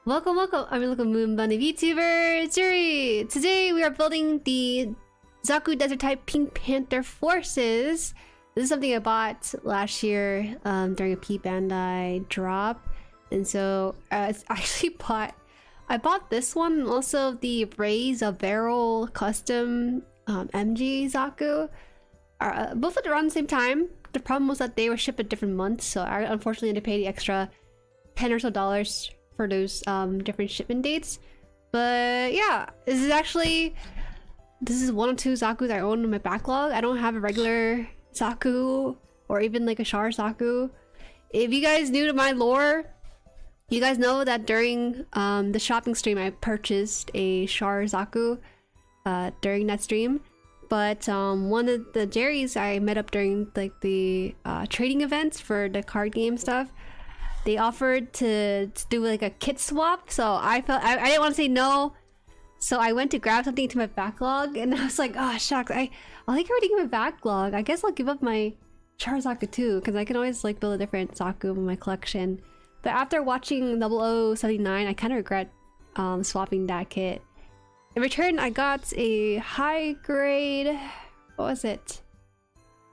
welcome Moon Bunny VTuber Jueri! Today we are building the Zaku Desert type Pink Panther forces. This is something I bought last year during a P Bandai drop. And so I bought this one, also the Raise a Barrel custom MG Zaku. Both at around the same time. The problem was that they were shipped at different months, so I unfortunately had to pay the extra $10 or so for those different shipment dates. But yeah, this is one of two Zakus I own in my backlog. I don't have a regular Zaku or even like a Char Zaku. If you guys new to my lore, you guys know that during the shopping stream I purchased a Char Zaku during that stream. But one of the Jueris I met up during like the trading events for the card game stuff, they offered to do like a kit swap. So I didn't want to say no, so I went to grab something to my backlog, and I was like, oh shucks, I like already my backlog. I guess I'll give up my Char Zaku too, because I can always like build a different Zaku in my collection. But after watching 0079, I kind of regret swapping that kit. In return, I got a high grade. What was it?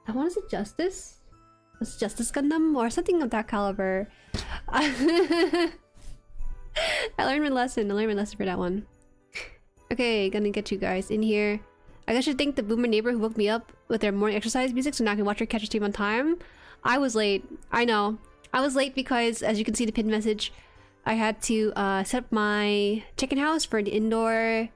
I want to say Justice. Was Justice Gundam or something of that caliber? I learned my lesson. For that one. Okay, gonna get you guys in here. I guess I should thank the boomer neighbor who woke me up with their morning exercise music, so now I can watch her catch a stream on time. I was late. I know. I was late because, as you can see the pinned message, I had to set up my chicken house for the indoor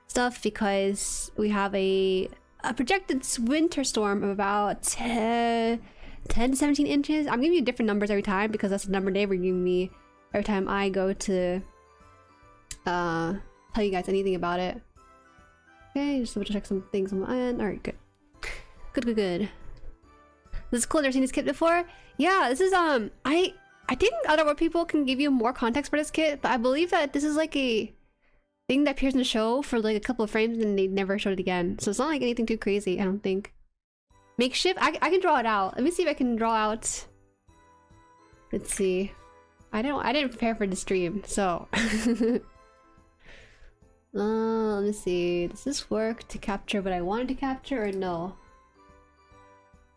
stuff because we have a projected winter storm of about 10 to 17 inches. I'm giving you different numbers every time because that's the number they were giving me every time I go to tell you guys anything about it. Okay, just double check some things on my end. Alright, good. Good. This is cool. Never seen this kit before. Yeah, this is I think other people can give you more context for this kit, but I believe that this is like a thing that appears in the show for like a couple of frames and they never showed it again. So it's not like anything too crazy, I don't think. Makeshift? I can draw it out. Let me see if I can draw out. Let's see. I didn't prepare for the stream, so let me see. Does this work to capture what I wanted to capture or no?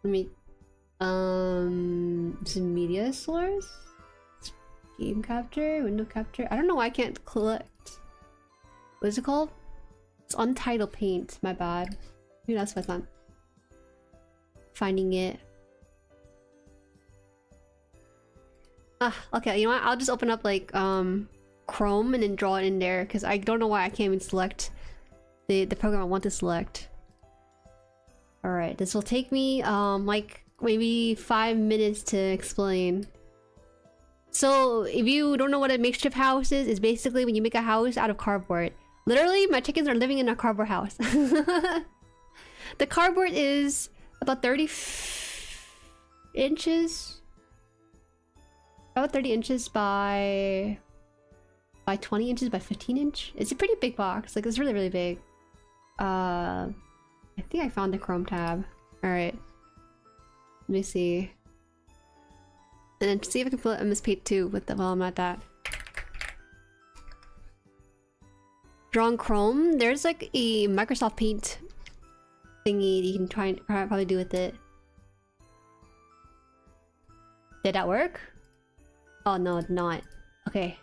Let me is it media source? Game capture? Window capture? I don't know why I can't collect. What is it called? It's Untitled Paint. My bad. Maybe that's why it's not finding it. Okay, you know what? I'll just open up like Chrome and then draw it in there because I don't know why I can't even select the program I want to select. Alright, this will take me like maybe 5 minutes to explain. So if you don't know what a makeshift house is, it's basically when you make a house out of cardboard. Literally, my chickens are living in a cardboard house. The cardboard is about 30 inches. About 30 inches by 20 inches by 15 inch. It's a pretty big box. Like, it's really, really big. I think I found the Chrome tab. Alright. Let me see. And then see if I can pull up MS Paint 2 with the while I'm at that. Drawing Chrome, there's like a Microsoft Paint thingy you can try and probably do with it. Did that work? Oh no, it's not. Okay.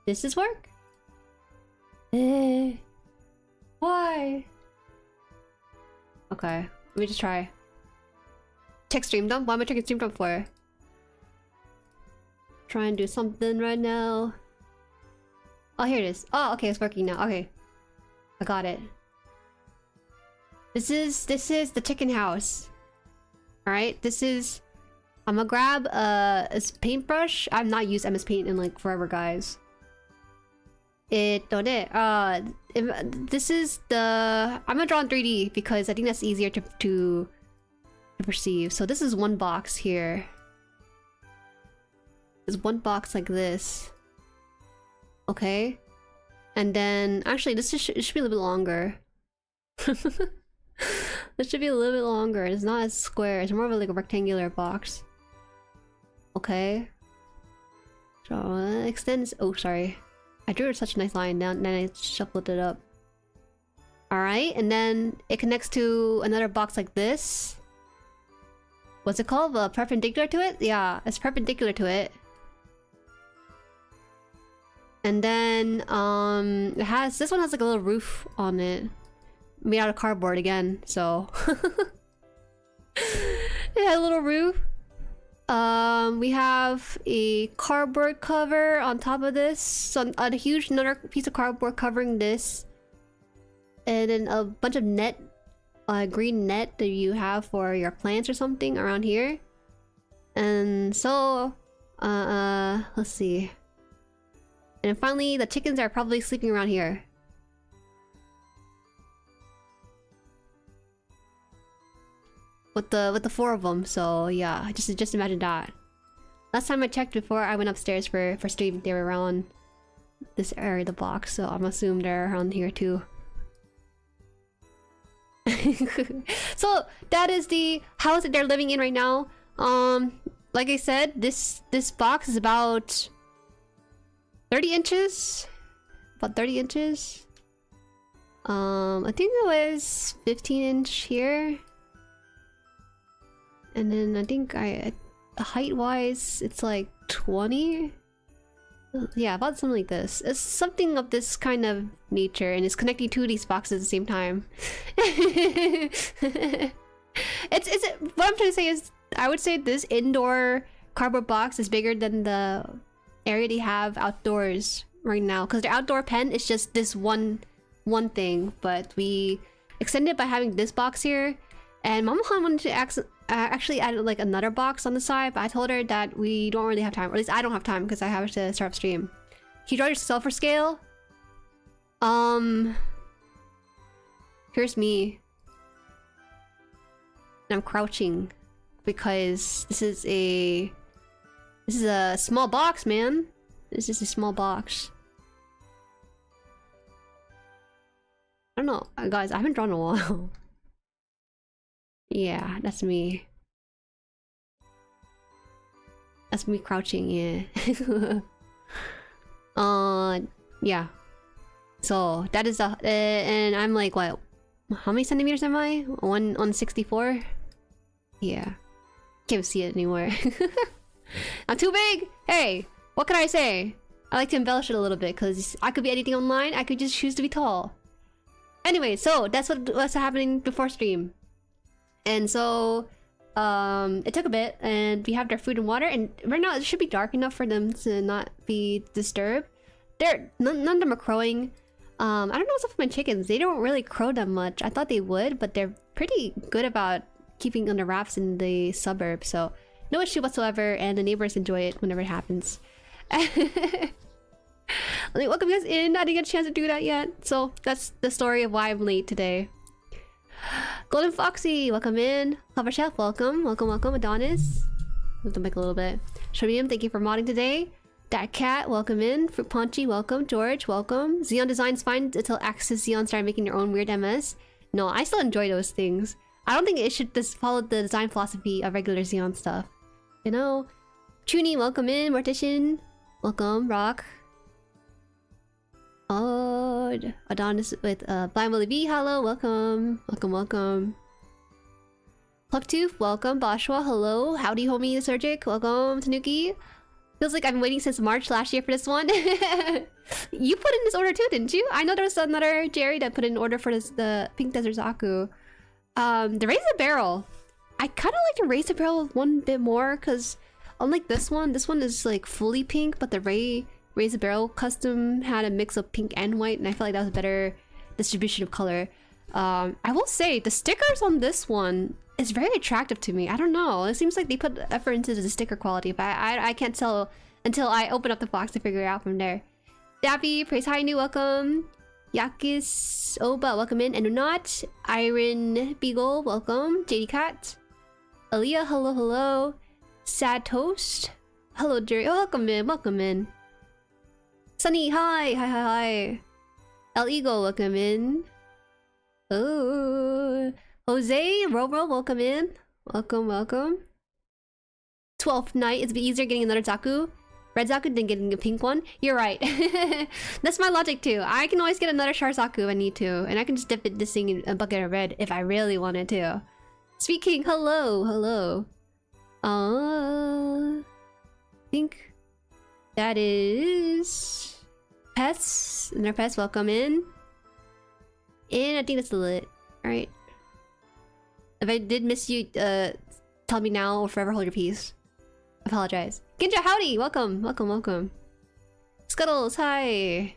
Does this work? Why? Okay, let me just try. Check stream dump? Why am I checking stream dump for? Try and do something right now. Oh, here it is. Oh, okay, it's working now. Okay, I got it. This is the chicken house. All right, this is. I'm gonna grab a paintbrush. I've not used MS Paint in like forever, guys. This is the. I'm gonna draw in 3D because I think that's easier to perceive. So this is one box here. There's one box like this. Okay, and then actually this should be a little bit longer. This should be a little bit longer. It's not as square. It's more of like a rectangular box. Okay. So extends. Oh, sorry. I drew such a nice line down, and then I shuffled it up. Alright, and then it connects to another box like this. What's it called? Perpendicular to it? Yeah, it's perpendicular to it. And then, this one has like a little roof on it. Made out of cardboard again, so... it had a little roof. We have a cardboard cover on top of this. So a huge another piece of cardboard covering this. And then a bunch of net, green net that you have for your plants or something around here. And so, let's see. And finally, the chickens are probably sleeping around here. With the 4 of them, so yeah, just imagine that. Last time I checked before I went upstairs for stream, they were around this area of the box, so I'm assuming they're around here too. So that is the house that they're living in right now. Like I said, this box is about 30 inches. About 30 inches. I think it was 15-inch here. And then I think height-wise, it's like 20? Yeah, about something like this. It's something of this kind of nature, and it's connecting two of these boxes at the same time. What I'm trying to say is, I would say this indoor cardboard box is bigger than the area they have outdoors right now. Because their outdoor pen is just this one thing, but we extended it by having this box here. And Mama Han wanted to actually add like another box on the side, but I told her that we don't really have time, or at least I don't have time because I have to start up stream. Can you draw yourself for scale? Here's me. And I'm crouching because this is a small box, man. This is a small box. I don't know, guys. I haven't drawn in a while. Yeah, that's me. That's me crouching, yeah. Yeah. So that is and I'm like, what? How many centimeters am I? 164? Yeah. Can't see it anymore. I'm too big! Hey! What can I say? I like to embellish it a little bit, because I could be anything online, I could just choose to be tall. Anyway, so that's what's happening before stream. And so, it took a bit, and we have their food and water, and right now it should be dark enough for them to not be disturbed. None of them are crowing. I don't know what's up with my chickens. They don't really crow that much. I thought they would, but they're pretty good about keeping under wraps in the suburbs, so no issue whatsoever, and the neighbors enjoy it whenever it happens. Let me welcome you guys in. I didn't get a chance to do that yet, so that's the story of why I'm late today. Golden Foxy, welcome in. Clever Chef, welcome. Welcome. Adonis. Move the mic a little bit. Shamium, thank you for modding today. That Cat, welcome in. Fruit Punchy, welcome. George, welcome. Xeon Design's fine until Axis Xeon started making their own weird MS. No, I still enjoy those things. I don't think it should just follow the design philosophy of regular Xeon stuff. You know? Chuny, welcome in. Mortician, welcome. Rock. Oh, Adonis with Blind Willy V, hello, welcome. Plucktooth, welcome. Boshua, hello. Howdy, homie, Surgic, welcome. Tanuki. Feels like I've been waiting since March last year for this one. You put in this order too, didn't you? I know there was another Jueri that put in an order for the Pink Desert Zaku. The Raise the Barrel. I kind of like to raise the barrel one bit more, because unlike this one is like fully pink, but the Raise the Barrel custom had a mix of pink and white, and I felt like that was a better distribution of color. I will say the stickers on this one is very attractive to me. I don't know, it seems like they put effort into the sticker quality, but I can't tell until I open up the box to figure it out from there. Dappy, praise hi, new welcome. Yakis Oba, welcome in. Enunot, Iron Beagle, welcome. JD Cat, Aaliyah, hello. Sad Toast, hello Jueri, welcome in. Sunny, hi. El Eagle, welcome in. Oh, Jose, Robro, welcome in. Welcome. 12th night, it's been easier getting another Zaku. Red Zaku, then getting a pink one. You're right. That's my logic too. I can always get another Char Zaku if I need to, and I can just dip this thing in a bucket of red if I really wanted to. Speaking, hello. I think that is Pets. And their pets, welcome in. And I think that's it. Alright. If I did miss you, tell me now or forever hold your peace. Apologize. Ginja, howdy! Welcome. Scuttles, hi!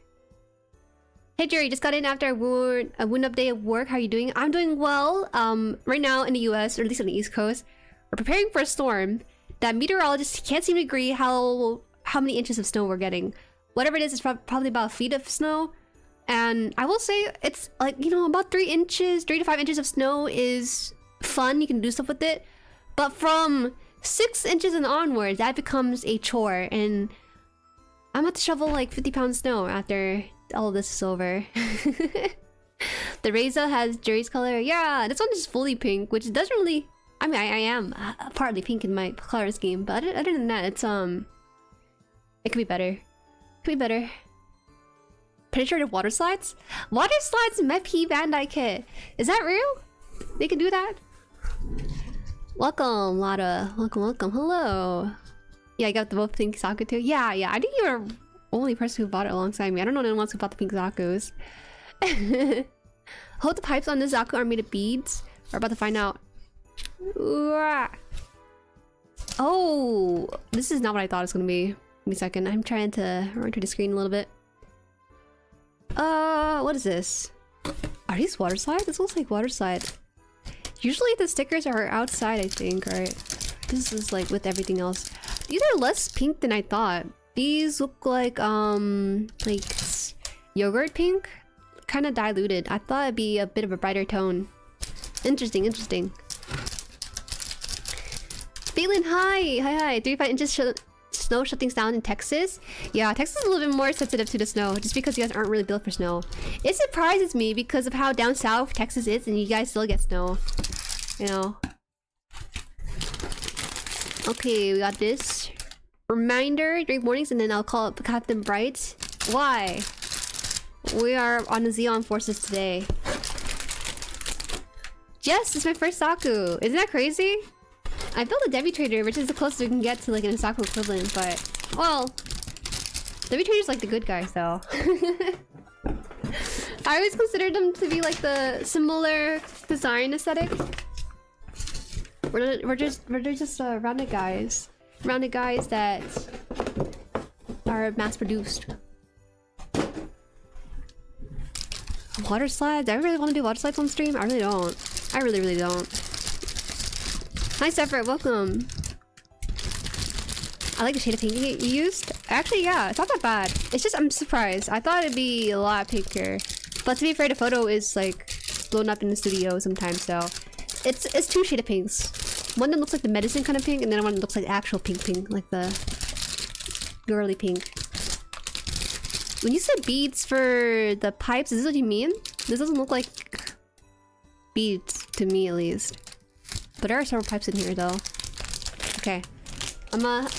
Hey Jueri, just got in after a wound-up day of work. How are you doing? I'm doing well. Right now in the US, or at least on the East Coast, we're preparing for a storm that meteorologists can't seem to agree how many inches of snow we're getting. Whatever it is, it's probably about a feet of snow. And I will say, it's like, you know, about 3 to 5 inches of snow is fun. You can do stuff with it. But from 6 inches and onwards, that becomes a chore. And I'm about to shovel like 50 pounds of snow after all of this is over. The Reza has Jueri's color. Yeah, this one is fully pink, which doesn't really... I mean, I am partly pink in my color scheme. But other than that, it's... It could be better. Pretty sure they're water slides? Water slides in P Bandai kit. Is that real? They can do that? Welcome, Lada. Welcome. Hello. Yeah, I got the both pink Zaku too. Yeah. I think you're the only person who bought it alongside me. I don't know anyone else who bought the pink Zakus. Hope the pipes on this Zaku are made of beads. We're about to find out. Oh, this is not what I thought it was gonna be. Give me a second. I'm trying to run through the screen a little bit. What is this? Are these water slides? This looks like water slide. Usually the stickers are outside, I think, right? This is like with everything else. These are less pink than I thought. These look like yogurt pink. Kind of diluted. I thought it'd be a bit of a brighter tone. Interesting. Phelan, hi. 35 inches snow shut things down in Texas. Yeah, Texas is a little bit more sensitive to the snow just because you guys aren't really built for snow. It surprises me because of how down south Texas is and you guys still get snow. You know. Okay, we got this. Reminder, drink mornings and then I'll call up Captain Bright. Why? We are on the Xeon forces today. Yes, it's my first Zaku. Isn't that crazy? I built a Debbie Trader, which is the closest we can get to like an Zaku equivalent, but... Well... Debbie Trader's like the good guys, though. I always considered them to be like the similar design aesthetic. We're just rounded guys. Rounded guys that... are mass-produced. Water slides? Do I really want to do water slides on stream? I really don't. I really don't. Hi Separate, welcome. I like the shade of pink you used. Actually, yeah, it's not that bad. It's just I'm surprised. I thought it'd be a lot pinker. But to be fair, the photo is like blown up in the studio sometimes, so it's 2 shade of pinks. One that looks like the medicine kind of pink, and then one that looks like actual pink, like the girly pink. When you said beads for the pipes, is this what you mean? This doesn't look like beads to me, at least. But there are several pipes in here, though. Okay. I'm gonna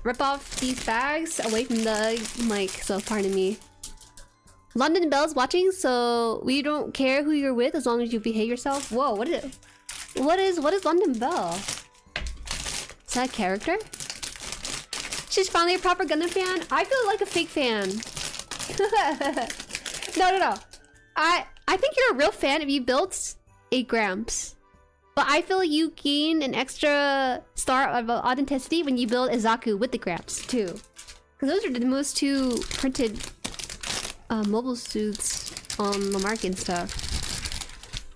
rip off these bags away from the mic, so pardon me. London Bell's watching, so we don't care who you're with as long as you behave yourself. Whoa, what is it? What is London Bell? Is that a character? She's finally a proper Gundam fan? I feel like a fake fan. No. I think you're a real fan if you built a Gramps. But I feel like you gain an extra star of authenticity when you build a Zaku with the Gramps, too. Because those are the most 2 printed mobile suits on the market and stuff.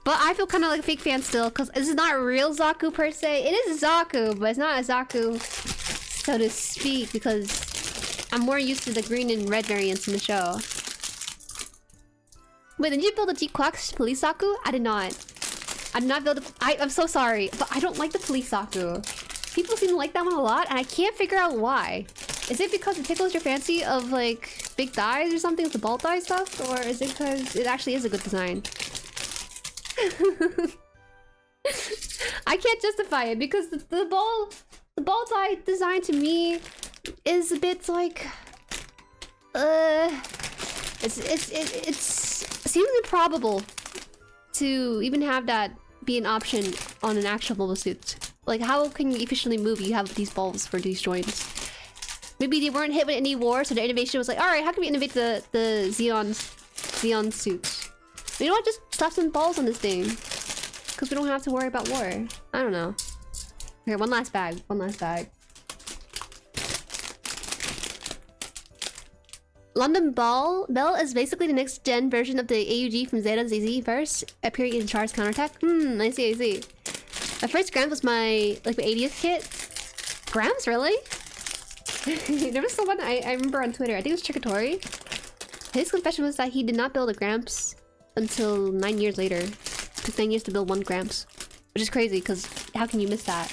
But I feel kind of like a fake fan still, because this is not real Zaku per se. It is a Zaku, but it's not a Zaku, so to speak, because I'm more used to the green and red variants in the show. Wait, did you build a G-Quax police Zaku? I did not. I did not build a... I'm so sorry, but I don't like the police Zaku. People seem to like that one a lot, and I can't figure out why. Is it because it tickles your fancy of, like, big thighs or something with the ball thigh stuff? Or is it because it actually is a good design? I can't justify it because the ball thigh design to me is a bit like it seems improbable to even have that be an option on an actual mobile suit. Like, how can you efficiently move? You have these balls for these joints. Maybe they weren't hit with any war, so their innovation was like, all right, how can we innovate the Xeon suits? You know what? Just slap some balls on this thing, because we don't have to worry about war. I don't know. Okay, one last bag. One last bag. London Bell is basically the next gen version of the AUG from Zeta ZZ verse, appearing in Char's counterattack. I see, I see. My first Grams was my 80th kit. Grams, really? There was someone I remember on Twitter, I think it was Chikatori. His confession was that he did not build a Gramps until 9 years later. It took 9 years to build one Gramps. Which is crazy, because how can you miss that?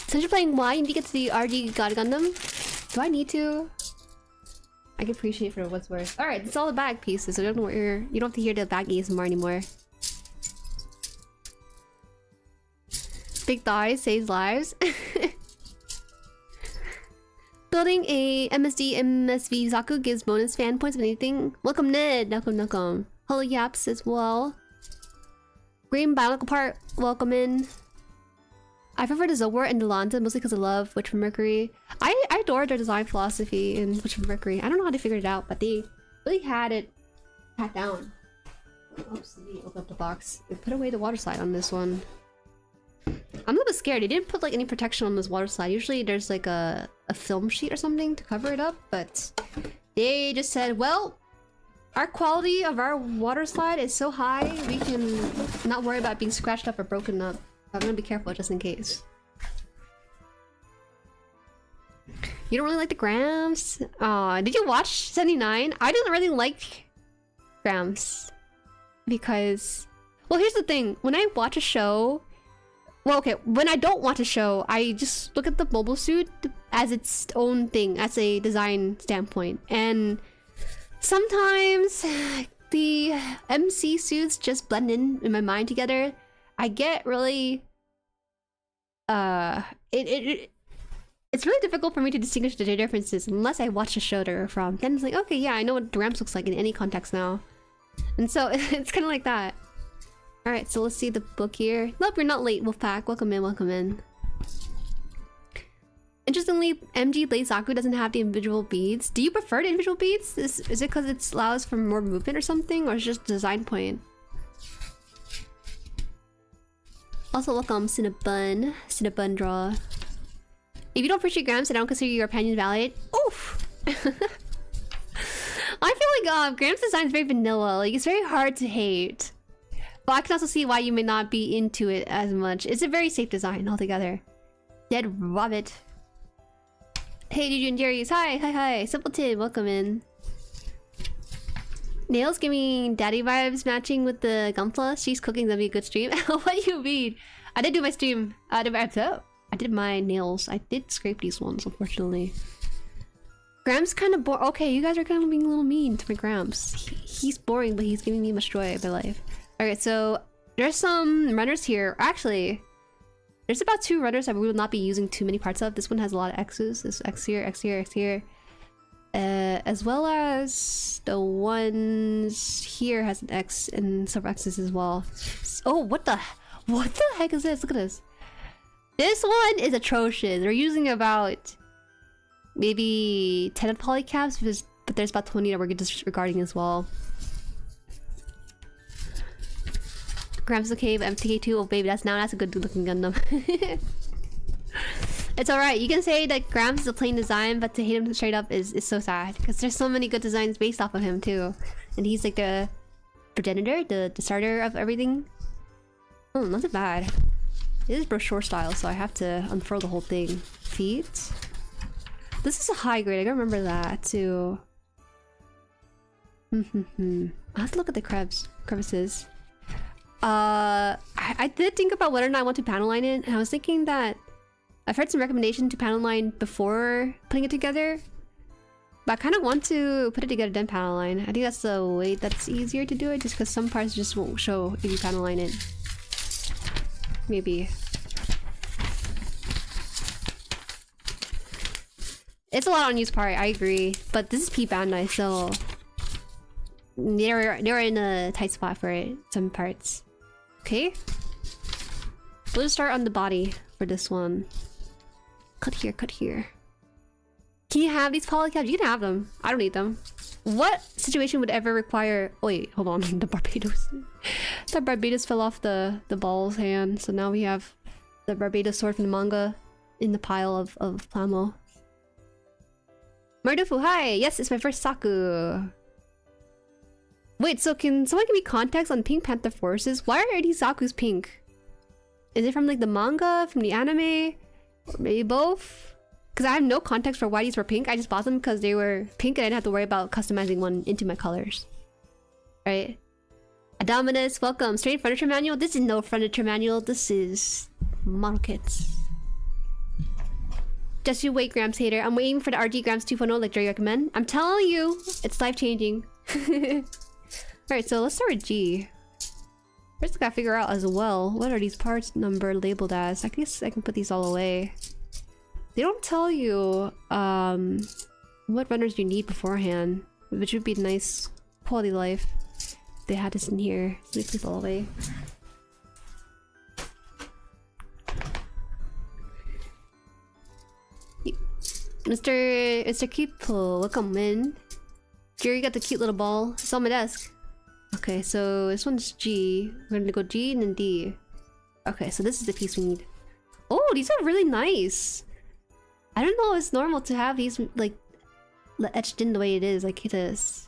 Since you're playing Y, you need to get to the RG God Gundam. Do I need to? I can appreciate for what's worth. Alright, it's all the bag pieces, so you don't have to hear the bag ASMR anymore. Big thighs saves lives. Building a MSD MSV Zaku gives bonus fan points of anything. Welcome Ned, welcome. Hello Yaps as well. Green biological part, welcome in. I prefer the Zowar and the Lanta mostly because I love Witch from Mercury. I adore their design philosophy in Witch from Mercury. I don't know how they figured it out, but they really had it pat down. Oops, let me open up the box. They put away the water slide on this one. I'm a little bit scared. They didn't put like any protection on this water slide. Usually there's like a film sheet or something to cover it up, but they just said, well, our quality of our water slide is so high, we can not worry about being scratched up or broken up. I'm gonna be careful just in case. You don't really like the Grams? Did you watch 79? I didn't really like Grams. Because... well, here's the thing. When I watch a show... well, okay, when I don't watch a show, I just look at the mobile suit as its own thing, as a design standpoint. And sometimes the MC suits just blend in my mind together. I get really... it's really difficult for me to distinguish the differences unless I watch the show they're from. Then it's like, okay, yeah, I know what the Ramps looks like in any context now. And so it's kind of like that. Alright, so let's see the book here. Nope, you're not late, Wolfpack. Welcome in, welcome in. Interestingly, MG Blade Zaku doesn't have the individual beads. Do you prefer the individual beads? Is it because it allows for more movement or something? Or is it just a design point? Also, welcome, Cinnabon. Cinnabon draw. If you don't appreciate Grams, I don't consider your opinion valid. Oof! I feel like Grams' design is very vanilla. Like, it's very hard to hate. But I can also see why you may not be into it as much. It's a very safe design altogether. Dead Rabbit. Hey, Juju and Jueri. Hi. Simpleton, welcome in. Nails giving daddy vibes matching with the Gunpla. She's cooking, that'd be a good stream. What do you mean? I did do my stream. I did my nails. I did scrape these ones, unfortunately. Gramps kind of boring. Okay, you guys are kind of being a little mean to my Gramps. He's boring, but he's giving me much joy in my life. Alright, so there's some runners here. Actually, there's about 2 runners that we will not be using too many parts of. This one has a lot of X's. There's X here, X here, X here. As well as the ones here has an X and several X's as well. Oh, what the heck is this? Look at this. This one is atrocious. We're using about maybe 10 polycaps, but there's about 20 that we're disregarding as well. Gramps okay, but MTK2, oh baby, that's a good looking Gundam. It's alright, you can say that Gramps is a plain design, but to hate him straight up is so sad. Because there's so many good designs based off of him too. And he's like the progenitor, the starter of everything. Oh, not too bad. It is brochure style, so I have to unfurl the whole thing. Feet. This is a high grade, I gotta remember that too. I have to look at the crevices. I did think about whether or not I want to panel line it, and I was thinking that I've heard some recommendation to panel line before putting it together, but I kind of want to put it together then panel line. I think that's the way that's easier to do it, just because some parts just won't show if you panel line it. Maybe. It's a lot on use part, I agree. But this is P Bandai, so they're in a tight spot for it, some parts. Okay. We'll just start on the body for this one. Cut here, cut here. Can you have these polycaps? You can have them. I don't need them. What situation would ever require... Oh wait, hold on. The Barbados. The Barbados fell off the ball's hand, so now we have the Barbados sword from the manga in the pile of Plamo. Mardufu, hi! Yes, it's my first Zaku. Wait, so can someone give me context on Pink Panther forces? Why are these Zaku's pink? Is it from like the manga, from the anime? Or maybe both? Because I have no context for why these were pink. I just bought them because they were pink and I didn't have to worry about customizing one into my colors. Right? Adominus, welcome. Straight furniture manual? This is no furniture manual. This is model kits. Just you wait, Grams hater. I'm waiting for the RG Grams 2.0 like Jueri recommend. I'm telling you, it's life-changing. Alright, so let's start with G. First, I gotta figure out as well, what are these parts number labeled as? I guess I can put these all away. They don't tell you what runners you need beforehand, which would be nice quality life if they had this in here. So we put this all away. Mr. Kipo, welcome in. Jueri got the cute little ball. It's on my desk. Okay, so this one's G. We're gonna go G and then D. Okay, so this is the piece we need. Oh, these are really nice. I don't know, it's normal to have these like etched in the way it is, like this.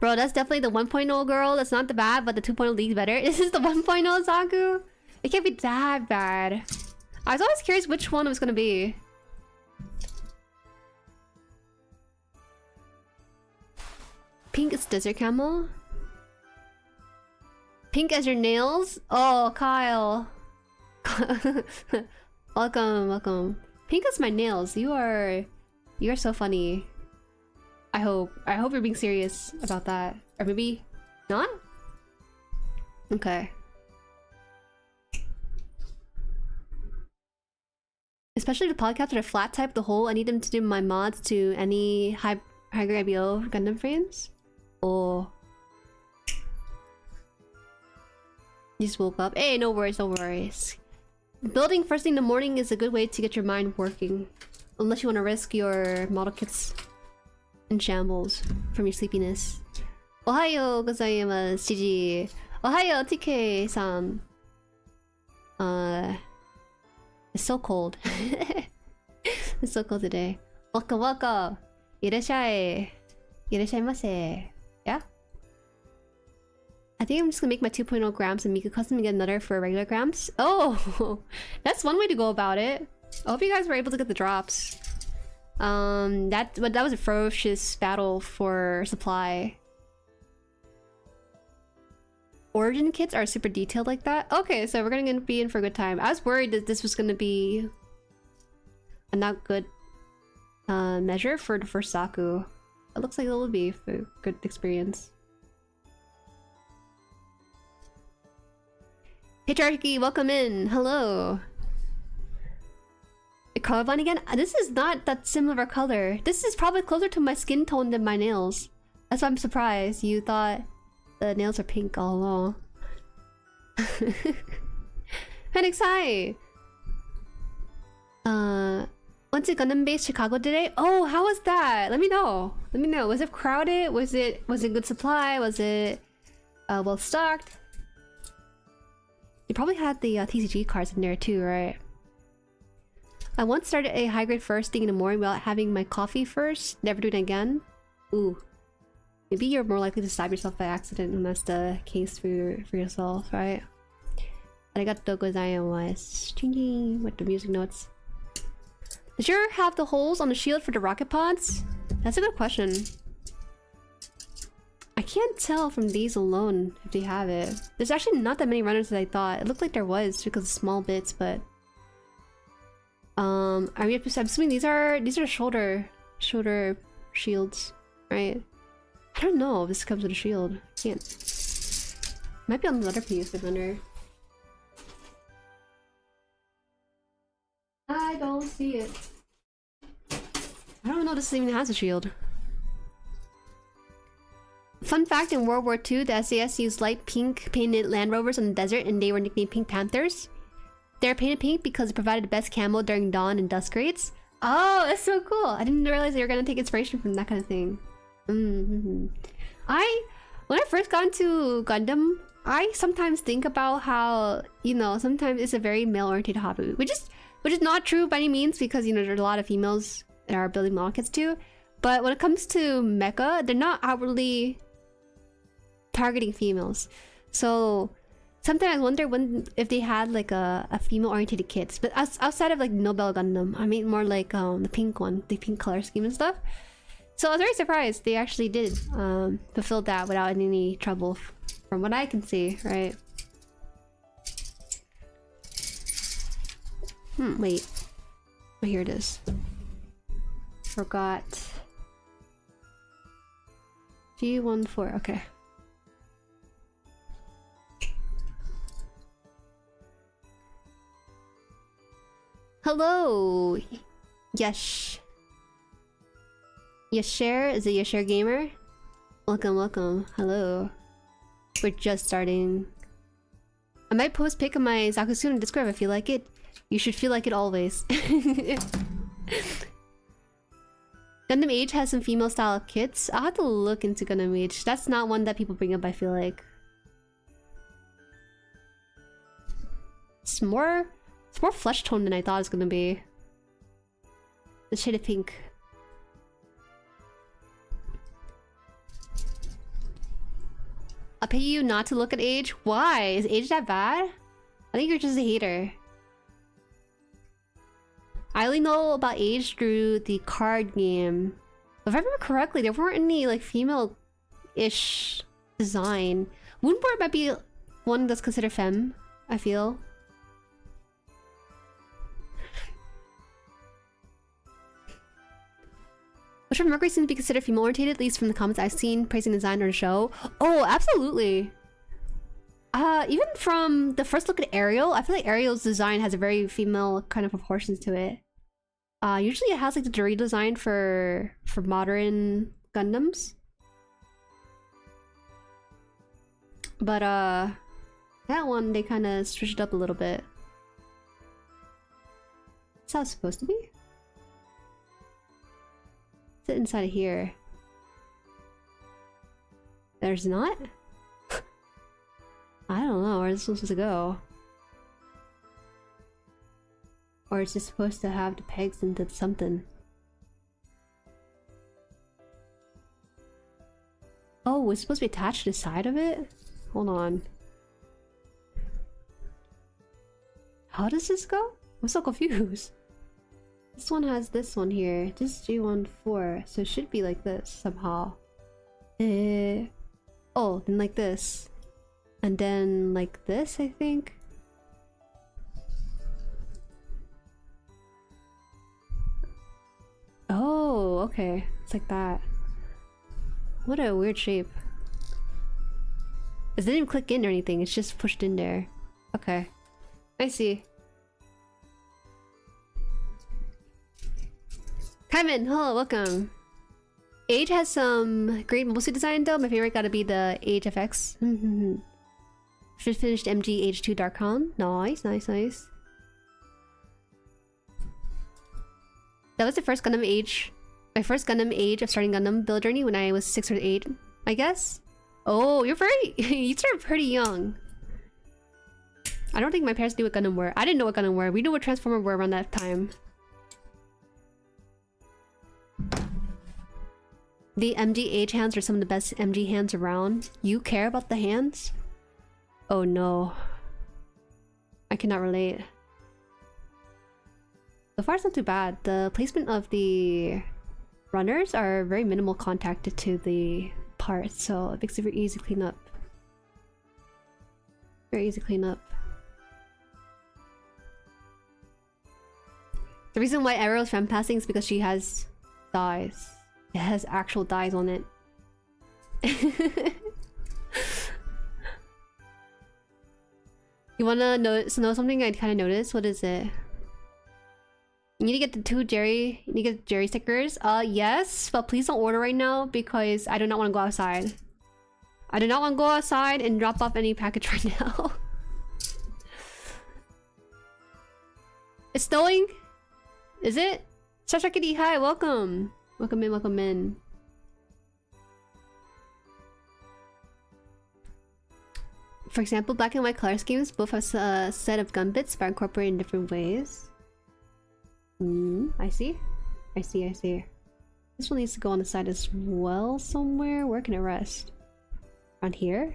Bro, that's definitely the 1.0 girl. That's not the bad, but the 2.0 league's better. This is the 1.0 Zaku. It can't be that bad. I was always curious which one it was gonna be. Pink is desert camo. Pink as your nails? Oh, Kyle. Welcome, welcome. Pink as my nails. You are so funny. I hope you're being serious about that. Or maybe not? Okay. Especially the polycaps that are flat type, the whole, I need them to do my mods to any high grade IBO Gundam frames. Oh. You just woke up. Hey, no worries, no worries. Building first thing in the morning is a good way to get your mind working. Unless you want to risk your model kits in shambles from your sleepiness. Ohayo gozaimasu, Chiji. Ohayo, TK-san. It's so cold. It's so cold today. Welcome, welcome. Irashai. Irashaimase. Yeah? I think I'm just gonna make my 2.0 grams and make a custom and get another for regular grams. Oh! That's one way to go about it. I hope you guys were able to get the drops. That was a ferocious battle for supply. Origin kits are super detailed like that? Okay, so we're gonna be in for a good time. I was worried that this was gonna be a not good measure for the first Zaku. It looks like it will be a good experience. Patriarchy, welcome in. Hello. The colorblind again? This is not that similar of a color. This is probably closer to my skin tone than my nails. That's why I'm surprised. You thought the nails are pink all along. Phoenix, hi! Went to Gundam Base Chicago today? Oh, how was that? Let me know. Let me know. Was it crowded? Was it good supply? Was it well stocked? You probably had the TCG cards in there too, right? I once started a high grade first thing in the morning without having my coffee first. Never do it again. Ooh. Maybe you're more likely to stab yourself by accident when that's the case for yourself, right? Arigato gozaimasu. Ching with the music notes. Does your have the holes on the shield for the rocket pods? That's a good question. I can't tell from these alone if they have it. There's actually not that many runners as I thought. It looked like there was because of small bits, but I'm assuming these are shoulder shields, right? I don't know if this comes with a shield. I can't. Might be on the other piece, the runner. I don't see it. know this even has a shield. Fun fact, in World War II, the SAS used light pink painted Land Rovers on the desert and they were nicknamed Pink Panthers. They're painted pink because it provided the best camo during dawn and dusk raids. Oh, that's so cool. I didn't realize they were gonna take inspiration from that kind of thing. When I first got into Gundam, I sometimes think about how, you know, sometimes it's a very male-oriented hobby, which is not true by any means, because, you know, there's a lot of females that are building model kits too. But when it comes to mecha, they're not outwardly targeting females. So sometimes I wonder if they had like a female-oriented kits. But outside of like Nobel Gundam, I mean more like the pink one, the pink color scheme and stuff. So I was very surprised they actually did fulfill that without any trouble, from what I can see, right? Wait. Oh, here it is. Forgot. G14, okay. Hello! Yesh. Yasher? Is it Yasher Gamer? Welcome, welcome. Hello. We're just starting. I might post pic of my Zaku soon in Discord if I feel like it. You should feel like it always. Gundam Age has some female style kits. I'll have to look into Gundam Age. That's not one that people bring up, I feel like. It's more flesh tone than I thought it was gonna be. The shade of pink. I'll pay you not to look at Age. Why? Is Age that bad? I think you're just a hater. I only know about Age through the card game. If I remember correctly, there weren't any like female-ish design. Woundboard might be one that's considered femme, I feel. Which from Mercury seems to be considered female-oriented, at least from the comments I've seen praising the design or the show. Oh, absolutely! Even from the first look at Ariel, I feel like Ariel's design has a very female kind of proportions to it. Usually it has like the Jueri design for modern Gundams. But that one they kind of switched it up a little bit. That's how it's supposed to be? Sit inside of here. There's not? I don't know where this is supposed to go. Or it's just supposed to have the pegs into something. Oh, it's supposed to be attached to the side of it? Hold on. How does this go? I'm so confused. This one has this one here. This is G14. So it should be like this somehow. Oh, then like this. And then like this, I think. Oh, okay. It's like that. What a weird shape. It didn't even click in or anything. It's just pushed in there. Okay. I see. Kevin, hello, welcome. Age has some great mostly design though. My favorite gotta be the Age FX. Just finished MG H2 Dark Hound. Nice, nice, nice. That was the first Gundam Age. My first Gundam Age of starting Gundam build journey when I was 6 or 8, I guess. Oh, you're very... you started pretty young. I don't think my parents knew what Gundam were. I didn't know what Gundam were. We knew what Transformer were around that time. The MG Age hands are some of the best MG hands around. You care about the hands? Oh no. I cannot relate. So far it's not too bad. The placement of the runners are very minimal contact to the parts, so it makes it very easy to clean up. Very easy to clean up. The reason why Ariel's femme passing is because she has thighs. It has actual dyes on it. You wanna know something I kind of noticed? What is it? You need to get the two Jueri. You need to get the Jueri stickers. Yes, but please don't order right now because I do not want to go outside. I do not want to go outside and drop off any package right now. It's snowing? Is it? Shashakity, hi, welcome. Welcome in, welcome in. For example, black and white color schemes both have a set of gun bits but are incorporated in different ways. I see. I see, I see. This one needs to go on the side as well somewhere. Where can it rest? Around here?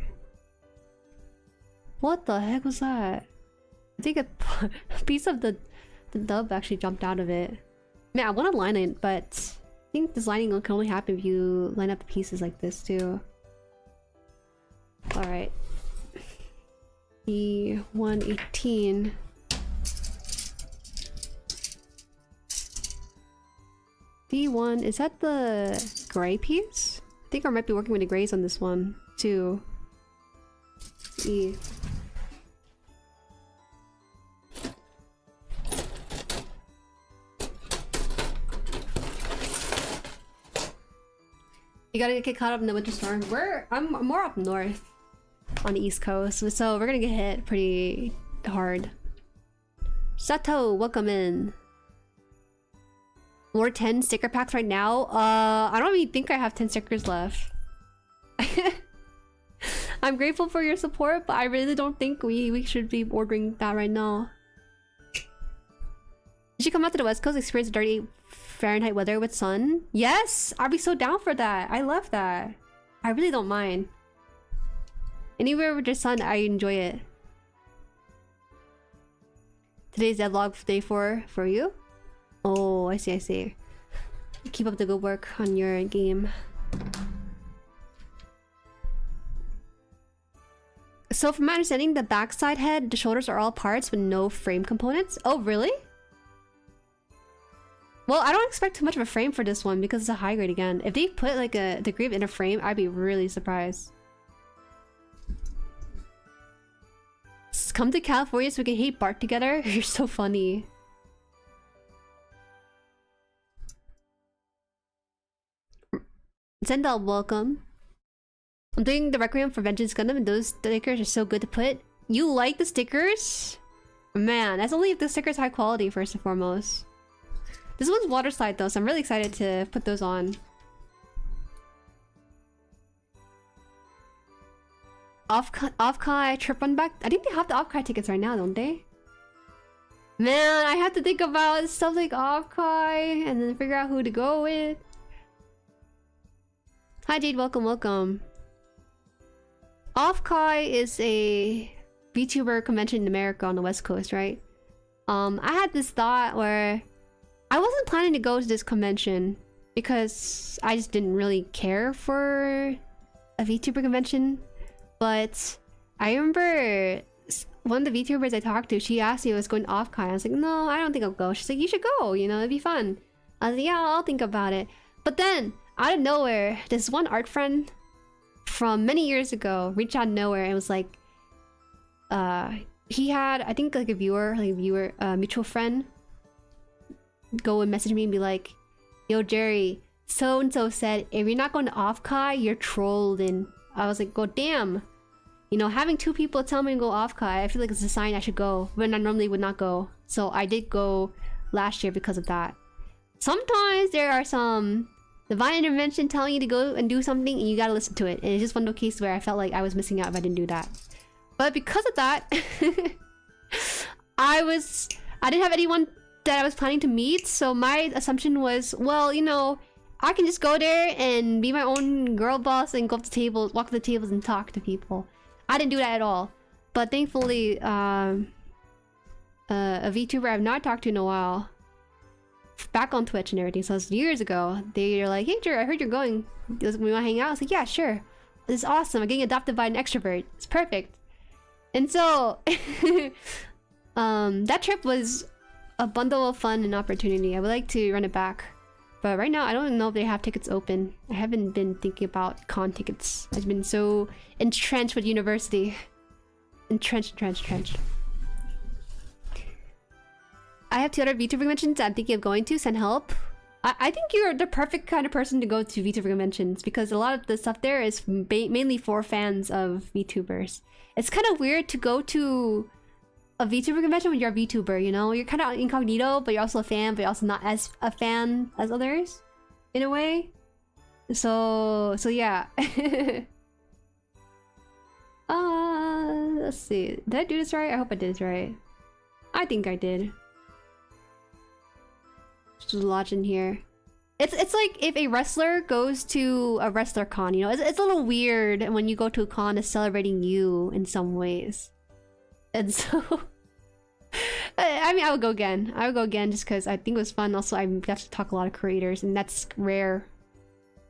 What the heck was that? I think a piece of the dub actually jumped out of it. Man, I want to line it, but I think this lining can only happen if you line up the pieces like this too. Alright. The 118. D1, is that the gray piece? I think I might be working with the grays on this one too. E. You gotta get caught up in the winter storm. I'm more up north on the east coast, so we're gonna get hit pretty hard. Sato, welcome in. More 10 sticker packs right now? I don't even think I have 10 stickers left. I'm grateful for your support, but I really don't think we should be ordering that right now. You should come out to the West Coast, experience 38 Fahrenheit weather with sun. Yes! I'd be so down for that. I love that. I really don't mind. Anywhere with the sun, I enjoy it. Today's devlog day 4 for you? Oh, I see, I see. Keep up the good work on your game. So from my understanding, the backside head, the shoulders are all parts with no frame components. Oh, really? Well, I don't expect too much of a frame for this one because it's a high grade again. If they put like a degree of inner frame, I'd be really surprised. Come to California so we can hate Bart together? You're so funny. Zendal, welcome. I'm doing the Requiem for Vengeance Gundam and those stickers are so good to put. You like the stickers? Man, that's only if the sticker's high quality first and foremost. This one's water slide though, so I'm really excited to put those on. Off-Kai trip run back? I think they have the Off-Kai tickets right now, don't they? Man, I have to think about stuff like Off-Kai and then figure out who to go with. Hi Jade, welcome, welcome. Off-Kai is a VTuber convention in America on the West Coast, right? I had this thought where I wasn't planning to go to this convention because I just didn't really care for a VTuber convention. But I remember one of the VTubers I talked to, she asked me if I was going to Off-Kai. I was like, no, I don't think I'll go. She's like, you should go, you know, it'd be fun. I was like, yeah, I'll think about it. But then, out of nowhere, this one art friend from many years ago reached out of nowhere and was like, he had, I think like a mutual friend, go and message me and be like, yo, Jueri, so-and-so said, if you're not going to Off-Kai, you're trolled. And I was like, go damn. You know, having two people tell me to go Off-Kai, I feel like it's a sign I should go when I normally would not go. So I did go last year because of that. Sometimes there are some divine intervention telling you to go and do something and you gotta listen to it. And it's just one of those cases where I felt like I was missing out if I didn't do that. But because of that, I didn't have anyone that I was planning to meet. So my assumption was, well, you know, I can just go there and be my own girl boss and go up to tables, walk to the tables and talk to people. I didn't do that at all. But thankfully, a VTuber I've not talked to in a while, back on Twitch and everything, so it was years ago, they're like, hey Jueri, I heard you're going. We want to hang out? I was like, yeah, sure. This is awesome. I'm getting adopted by an extrovert. It's perfect. And so, that trip was a bundle of fun and opportunity. I would like to run it back. But right now, I don't know if they have tickets open. I haven't been thinking about con tickets. I've been so entrenched with university. Entrenched. I have 2 other VTuber conventions I'm thinking of going to. Send help. I think you're the perfect kind of person to go to VTuber conventions because a lot of the stuff there is mainly for fans of VTubers. It's kind of weird to go to a VTuber convention when you're a VTuber, you know? You're kind of incognito, but you're also a fan, but you're also not as a fan as others, in a way. So yeah. Let's see. Did I do this right? I hope I did this right. I think I did. Just lodge in here. It's like if a wrestler goes to a wrestler con, you know? It's a little weird when you go to a con that's celebrating you in some ways. And so... I mean, I would go again. I would go again just because I think it was fun. Also, I got to talk to a lot of creators, and that's rare,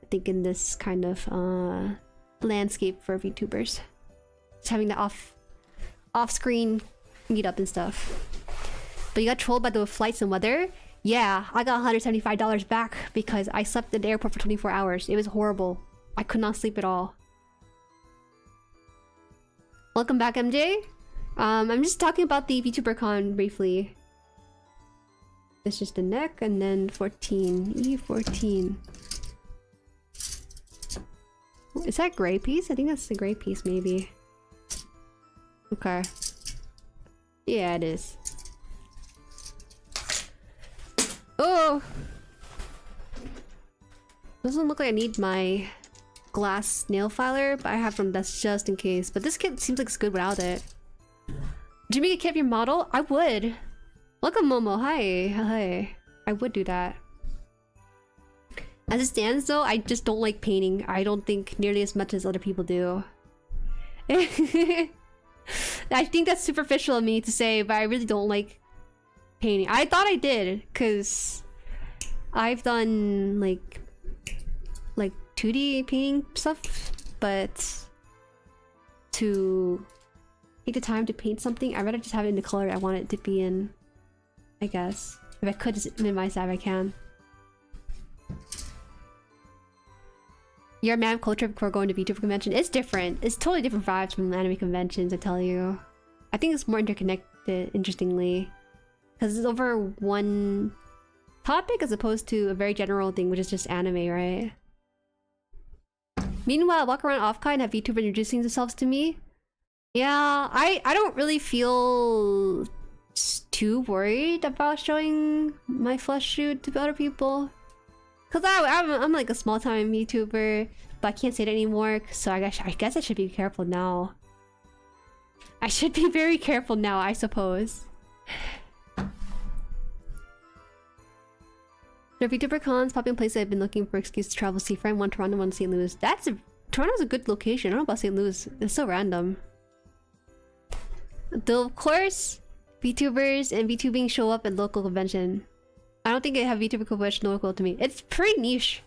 I think, in this kind of landscape for VTubers. Just having the off-screen meetup and stuff. But you got trolled by the flights and weather? Yeah, I got $175 back because I slept at the airport for 24 hours. It was horrible. I could not sleep at all. Welcome back, MJ. I'm just talking about the VTuber con briefly. It's just the neck and then 14. E14. Is that gray piece? I think that's the gray piece, maybe. Okay. Yeah, it is. Oh! Doesn't look like I need my glass nail filer, but I have one that's just in case. But this kit seems like it's good without it. Would you make a kit of your model? I would. Welcome, Momo. Hi. Hi. I would do that. As it stands, though, I just don't like painting. I don't think nearly as much as other people do. I think that's superficial of me to say, but I really don't like painting. I thought I did, because I've done like 2D painting stuff, but to take the time to paint something, I'd rather just have it in the color I want it to be in, I guess. If I could just minimize that, if I can. You're a man of culture before going to VTuber convention. It's different. It's totally different vibes from anime conventions, I tell you. I think it's more interconnected, interestingly. Because it's over one topic as opposed to a very general thing, which is just anime, right? Meanwhile, I walk around off-kai and have VTubers introducing themselves to me. Yeah, I don't really feel too worried about showing my flesh shoot to other people. Cause I'm like a small time VTuber, but I can't say it anymore. So I guess I should be careful now. I should be very careful now, I suppose. The VTuber cons popping places I've been looking for excuse to travel. See friend, one Toronto, one St. Louis. Toronto's a good location. I don't know about St. Louis. It's so random. Though of course, VTubers and VTubing show up at local convention. I don't think I have VTuber convention local to me. It's pretty niche.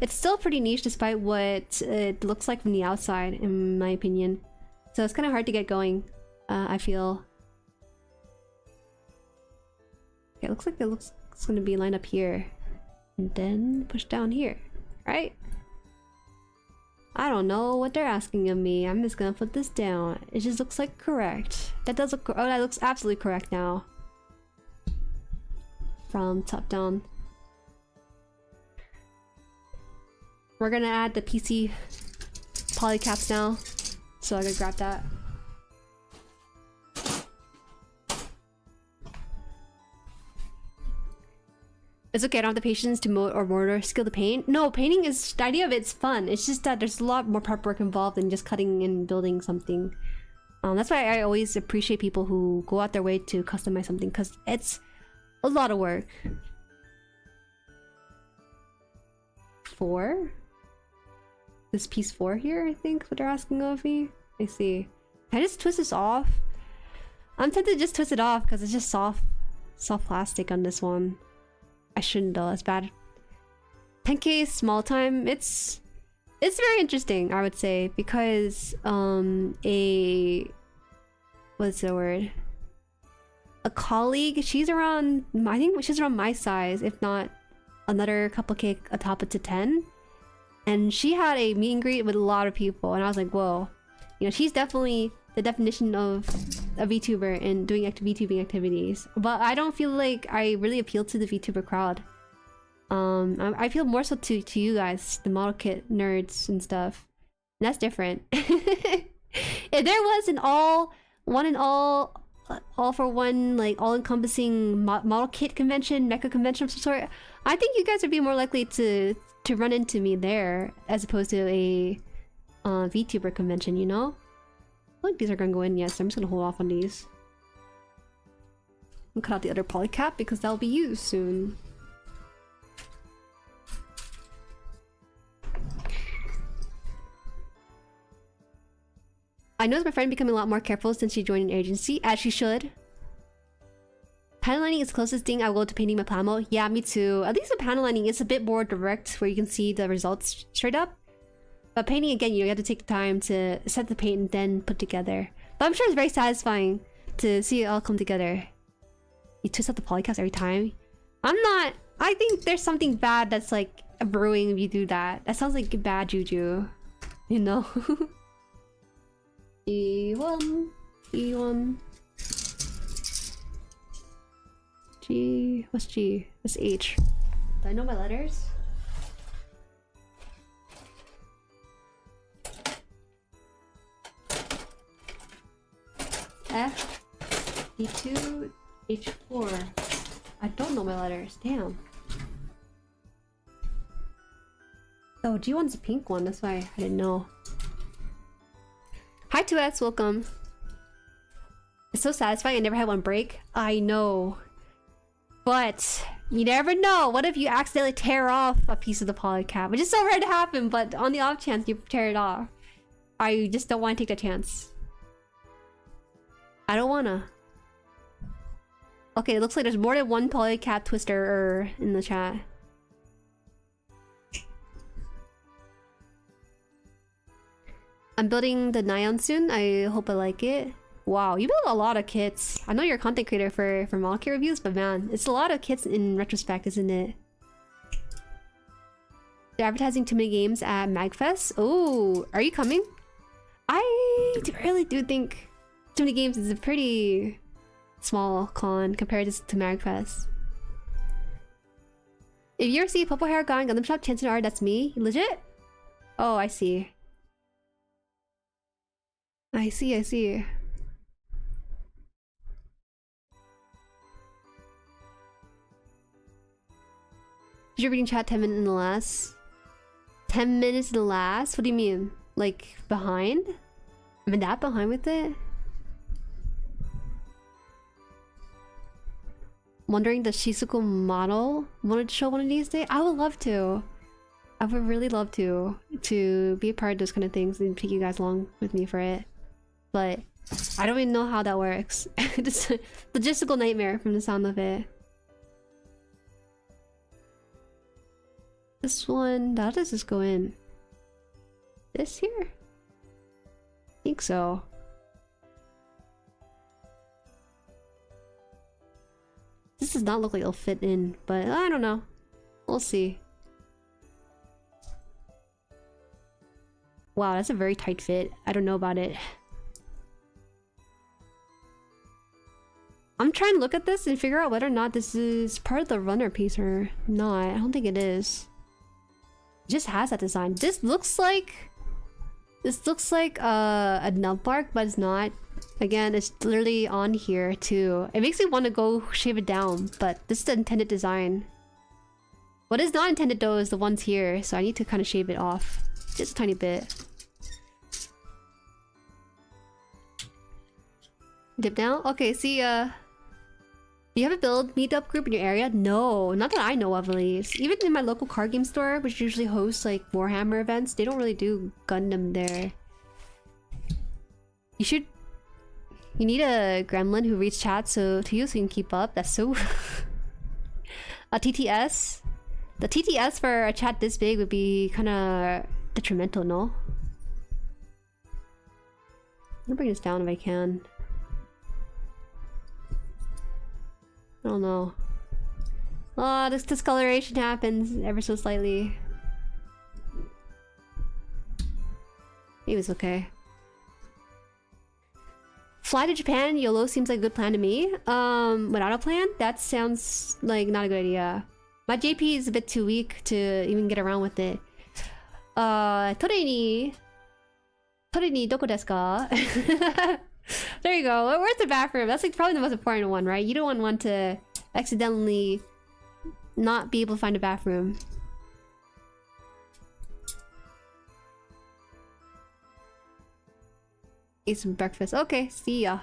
It's still pretty niche despite what it looks like from the outside, in my opinion. So it's kind of hard to get going, I feel. Okay, it looks like it's going to be lined up here. And then push down here, right? I don't know what they're asking of me. I'm just gonna put this down. It just looks like correct. That does look, oh, that looks absolutely correct now. From top down. We're gonna add the PC polycaps now. So I gotta grab that. It's okay, I don't have the patience to mold or mortar skill to paint. No, painting is, the idea of it's fun. It's just that there's a lot more prep work involved than just cutting and building something. That's why I always appreciate people who go out their way to customize something, because it's a lot of work. 4? This piece 4 here, I think, what they're asking of me. I see. Can I just twist this off? I'm tempted to just twist it off because it's just soft plastic on this one. I shouldn't though, it's bad. 10k small time, it's very interesting, I would say, because what's the word? A colleague, she's around, I think she's around my size, if not another couple K atop it to 10. And she had a meet and greet with a lot of people, and I was like, whoa. You know, she's definitely the definition of a VTuber and doing VTubing activities, but I don't feel like I really appeal to the VTuber crowd. I feel more so to you guys, the model kit nerds and stuff. And that's different. If there was an all for one, like all-encompassing model kit convention, mecha convention of some sort, I think you guys would be more likely to run into me there as opposed to a VTuber convention, you know? I think these are gonna go in, yes. I'm just gonna hold off on these. And cut out the other polycap because that'll be used soon. I noticed my friend becoming a lot more careful since she joined an agency, as she should. Panel lining is the closest thing I will to painting my plamo. Yeah, me too. At least with panel lining, it's a bit more direct where you can see the results straight up. But painting, again, you have to take the time to set the paint and then put together. But I'm sure it's very satisfying to see it all come together. You twist out the polycaps every time. I think there's something bad that's like brewing if you do that. That sounds like bad juju. You know? E1. G. What's G? What's H? Do I know my letters? F. D2. H4. I don't know my letters. Damn. Oh, G1's a pink one. That's why I didn't know. Hi 2S, welcome. It's so satisfying. I never had one break. I know. But you never know. What if you accidentally tear off a piece of the polycap? Which is so rare to happen, but on the off chance you tear it off. I just don't want to take that chance. I don't wanna. Okay, it looks like there's more than one polycap twister in the chat. I'm building the Nyan soon. I hope I like it. Wow, you build a lot of kits. I know you're a content creator for model kit reviews, but man, it's a lot of kits in retrospect, isn't it? They're advertising too many games at MagFest. Oh, are you coming? I really do think too many games is a pretty small con compared to MagFest. If you ever see a purple hair guy in Gundam shop, chances are that's me. Legit? Oh, I see. I see. You're reading chat 10 minutes in the last? 10 minutes in the last? What do you mean? Like, behind? Am I that behind with it? Wondering does Shizuku model wanted to show one of these days? I would love to. I would really love to be a part of those kind of things and take you guys along with me for it. But I don't even know how that works. It's a logistical nightmare from the sound of it. This one, how does this go in? This here? I think so. This does not look like it'll fit in, but I don't know. We'll see. Wow, that's a very tight fit. I don't know about it. I'm trying to look at this and figure out whether or not this is part of the runner piece or not. I don't think it is. It just has that design. This looks like a nub bark, but it's not. Again, it's literally on here too. It makes me want to go shave it down, but this is the intended design. What is not intended though is the ones here, so I need to kind of shave it off. Just a tiny bit. Dip down? Okay, see, do you have a build meetup group in your area? No, not that I know of at least. Even in my local card game store, which usually hosts like Warhammer events, they don't really do Gundam there. You need a gremlin who reads chat so you can keep up. That's so... A TTS? The TTS for a chat this big would be kind of detrimental, no? I'm gonna bring this down if I can. I don't know. Oh, this discoloration happens ever so slightly. Maybe it's okay. Fly to Japan, YOLO seems like a good plan to me. Without a plan, that sounds like not a good idea. My JP is a bit too weak to even get around with it. Today ni doko desu ka? There you go. Where's the bathroom? That's like probably the most important one, right? You don't want to accidentally not be able to find a bathroom. Eat some breakfast. Okay, see ya.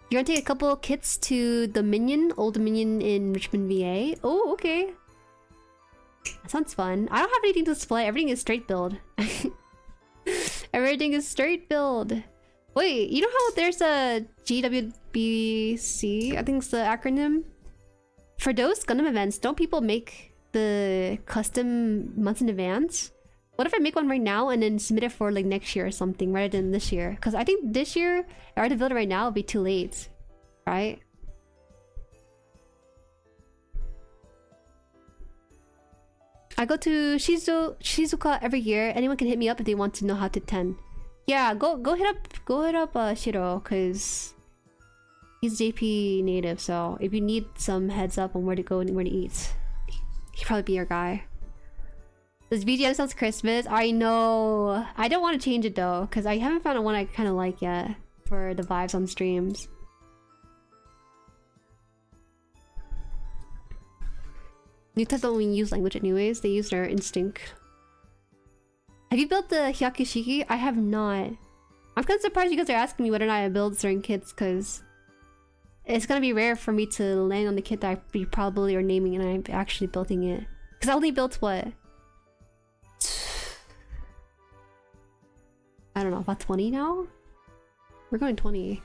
You're gonna take a couple kits to the Dominion, Old Dominion in Richmond, VA. Oh, okay. That sounds fun. I don't have anything to display. Everything is straight build. Everything is straight build. Wait, you know how there's a GWBC? I think it's the acronym. For those Gundam events, don't people make the custom months in advance? What if I make one right now and then submit it for like next year or something rather than this year? Because I think this year, if I were to build it right now, it'd be too late. Right? I go to Shizuoka every year. Anyone can hit me up if they want to know how to tend. Yeah, go hit up Shiro, cause he's JP native. So if you need some heads up on where to go and where to eat, he'd probably be your guy. This VGM sounds Christmas. I know. I don't want to change it though, cause I haven't found one I kind of like yet for the vibes on streams. New types don't even use language anyways. They use their instinct. Have you built the Hyakushiki? I have not. I'm kind of surprised you guys are asking me whether or not I build certain kits, because it's gonna be rare for me to land on the kit that I probably are naming and I'm actually building it. Because I only built what? I don't know, about 20 now? We're going 20.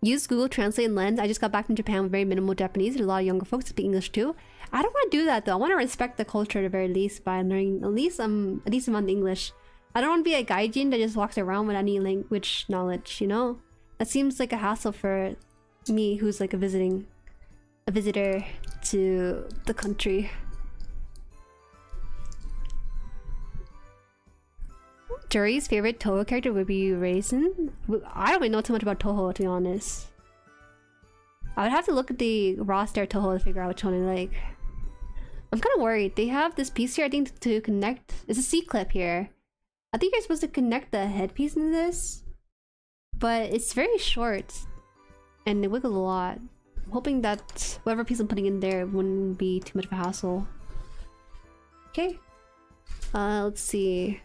Use Google Translate and Lens. I just got back from Japan with very minimal Japanese and a lot of younger folks speak English too. I don't want to do that though. I want to respect the culture at the very least by learning at least a decent amount of English. I don't want to be a gaijin that just walks around with any language knowledge, you know? That seems like a hassle for me who's like a visitor to the country. Jueri's favorite Toho character would be Raisin. I don't really know too much about Toho, to be honest. I would have to look at the roster of Toho to figure out which one I like. I'm kind of worried. They have this piece here, I think, to connect. It's a C-clip here. I think you're supposed to connect the headpiece into this, but it's very short and it wiggles a lot. I'm hoping that whatever piece I'm putting in there wouldn't be too much of a hassle. Okay. Let's see.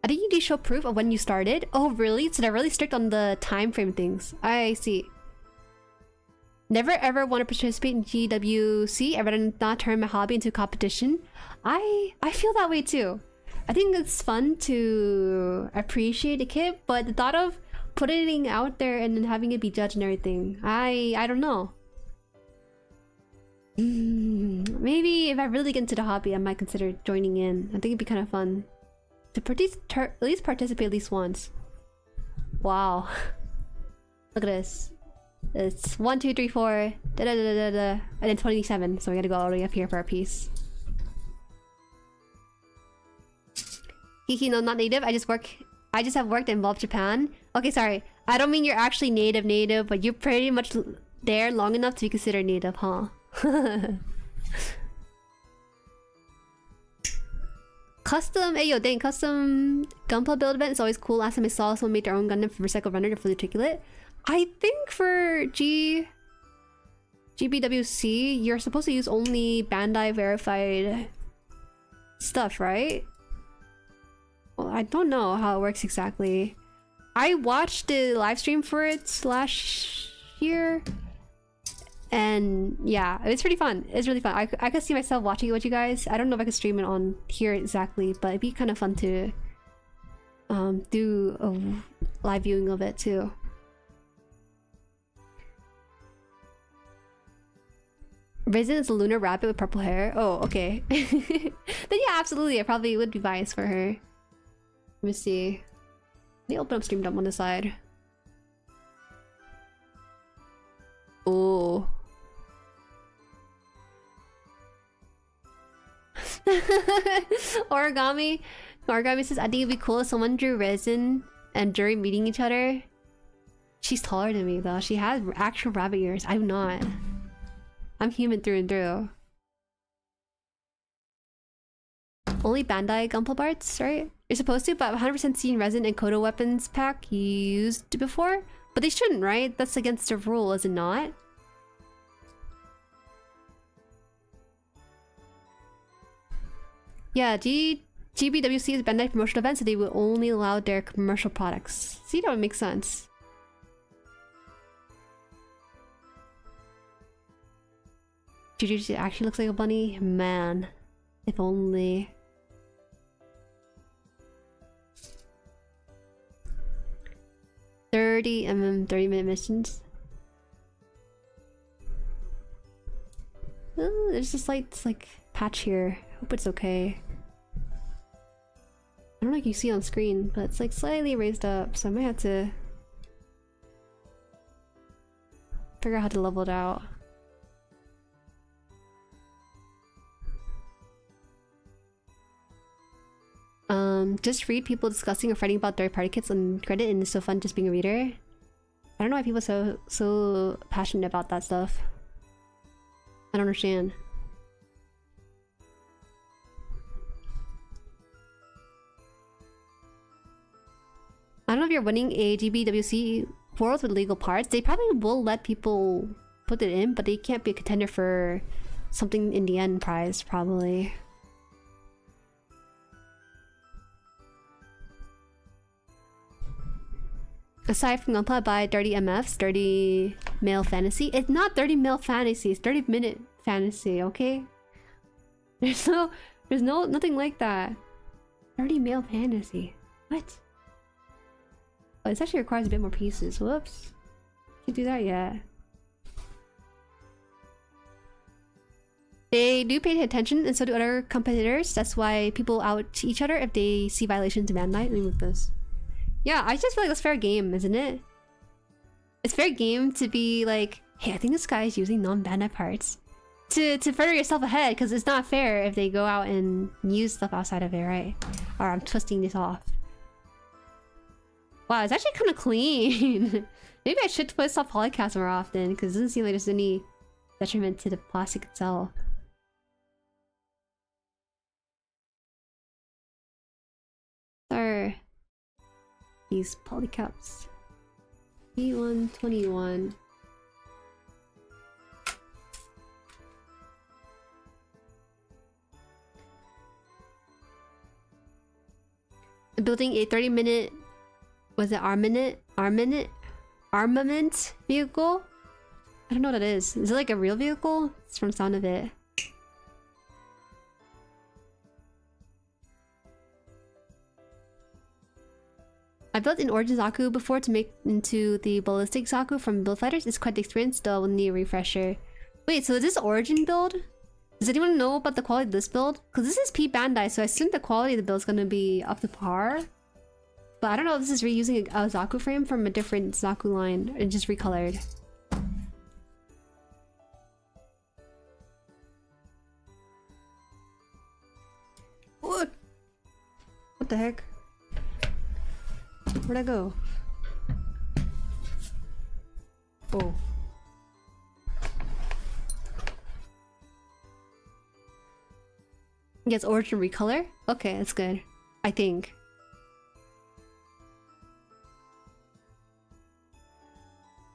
I think you need to show proof of when you started. Oh, really? So they're really strict on the time frame things. I see. Never ever want to participate in GWC. I'd rather not turn my hobby into competition. I feel that way too. I think it's fun to appreciate a kit, but the thought of putting it out there and then having it be judged and everything, I don't know. Maybe if I really get into the hobby, I might consider joining in. I think it'd be kind of fun to at least participate at least once. Wow. Look at this. It's 1, 2, 3, 4, and then 27. So we gotta go all the way up here for our piece. Hiki, no, not native. I just have worked and involved Japan. Okay, sorry. I don't mean you're actually native, but you're pretty much there long enough to be considered native, huh? Custom, ayo, dang, custom Gunpla build event is always cool. Last time I saw someone made their own Gundam for Recycle Runner to fully articulate. I think for GBWC, you're supposed to use only Bandai verified stuff, right? Well, I don't know how it works exactly. I watched the live stream for it last year. And yeah, it's pretty fun. It's really fun. I could see myself watching it with you guys. I don't know if I could stream it on here exactly, but it'd be kind of fun to do a live viewing of it too. Raisin is a lunar rabbit with purple hair. Oh, okay. Then yeah, absolutely. I probably would be biased for her. Let me see. Let me open up Stream Dump on the side. Oh. Origami. Origami says, I think it'd be cool if someone drew resin and Jueri meeting each other. She's taller than me though. She has actual rabbit ears. I'm not. I'm human through and through. Only Bandai Gunpla parts, right? You're supposed to, but 100% seen resin and Kodo weapons pack used before. But they shouldn't, right? That's against the rule, is it not? Yeah, GBWC is Bandai promotional event, so they will only allow their commercial products. See, that would make sense. Juju actually looks like a bunny? Man. If only. $30 30-minute missions. Oh, there's a slight like patch here. Hope it's okay. I don't know if you see on screen, but it's like slightly raised up, so I might have to figure out how to level it out. Just read people discussing or fighting about third-party kits on Reddit, and it's so fun just being a reader. I don't know why people are so passionate about that stuff. I don't understand. I don't know if you're winning a GBWC Worlds with legal parts. They probably will let people put it in, but they can't be a contender for something in the end prize, probably. Aside from Gunpla, buy Dirty MFs, Dirty Male Fantasy. It's not Dirty Male Fantasy, it's 30-minute fantasy, okay? There's nothing like that. Dirty Male Fantasy. What? Oh, this actually requires a bit more pieces. Whoops. Can't do that yet. They do pay attention, and so do other competitors. That's why people out each other if they see violations of Bandai. Let me move this. Yeah, I just feel like that's fair game, isn't it? It's fair game to be like, hey, I think this guy is using non-Bandai parts. To further yourself ahead, because it's not fair if they go out and use stuff outside of it, right? Or I'm twisting this off. Wow, it's actually kind of clean. Maybe I should twist off polycasts more often, because it doesn't seem like there's any detriment to the plastic itself. Sorry. These polycaps. E121. Building a 30-minute, was it armament vehicle? I don't know what that is. Is it like a real vehicle? It's from the sound of it. I built an Origin Zaku before to make into the ballistic Zaku from Build Fighters. It's quite the experience, though we'll need a refresher. Wait, so is this Origin build? Does anyone know about the quality of this build? Because this is P Bandai, so I assume the quality of the build is going to be up to par. But I don't know if this is reusing a Zaku frame from a different Zaku line and just recolored. What? What the heck? Where'd I go? Oh. Yes, Origin recolor? Okay, that's good. I think.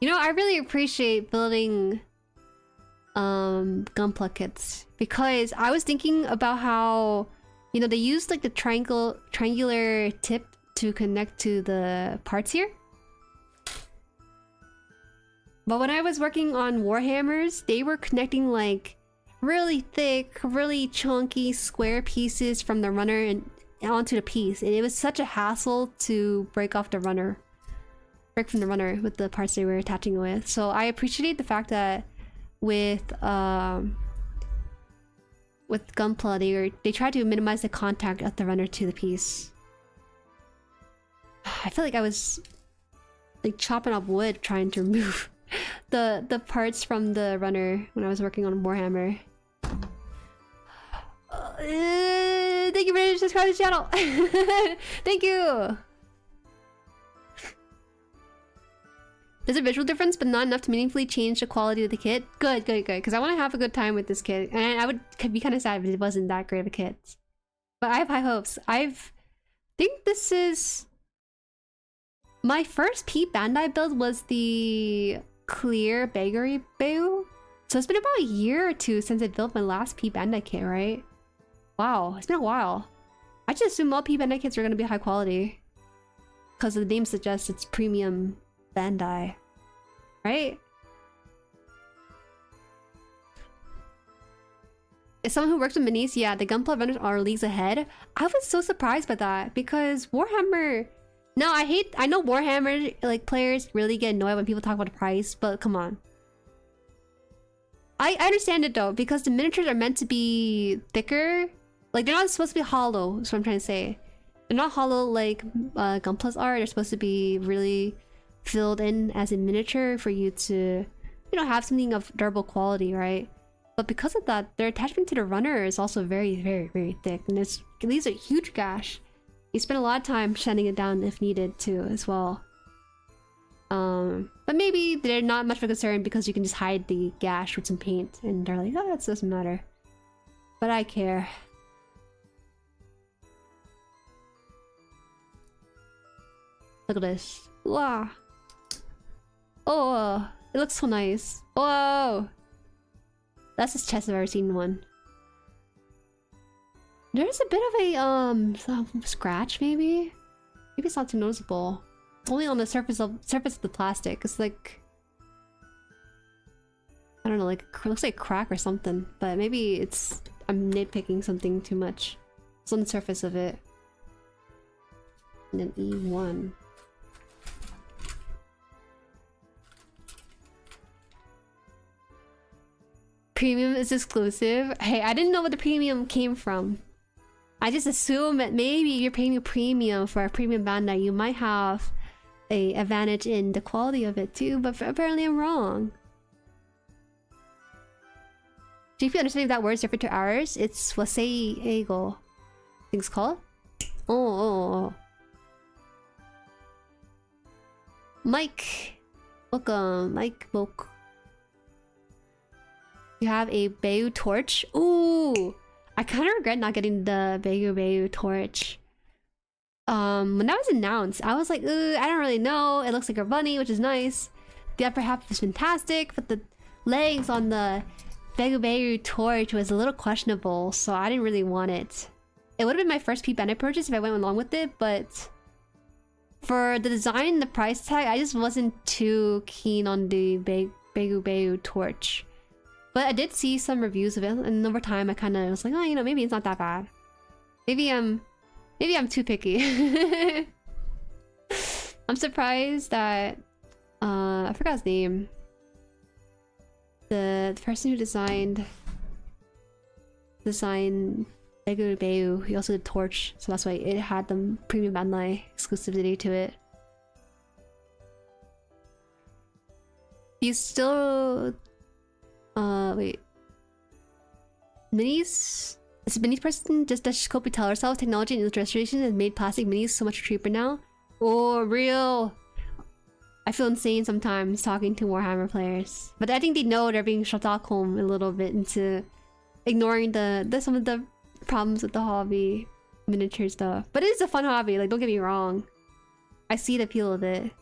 You know, I really appreciate building Gunpla kits, because I was thinking about how, you know, they used like the triangular tip to connect to the parts here. But when I was working on Warhammers, they were connecting like really thick, really chunky square pieces from the runner and onto the piece. And it was such a hassle to break from the runner with the parts they were attaching it with. So I appreciate the fact that with Gunpla, they tried to minimize the contact of the runner to the piece. I feel like I was like chopping up wood trying to remove the parts from the runner when I was working on Warhammer. Thank you for subscribing to the channel. Thank you. There's a visual difference, but not enough to meaningfully change the quality of the kit. Good, good, good. Because I want to have a good time with this kit, and I would be kind of sad if it wasn't that great of a kit. But I have high hopes. Think this is my first Pete Bandai build was the clear Bakery Boo. So it's been about a year or two since I built my last Pete Bandai kit, right? Wow, it's been a while. I just assume all Pete Bandai kits are going to be high quality. Because the name suggests it's premium Bandai. Right? As someone who works with minis, yeah, the Gunpla vendors are leagues ahead. I was so surprised by that because Warhammer... No, I know Warhammer like players really get annoyed when people talk about the price, but come on. I understand it though, because the miniatures are meant to be thicker. Like, they're not supposed to be hollow, is what I'm trying to say. They're not hollow like Gunplas are. They're supposed to be really filled in as a miniature for you to, you know, have something of durable quality, right? But because of that, their attachment to the runner is also very, very, very thick. And it leaves a huge gash. You spend a lot of time sanding it down if needed too, as well. But maybe they're not much of a concern because you can just hide the gash with some paint. And they're like, oh, that doesn't matter. But I care. Look at this. Wow. Oh, it looks so nice. Whoa. That's the chest I've ever seen one. There's a bit of a scratch maybe? Maybe it's not too noticeable. It's only on the surface of the plastic. It's like, I don't know, like it looks like a crack or something. But maybe I'm nitpicking something too much. It's on the surface of it. And then E1. Premium is exclusive. Hey, I didn't know where the premium came from. I just assume that maybe you're paying a premium for a premium Bandai. You might have a advantage in the quality of it too, but apparently I'm wrong. Do you understand if that word is different to ours? It's wasei eigo. I think it's called? Oh. Mike. Welcome, Mike Moke. You have a Bayu torch. Ooh, I kind of regret not getting the Bayu torch. When that was announced, I was like, I don't really know. It looks like a bunny, which is nice. The upper half is fantastic, but the legs on the Bayu torch was a little questionable, so I didn't really want it. It would have been my first Pete Bandai purchase if I went along with it, but for the design and the price tag, I just wasn't too keen on the Bayu torch. But I did see some reviews of it, and over time I kind of was like, oh, you know, maybe it's not that bad. Maybe I'm too picky. I'm surprised that I forgot his name. The person who designed Bayu, he also did Torch, so that's why it had the premium Bandai exclusivity to it. You still wait. Minis? This minis person just does Kopi tell herself technology and illustration has made plastic minis so much cheaper now. Oh, real. I feel insane sometimes talking to Warhammer players. But I think they know they're being shut off home a little bit into ignoring some of the problems with the hobby miniature stuff. But it is a fun hobby, like, don't get me wrong. I see the appeal of it.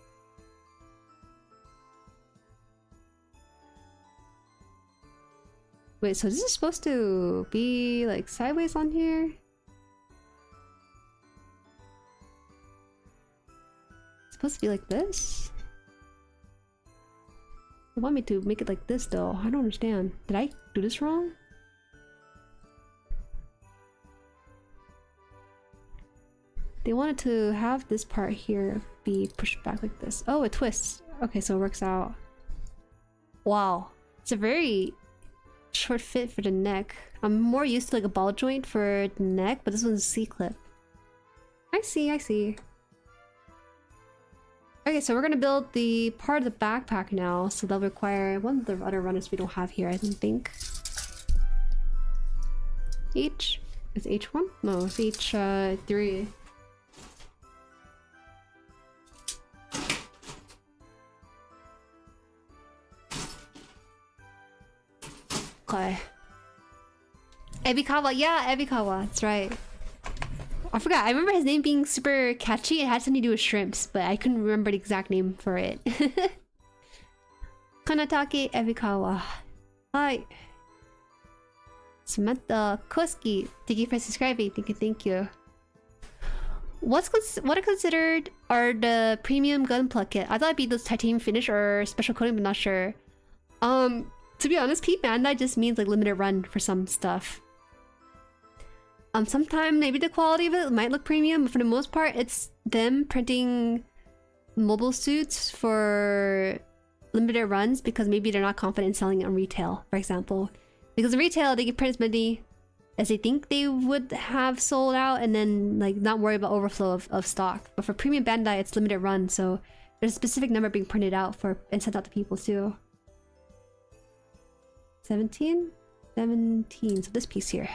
Wait, so this is supposed to be like sideways on here? It's supposed to be like this? They want me to make it like this though. I don't understand. Did I do this wrong? They wanted to have this part here be pushed back like this. Oh, it twists. Okay, so it works out. Wow. It's a very short fit for the neck. I'm more used to like a ball joint for the neck, but this one's a C-clip. I see. Okay, so we're gonna build the part of the backpack now, so that'll require one of the other runners we don't have here, I don't think. Each. It's H1? No, it's H3. Okay. Ebikawa, yeah, Ebikawa, that's right. I forgot, I remember his name being super catchy. It had something to do with shrimps, but I couldn't remember the exact name for it. Kanatake Ebikawa. Hi. Samantha Koski. Thank you for subscribing. Thank you. What are considered are the premium Gunpla kit? I thought it'd be those titanium finish or special coating, but not sure. To be honest, Pete Bandai just means like limited run for some stuff. Sometimes maybe the quality of it might look premium, but for the most part, it's them printing mobile suits for limited runs because maybe they're not confident in selling it on retail, for example. Because in retail, they can print as many as they think they would have sold out and then like not worry about overflow of stock. But for premium Bandai, it's limited run, so there's a specific number being printed out for and sent out to people too. 17? 17, so this piece here.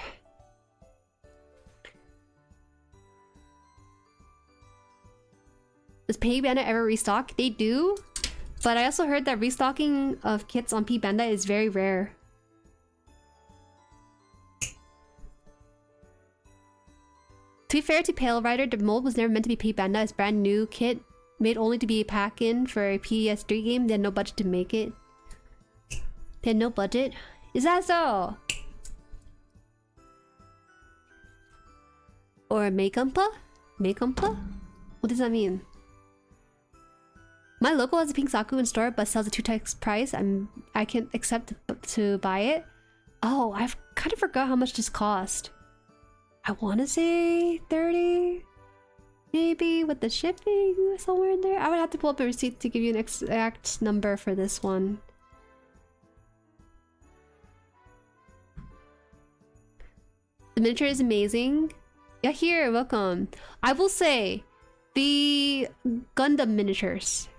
Does P Bandai ever restock? They do, but I also heard that restocking of kits on P Bandai is very rare. To be fair to Pale Rider, the mold was never meant to be P Bandai's brand new kit, made only to be a pack-in for a PS3 game. They had no budget to make it. They had no budget? Is that so? Or Gunpla? Gunpla? What does that mean? My local has a pink Zaku in store but sells a 2x price. I can accept to buy it. Oh, I've kind of forgot how much this cost. I want to say 30? Maybe with the shipping somewhere in there? I would have to pull up a receipt to give you an exact number for this one. The miniature is amazing. Yeah, here, welcome. I will say, the Gundam miniatures.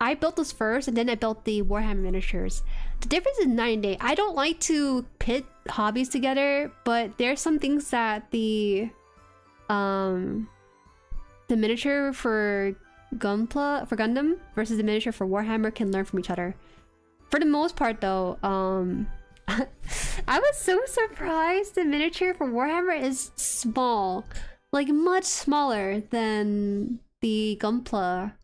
I built those first, and then I built the Warhammer miniatures. The difference is night and day. I don't like to pit hobbies together, but there's some things that the miniature for Gundam versus the miniature for Warhammer can learn from each other. For the most part, though, I was so surprised the miniature for Warhammer is small, like much smaller than the Gunpla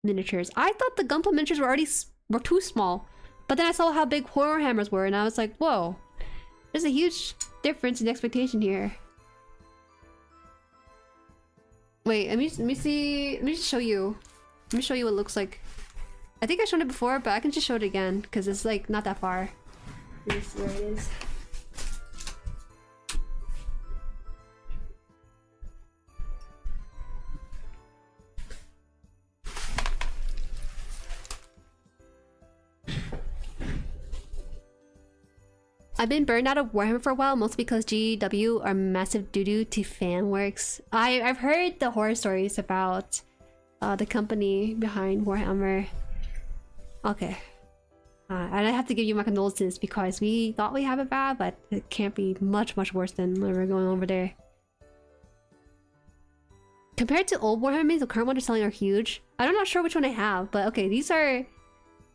miniatures. I thought the Gunpla miniatures were too small, but then I saw how big Warhammers were, and I was like, whoa, there's a huge difference in expectation here. Wait, let me see. Let me just show you. Let me show you what it looks like. I think I showed it before, but I can just show it again because it's like not that far. Let me see where it is. I've been burned out of Warhammer for a while, mostly because GW are massive doo-doo to fan works. I've heard the horror stories about the company behind Warhammer. Okay. And I have to give you my condolences because we thought we have it bad, but it can't be much worse than what we're going over there. Compared to old Warhammer minis, the current ones are selling are huge. I'm not sure which one I have, but okay, these are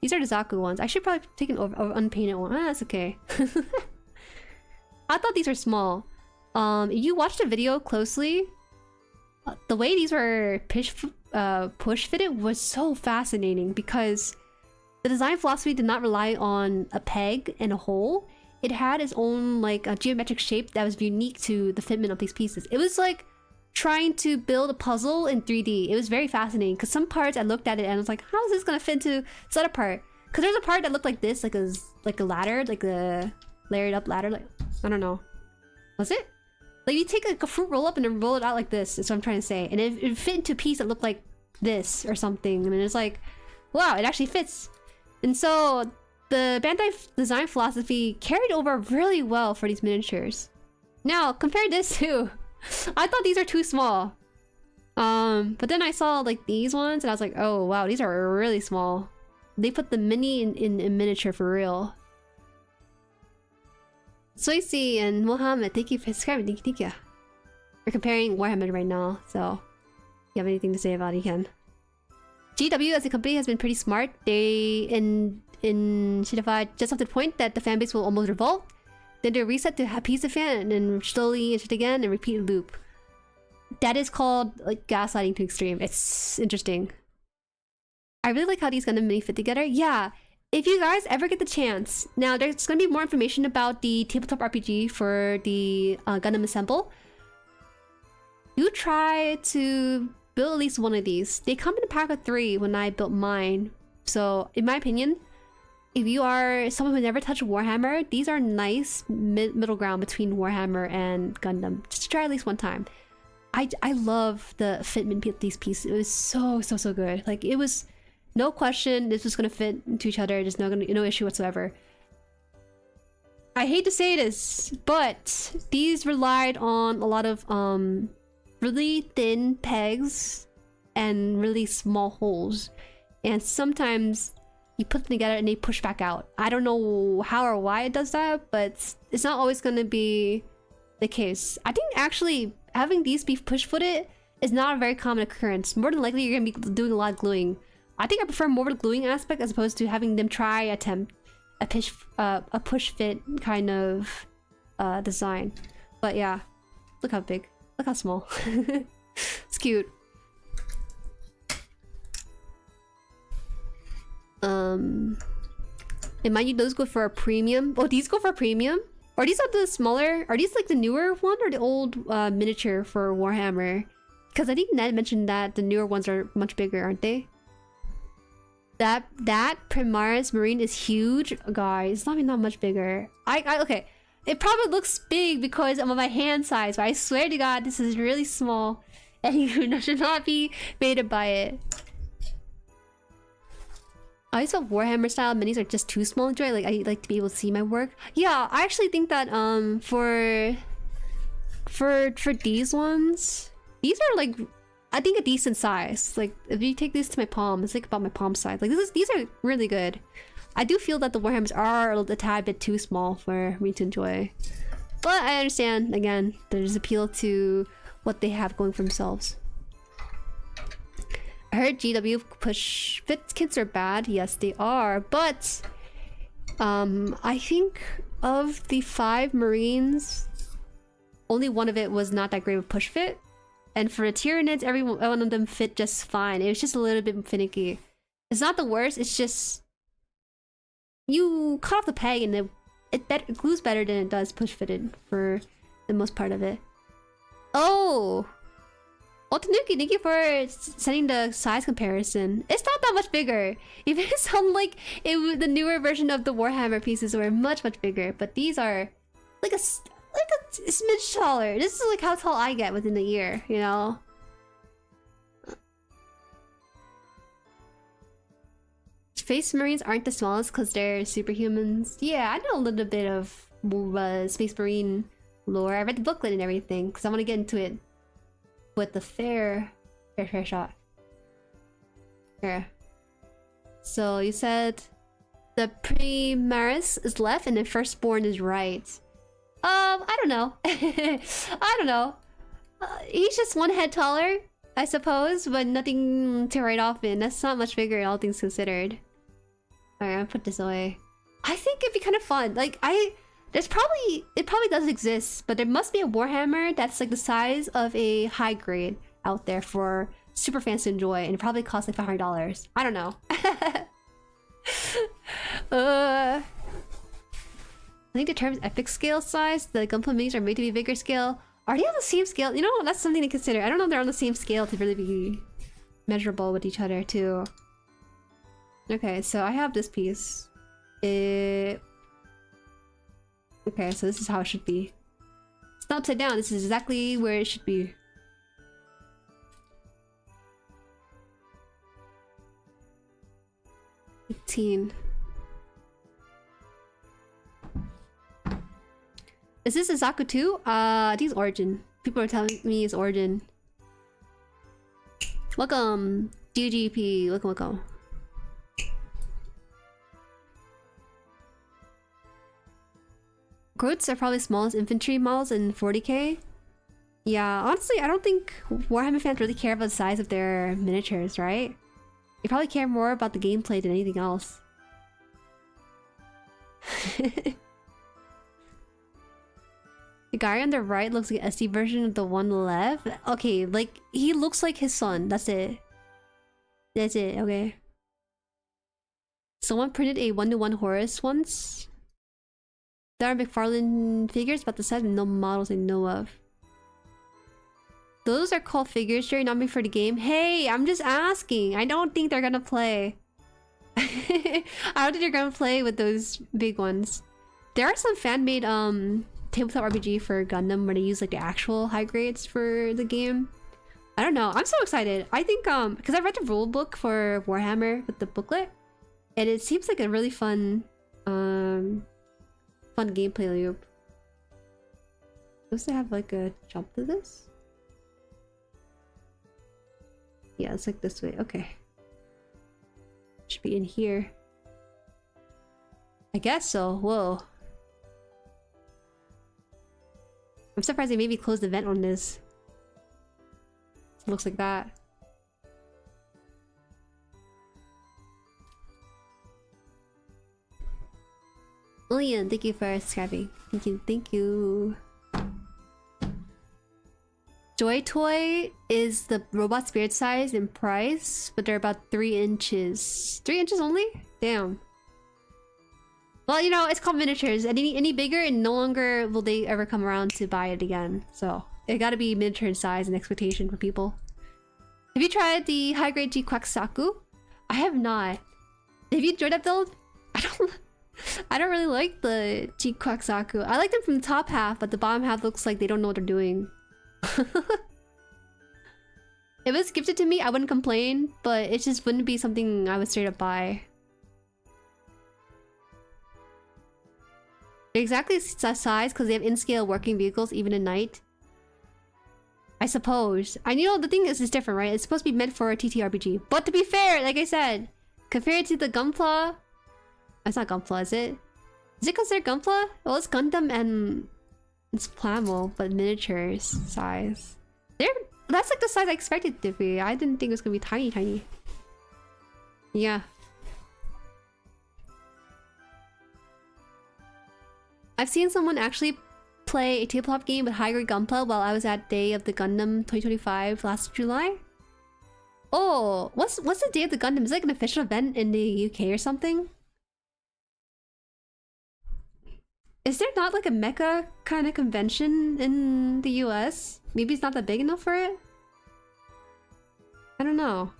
the Zaku ones. I should probably take an unpainted one. Ah, that's okay. I thought these were small. If you watched the video closely, the way these were push fitted was so fascinating because the design philosophy did not rely on a peg and a hole. It had its own like a geometric shape that was unique to the fitment of these pieces. It was like trying to build a puzzle in 3D. It was very fascinating because some parts I looked at it and I was like, how is this gonna fit into this other part? Because there's a part that looked like this, like a ladder, like a layered up ladder. Like I don't know, was it? Like you take like a fruit roll up and then roll it out like this. Is what I'm trying to say, and it fit into a piece that looked like this or something. And it's like, wow, it actually fits. And so the Bandai design philosophy carried over really well for these miniatures. Now compare this to. I thought these are too small. But then I saw like these ones and I was like, oh wow, these are really small. They put the mini in miniature for real. Swayze and Mohammed, thank you for subscribing. Thank you. We're comparing Warhammer right now, so if you have anything to say about it, you can. GW as a company has been pretty smart. They initiatified just up to the point that the fanbase will almost revolt. Then they reset to appease the fan and then slowly initiate again and repeat loop. That is called like gaslighting to extreme. It's interesting. I really like how these Gundam mini fit together. Yeah, if you guys ever get the chance. Now there's gonna be more information about the tabletop RPG for the Gundam Assemble. You try to build at least one of these. They come in a pack of 3 when I built mine. So in my opinion, if you are someone who never touched Warhammer, these are nice middle ground between Warhammer and Gundam. Just try at least one time. I love the fitment of these pieces. It was so good. Like it was no question this was gonna fit into each other. There's no issue whatsoever. I hate to say this, but these relied on a lot of really thin pegs and really small holes, and sometimes you put them together and they push back out. I don't know how or why it does that, but it's not always gonna be the case. I think actually having these be push-footed is not a very common occurrence. More than likely you're gonna be doing a lot of gluing. I think I prefer more of the gluing aspect as opposed to having them attempt a push fit kind of design. But yeah, look how big, look how small. It's cute. And mind you, those go for a premium. Oh, these go for a premium? Are these not the smaller? Are these like the newer one or the old miniature for Warhammer? Because I think Ned mentioned that the newer ones are much bigger, aren't they? That Primaris Marine is huge, guys. It's not even that much bigger. Okay. It probably looks big because I'm on my hand size, but I swear to God, this is really small, and you should not be baited by it. I just thought Warhammer style minis are just too small. Enjoy. Like I like to be able to see my work. Yeah, I actually think that for these ones, these are like I think a decent size. Like if you take this to my palm, it's like about my palm size. Like these are really good. I do feel that the Warhammers are a tad bit too small for me to enjoy, but I understand. Again, there's appeal to what they have going for themselves. I heard GW push fit kits are bad. Yes, they are. But I think of the 5 Marines, only one of it was not that great of push fit. And for the Tyranids, every one of them fit just fine. It was just a little bit finicky. It's not the worst. It's just you cut off the peg and it glues better than it does push fitted for the most part of it. Oh. Tanuki, thank you for sending the size comparison. It's not that much bigger. Even it sounded like the newer version of the Warhammer pieces were much bigger, but these are like a smidge taller. This is like how tall I get within a year, you know. Space Marines aren't the smallest because they're superhumans. Yeah, I know a little bit of Space Marine lore. I read the booklet and everything because I want to get into it. With the fair shot. Yeah. So you said the Primaris is left and the firstborn is right. I don't know. I don't know. He's just one head taller, I suppose, but nothing to write off in. That's not much bigger, all things considered. Alright, I'll put this away. I think it'd be kind of fun. Like it probably does exist, but there must be a Warhammer that's like the size of a high grade out there for super fans to enjoy, and it probably costs like $500. I don't know. I think the term is epic scale size. The Gunpla minis are made to be bigger scale. Are they on the same scale? You know, that's something to consider. I don't know if they're on the same scale to really be measurable with each other too. Okay, so I have this piece. Okay, so this is how it should be. It's not upside down. This is exactly where it should be. Is this a Zaku too? I think it's Origin. People are telling me it's Origin. Welcome, GGP. Welcome. Groats are probably smallest infantry models in 40k. Yeah, honestly, I don't think Warhammer fans really care about the size of their miniatures, right? They probably care more about the gameplay than anything else. The guy on the right looks like an SD version of the one left. Okay, like, he looks like his son. That's it. That's it, okay. Someone printed a 1-to-1 Horus once. There are McFarlane figures about the size and no models I know of. Those are called figures, Jerry, not made for the game. Hey, I'm just asking. I don't think they're gonna play. I don't think they're gonna play with those big ones. There are some fan-made tabletop RPG for Gundam where they use like the actual high grades for the game. I don't know. I'm so excited. I think because I read the rule book for Warhammer with the booklet, and it seems like a really fun gameplay loop. Supposed to have like a jump to this? Yeah, it's like this way. Okay. Should be in here. I guess so. Whoa. I'm surprised they maybe closed the vent on this. It looks like that. Lillian, thank you for subscribing. Thank you, thank you. Joy Toy is the robot spirit size in price, but they're about 3 inches. 3 inches only? Damn. Well, you know, it's called miniatures. Any bigger and no longer will they ever come around to buy it again. So, it gotta be miniature in size and expectation for people. Have you tried the high-grade G-Quack Zaku? I have not. Have you enjoyed that build? I don't really like the G-Quack Zaku. I like them from the top half, but the bottom half looks like they don't know what they're doing. If it was gifted to me, I wouldn't complain, but it just wouldn't be something I would straight up buy. They're exactly that size because they have in-scale working vehicles even at night. I suppose. I know the thing is it's different, right? It's supposed to be meant for a TTRPG. But to be fair, like I said, compared to the Gunpla... It's not Gunpla, is it? Is it considered Gunpla? Well, it's Gundam and... It's Plamo, but miniatures size. That's like the size I expected it to be. I didn't think it was gonna be tiny. Yeah. I've seen someone actually play a tabletop game with high-grade Gunpla while I was at Day of the Gundam 2025 last July. Oh, what's the Day of the Gundam? Is it like an official event in the UK or something? Is there not like a mecha kind of convention in the US? Maybe it's not that big enough for it? I don't know.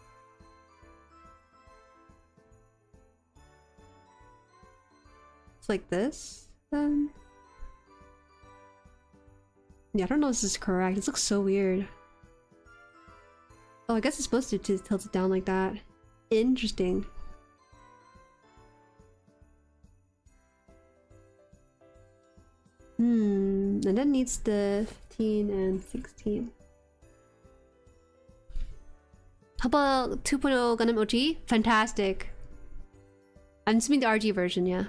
It's like this, then? Yeah, I don't know if this is correct. This looks so weird. Oh, I guess it's supposed to tilt it down like that. Interesting. And then needs the 15 and 16. How about 2.0 Gundam OG? Fantastic. I'm assuming the RG version, yeah.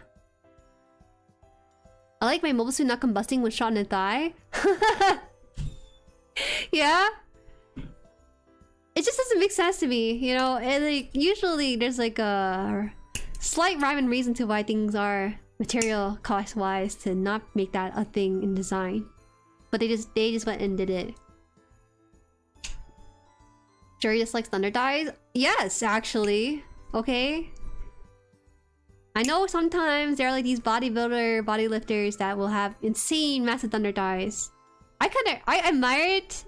I like my mobile suit not combusting when shot in the thigh. Yeah? It just doesn't make sense to me, you know? And like, usually there's like a slight rhyme and reason to why things are material cost wise to not make that a thing in design, but they just went and did it. Jueri dislikes thunder dies. Yes, actually. Okay. I know sometimes there are like these bodylifters that will have insane massive thunder dies. I admire it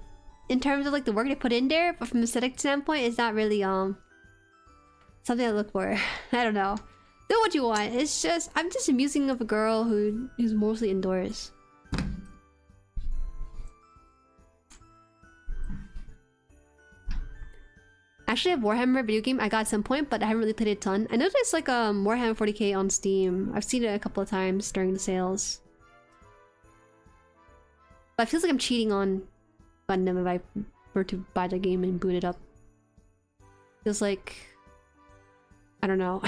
in terms of like the work they put in there, but from an aesthetic standpoint, it's not really something I look for. I don't know. Do what you want. It's just I'm just amusing of a girl who's mostly indoors. Actually, a Warhammer video game I got at some point, but I haven't really played it a ton. I know there's like Warhammer 40k on Steam. I've seen it a couple of times during the sales. But it feels like I'm cheating on Gundam if I were to buy the game and boot it up. Feels like I don't know.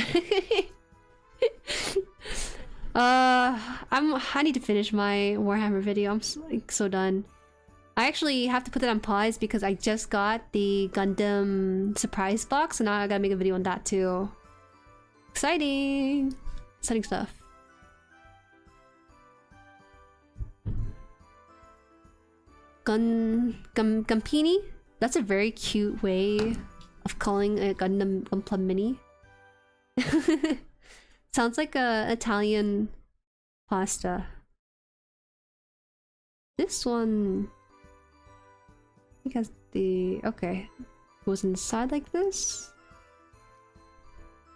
I need to finish my Warhammer video. I'm so done. I actually have to put that on pause because I just got the Gundam surprise box, and now I gotta make a video on that too. Exciting! Exciting stuff. Gumpini? That's a very cute way of calling a Gundam Gunpla Mini. Sounds like a Italian pasta. This one... I think has the... okay. Goes inside like this?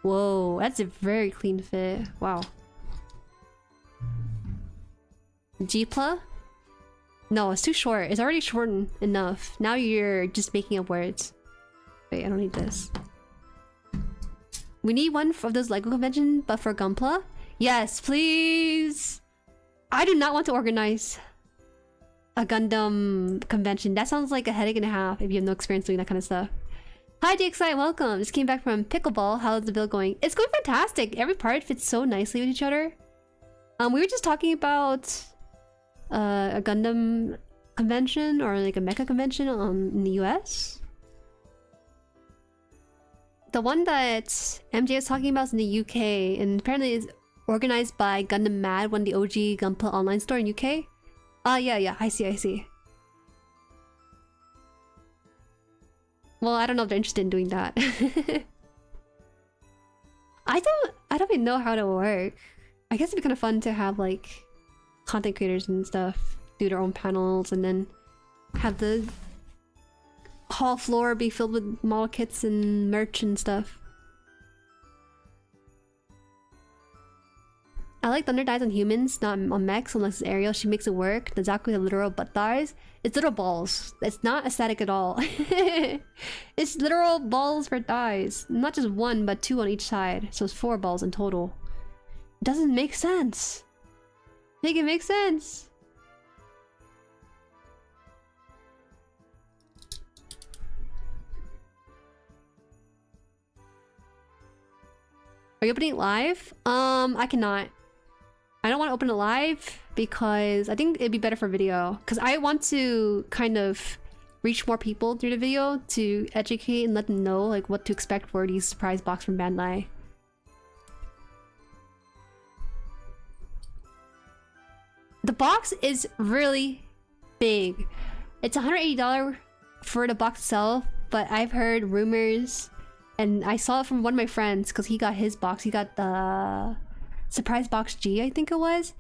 Whoa, that's a very clean fit. Wow. Gpla? No, it's too short. It's already shortened enough. Now you're just making up words. Wait, I don't need this. We need one of those Lego convention, but for Gunpla? Yes, please! I do not want to organize a Gundam convention. That sounds like a headache and a half if you have no experience doing that kind of stuff. Hi DXI, welcome! Just came back from Pickleball. How's the build going? It's going fantastic! Every part fits so nicely with each other. We were just talking about a Gundam convention or like a mecha convention in the US. The one that MJ was talking about is in the UK, and apparently is organized by Gundam Mad, one of the OG Gunpla online store in UK. Yeah, I see. Well, I don't know if they're interested in doing that. I don't even know how to work. I guess it'd be kind of fun to have like content creators and stuff do their own panels, and then have the hall floor be filled with model kits and merch and stuff. I like thunder dies on humans, not on mechs, unless it's Ariel. She makes it work. The Zaku have literal butt thighs. It's literal balls. It's not aesthetic at all. It's literal balls for thighs. Not just one, but two on each side. So it's 4 balls in total. It doesn't make sense. Make it make sense. Are you opening it live? I cannot. I don't want to open it live because I think it'd be better for video. Because I want to kind of reach more people through the video to educate and let them know like what to expect for these surprise box from Bandai. The box is really big. It's $180 for the box itself, but I've heard rumors, and I saw it from one of my friends because he got his box. He got the Surprise Box G, I think it was.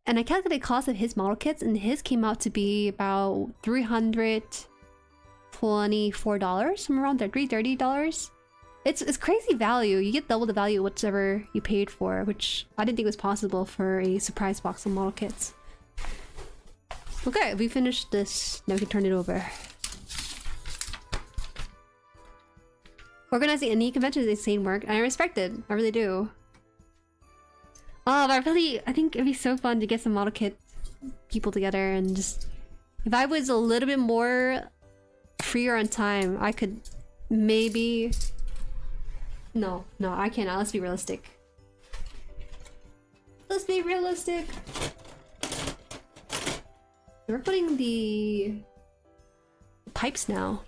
And I calculated the cost of his model kits, and his came out to be about $324, somewhere around there, $330. It's crazy value. You get double the value of whatever you paid for, which I didn't think was possible for a surprise box of model kits. Okay, we finished this. Now we can turn it over. Organizing any convention is insane work, and I respect it. I really do. Oh, but I think it'd be so fun to get some model kit people together and just... If I was a little bit more freer on time, I could maybe... No, I cannot. Let's be realistic. Let's be realistic! We're putting the pipes now.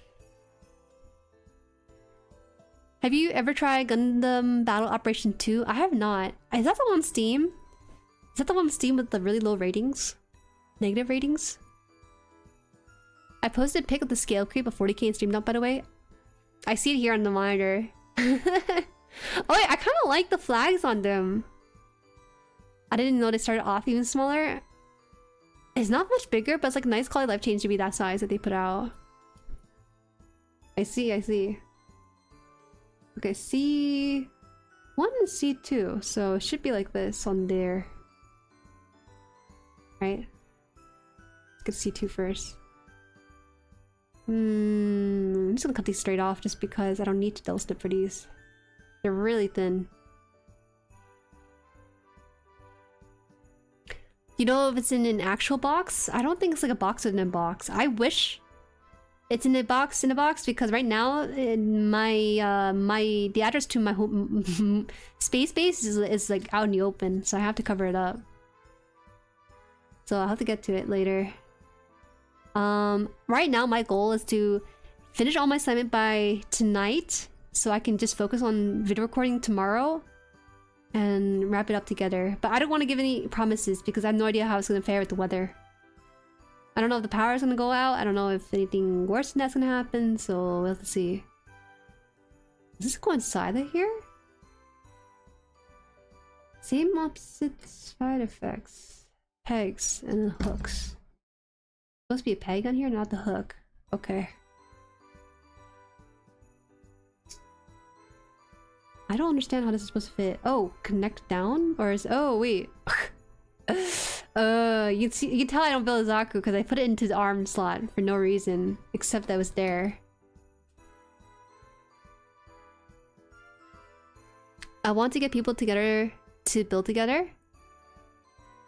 Have you ever tried Gundam Battle Operation 2? I have not. Is that the one on Steam? Is that the one on Steam with the really low ratings? Negative ratings? I posted a pic of the scale creep of 40k in Stream Dump, by the way. I see it here on the monitor. Oh wait, I kind of like the flags on them. I didn't know they started off even smaller. It's not much bigger, but it's like a nice quality life change to be that size that they put out. I see. Okay, C1 and C2, so it should be like this on there. Right? Let's get C2 first. I'm just gonna cut these straight off just because I don't need to double snip for these. They're really thin. You know if it's in an actual box? I don't think it's like a box within a box. I wish It's in a box because right now in the address to my home space base is like out in the open, so I have to cover it up. So I'll have to get to it later. Right now my goal is to finish all my assignment by tonight, so I can just focus on video recording tomorrow and wrap it up together. But I don't want to give any promises because I have no idea how it's gonna fare with the weather. I don't know if the power is gonna go out. I don't know if anything worse than that's gonna happen, so we'll have to see. Does this go inside of here? Same opposite side effects. Pegs and then hooks. Supposed to be a peg on here, not the hook. Okay. I don't understand how this is supposed to fit. Oh, connect down? Or is... Oh, wait. You can tell I don't build a Zaku because I put it into the arm slot for no reason, except that it was there. I want to get people together to build together.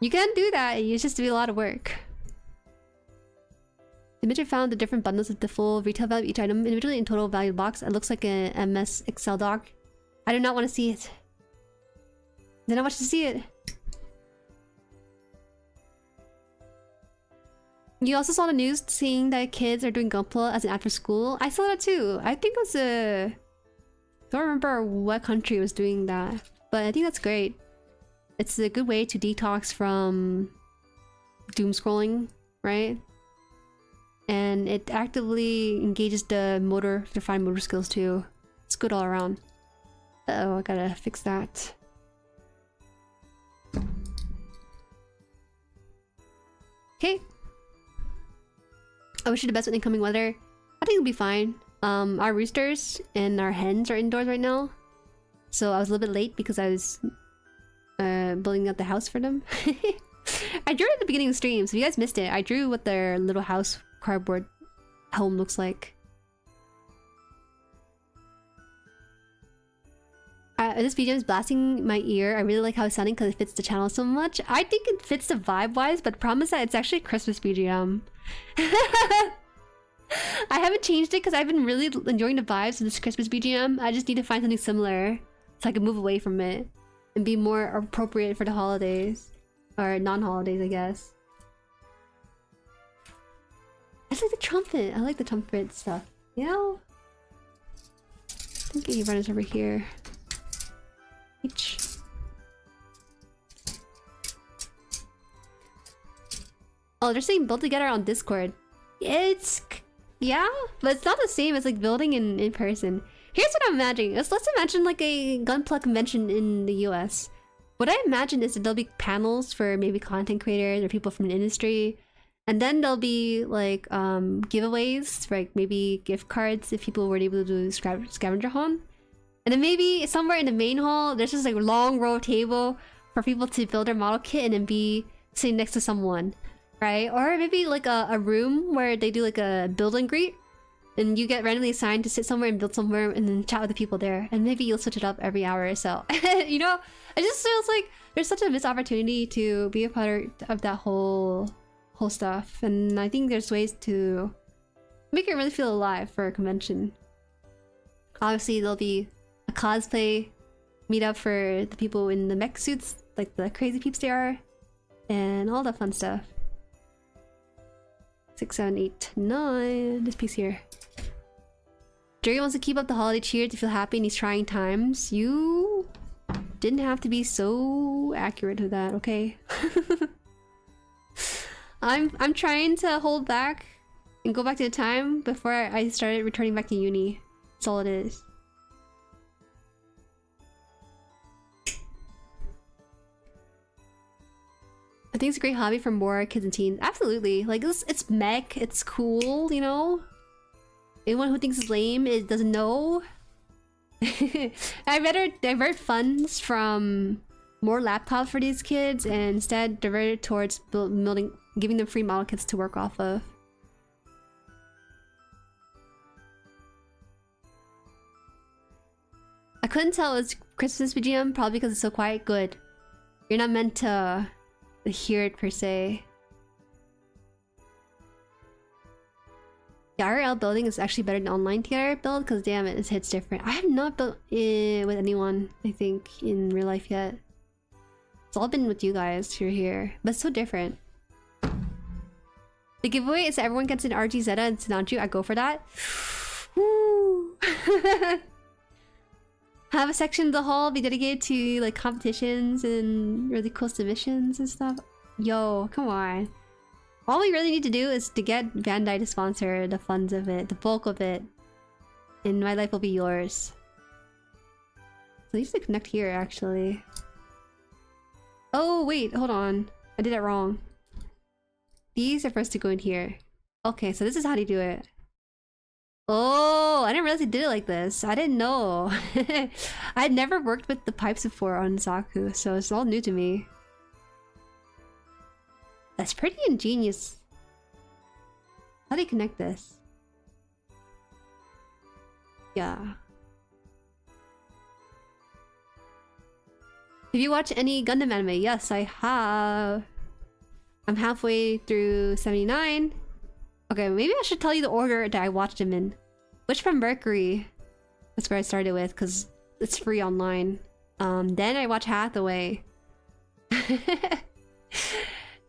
You can do that, it's just to be a lot of work. The Midget found the different bundles with the full retail value of each item individually in total value box. It looks like an MS Excel doc. I do not want to see it. I don't want you to see it. You also saw the news saying that kids are doing Gunpla as an after school. I saw that too. I think it was a... don't remember what country was doing that. But I think that's great. It's a good way to detox from doom scrolling, right? And it actively engages the fine motor skills too. It's good all around. Uh-oh, I gotta fix that. Okay. I wish you the best with incoming weather. I think it'll be fine. Our roosters and our hens are indoors right now. So I was a little bit late because I was building up the house for them. I drew it at the beginning of the stream, so if you guys missed it, I drew what their little house cardboard home looks like. This BGM is blasting my ear. I really like how it's sounding because it fits the channel so much. I think it fits the vibe-wise, but the problem is that it's actually Christmas BGM. I haven't changed it because I've been really enjoying the vibes of this Christmas BGM. I just need to find something similar so I can move away from it and be more appropriate for the holidays. Or non-holidays, I guess. I just like the trumpet. I like the trumpet stuff. You know? I think any runners over here. Each. Oh, they're saying build together on Discord. It's... yeah, but it's not the same as like building in person. Here's what I'm imagining. Let's imagine like a Gunpla convention in the US. What I imagine is that there'll be panels for maybe content creators or people from the industry. And then there'll be like giveaways, like maybe gift cards if people weren't able to do scavenger hunt. And then maybe somewhere in the main hall, there's just like a long row table for people to build their model kit and then be sitting next to someone, right? Or maybe like a room where they do like a build and greet. And you get randomly assigned to sit somewhere and build somewhere and then chat with the people there. And maybe you'll switch it up every hour or so. You know, it just feels like there's such a missed opportunity to be a part of that whole stuff. And I think there's ways to make it really feel alive for a convention. Obviously, there'll be a cosplay meetup for the people in the mech suits, like the crazy peeps they are. And all that fun stuff. 6, 7, 8, 9. This piece here. Jueri wants to keep up the holiday cheer to feel happy in these trying times. You didn't have to be so accurate with that, okay? I'm trying to hold back and go back to the time before I started returning back to uni. That's all it is. I think it's a great hobby for more kids and teens. Absolutely. Like, it's mech, it's cool, you know? Anyone who thinks it's lame, it doesn't know. I better divert funds from more laptops for these kids and instead divert it towards building, giving them free model kits to work off of. I couldn't tell it was Christmas BGM, probably because it's so quiet. Good. You're not meant to hear it per se. The IRL building is actually better than online theater build because damn it, it hits different. I have not built it with anyone, I think, in real life yet. It's all been with you guys who are here, but it's so different. The giveaway is that everyone gets an RG Zeta and Sinanju. I go for that. Woo! Have a section of the hall be dedicated to like competitions and really cool submissions and stuff. Yo, come on. All we really need to do is to get Bandai to sponsor the funds of it, the bulk of it. And my life will be yours. So I used to connect here actually. Oh wait, hold on. I did it wrong. These are supposed to go in here. Okay, so this is how you do it. Oh, I didn't realize they did it like this. I didn't know. I had never worked with the pipes before on Zaku, so it's all new to me. That's pretty ingenious. How do you connect this? Yeah. Have you watched any Gundam anime? Yes, I have. I'm halfway through 79. Okay, maybe I should tell you the order that I watched them in. Witch from Mercury. That's where I started with, because it's free online. Then I watched Hathaway.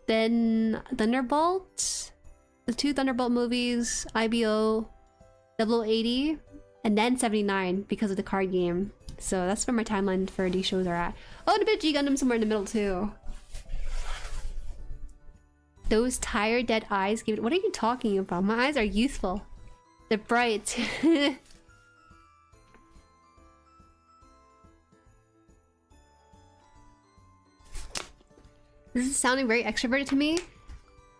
Then Thunderbolt. The 2 Thunderbolt movies. IBO. 0080. And then 79 because of the card game. So that's where my timeline for these shows are at. Oh, and a bit of G Gundam somewhere in the middle too. Those tired, dead eyes give it. What are you talking about? My eyes are youthful. They're bright. This is sounding very extroverted to me.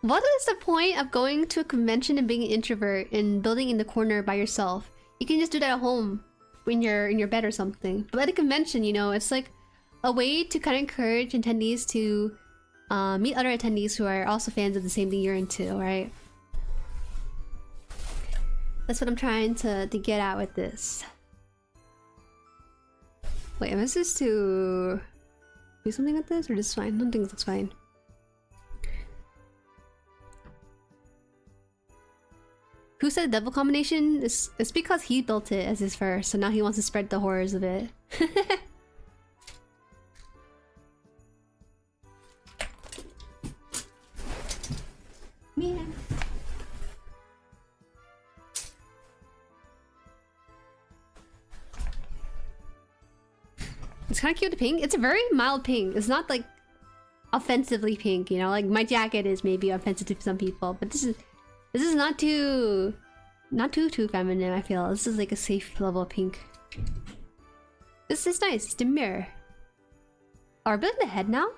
What is the point of going to a convention and being an introvert and building in the corner by yourself? You can just do that at home when you're in your bed or something. But at a convention, you know, it's like a way to kind of encourage attendees to meet other attendees who are also fans of the same thing you're into, right? That's what I'm trying to get at with this. Wait, am I supposed to do something with this, or this is fine? I don't think this looks fine. Who said double combination? It's because he built it as his first, so now he wants to spread the horrors of it. Man. It's kind of cute, the pink. It's a very mild pink. It's not like offensively pink, you know? Like my jacket is maybe offensive to some people, but this is not too feminine, I feel. This is like a safe level of pink. This is nice. It's the mirror. Are we building the head now?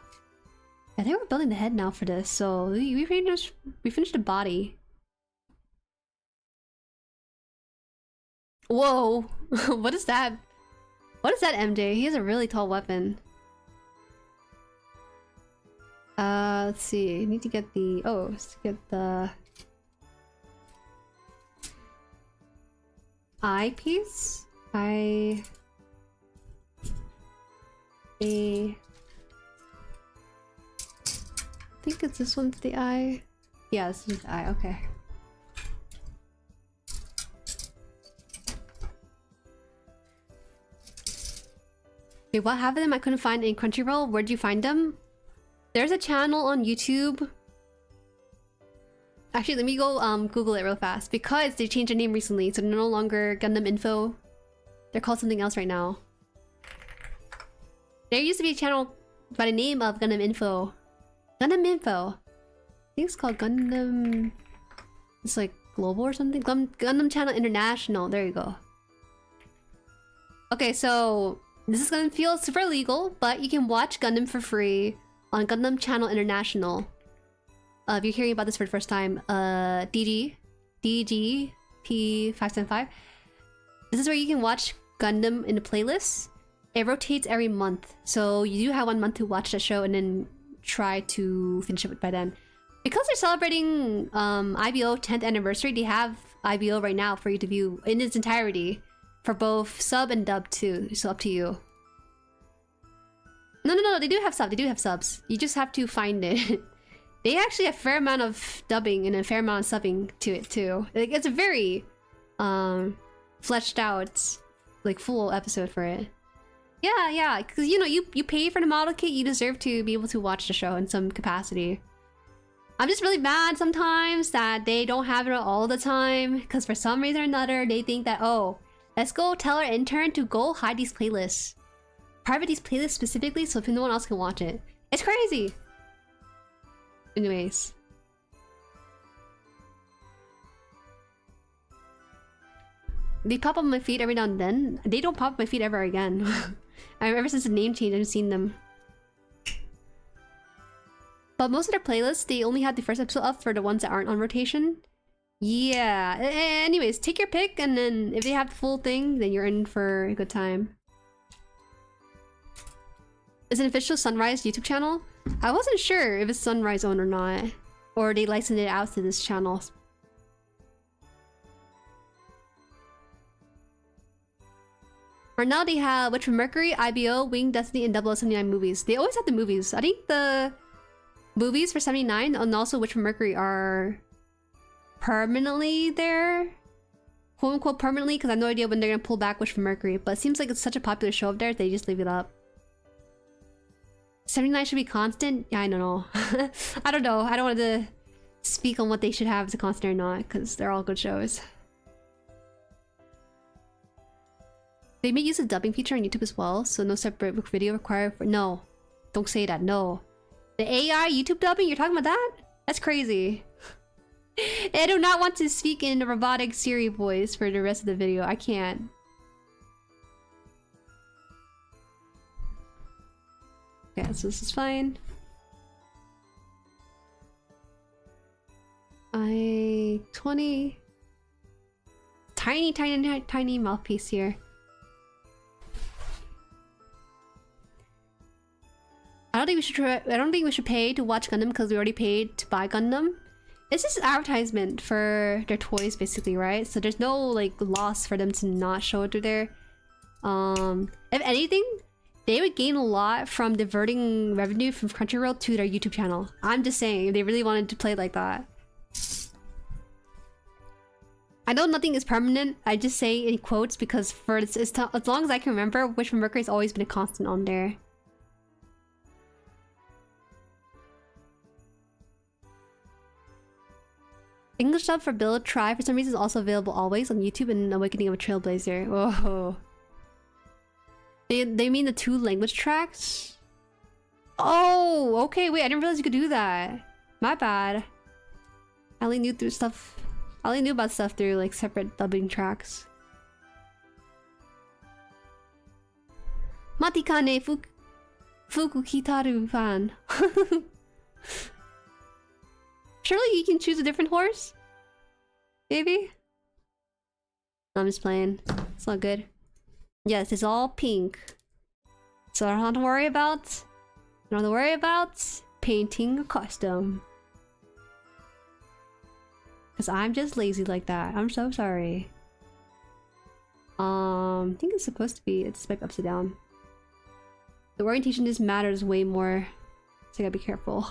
I think we're building the head now for this, so we finished the body. Whoa! What is that? What is that, MJ? He has a really tall weapon. Let's see. I need to get the... Oh, let's get the... eyepiece? I think it's this one's the eye. Yeah, this is the eye. Okay. Wait, what happened to them? I couldn't find in Crunchyroll. Where'd you find them? There's a channel on YouTube. Actually, let me go Google it real fast. Because they changed their name recently, so they're no longer Gundam Info. They're called something else right now. There used to be a channel by the name of Gundam Info. Gundam Info. I think it's called Gundam... It's like Global or something? Gundam Channel International. There you go. Okay, so... This is gonna feel super illegal, but you can watch Gundam for free on Gundam Channel International. If you're hearing about this for the first time, DGP575. This is where you can watch Gundam in a playlist. It rotates every month, so you do have 1 month to watch the show and then try to finish it by then. Because they're celebrating IBO 10th anniversary, they have IBO right now for you to view in its entirety. For both sub and dub too, so up to you. No, they do have subs. You just have to find it. They actually have a fair amount of dubbing and a fair amount of subbing to it too. Like, it's a very fleshed out, like, full episode for it. Yeah, because you know, you pay for the model kit, you deserve to be able to watch the show in some capacity. I'm just really mad sometimes that they don't have it all the time, because for some reason or another, they think that, oh, let's go tell our intern to go hide these playlists. Private these playlists specifically so if no one else can watch it. It's crazy! Anyways. They pop up on my feed every now and then. They don't pop up my feed ever again. Ever since the name change, I haven't seen them. But most of their playlists, they only have the first episode up for the ones that aren't on rotation. Yeah. Anyways, take your pick, and then if they have the full thing, then you're in for a good time. Is it an official Sunrise YouTube channel? I wasn't sure if it's Sunrise owned or not. Or they licensed it out to this channel. Or now they have Witch from Mercury, IBO, Wing, Destiny, and 0079 movies. They always have the movies. I think the movies for 79 and also Witch from Mercury are permanently there. Quote unquote permanently, because I have no idea when they're gonna pull back Witch from Mercury. But it seems like it's such a popular show up there, they just leave it up. 79 should be constant? Yeah, I don't know. I don't know. I don't want to speak on what they should have as a constant or not, because they're all good shows. They may use a dubbing feature on YouTube as well, so no separate video required for— No. Don't say that, no. The AI YouTube dubbing? You're talking about that? That's crazy. I do not want to speak in a robotic Siri voice for the rest of the video. I can't. Okay, so this is fine. 20. Tiny mouthpiece here. I don't think we should pay to watch Gundam because we already paid to buy Gundam. It's just an advertisement for their toys basically, right? So there's no like loss for them to not show it to their if anything, they would gain a lot from diverting revenue from Crunchyroll to their YouTube channel. I'm just saying, if they really wanted to play like that. I know nothing is permanent. I just say in quotes because for as long as I can remember, Witch from Mercury has always been a constant on there. English dub for Build Try for some reason is also available always on YouTube and Awakening of a Trailblazer. Whoa. They mean the 2 language tracks? Oh, okay. Wait, I didn't realize you could do that. My bad. I only knew about stuff through like separate dubbing tracks. Matikane Fuku Kitaru fan. Surely you can choose a different horse? Maybe? I'm just playing. It's all good. Yes, it's all pink. So I don't have to worry about... painting a costume. Because I'm just lazy like that. I'm so sorry. I think it's supposed to be... It's like upside down. The orientation just matters way more. So I gotta be careful.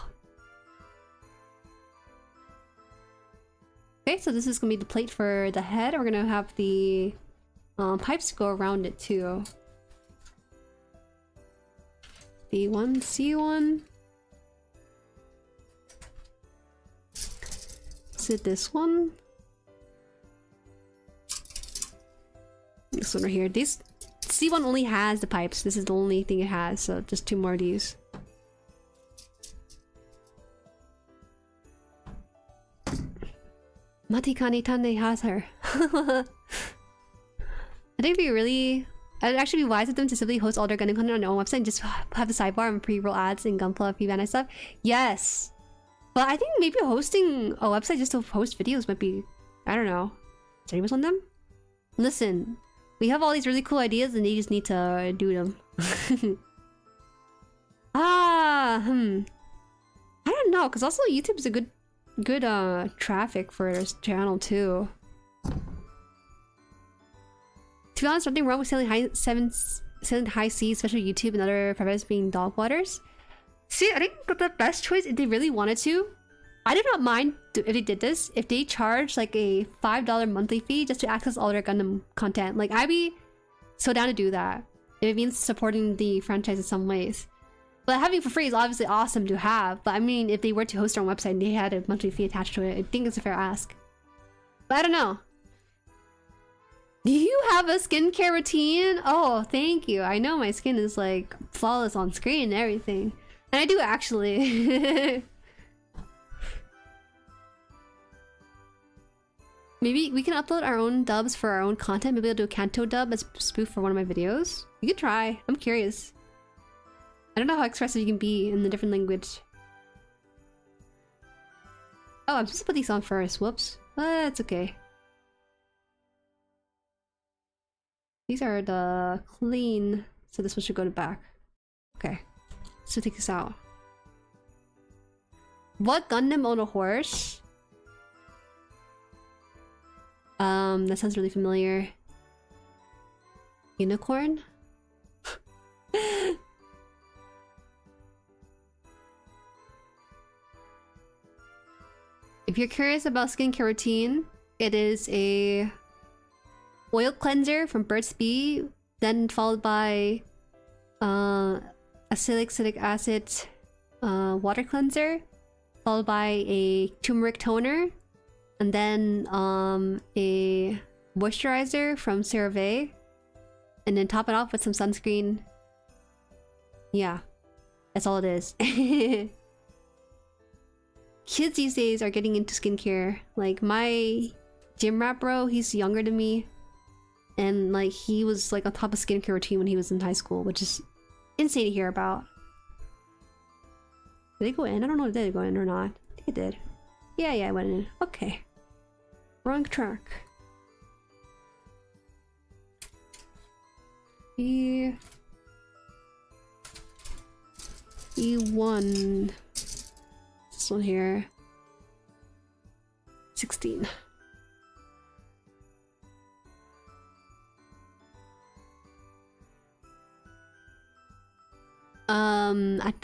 Okay, so this is gonna be the plate for the head. We're gonna have the pipes go around it too. B1, C1. Is it this one? This one right here. This C1 only has the pipes. This is the only thing it has, so just 2 more of these. Matikani Tane has her. I think it'd actually be wise of them to simply host all their Gundam content on their own website and just have the sidebar and pre-roll ads in Gunpla, and stuff. Yes! But I think maybe hosting a website just to post videos might be... I don't know. Is anyone on them? Listen, we have all these really cool ideas and they just need to do them. I don't know, because also YouTube is a good traffic for this channel too. To be honest, nothing wrong with selling high seas, especially YouTube and other providers being dog waters. See, I think the best choice if they really wanted to I do not mind if they did this, if they charge like a $5 monthly fee just to access all their Gundam content. Like, I'd be so down to do that if it means supporting the franchise in some ways. But having it for free is obviously awesome to have. But I mean, if they were to host their own website and they had a monthly fee attached to it, I think it's a fair ask. But I don't know. Do you have a skincare routine? Oh, thank you. I know my skin is like flawless on screen and everything. And I do actually. Maybe we can upload our own dubs for our own content. Maybe I'll do a Kanto dub as spoof for one of my videos. You could try. I'm curious. I don't know how expressive you can be in the different language. Oh, I'm supposed to put these on first. Whoops. That's okay. These are the clean, so this one should go to back. Okay. So take this out. What Gundam own a horse? That sounds really familiar. Unicorn? If you're curious about skincare routine, it is a oil cleanser from Burt's Bee, then followed by acylic acid water cleanser, followed by a turmeric toner, and then a moisturizer from CeraVe, and then top it off with some sunscreen. Yeah, that's all it is. Kids these days are getting into skincare. Like my gym rat bro, he's younger than me, and like he was like on top of skincare routine when he was in high school, which is insane to hear about. Did they go in? I don't know if they go in or not. I think it did. Yeah, I went in. Okay. Wrong track. E1. This one here. 16.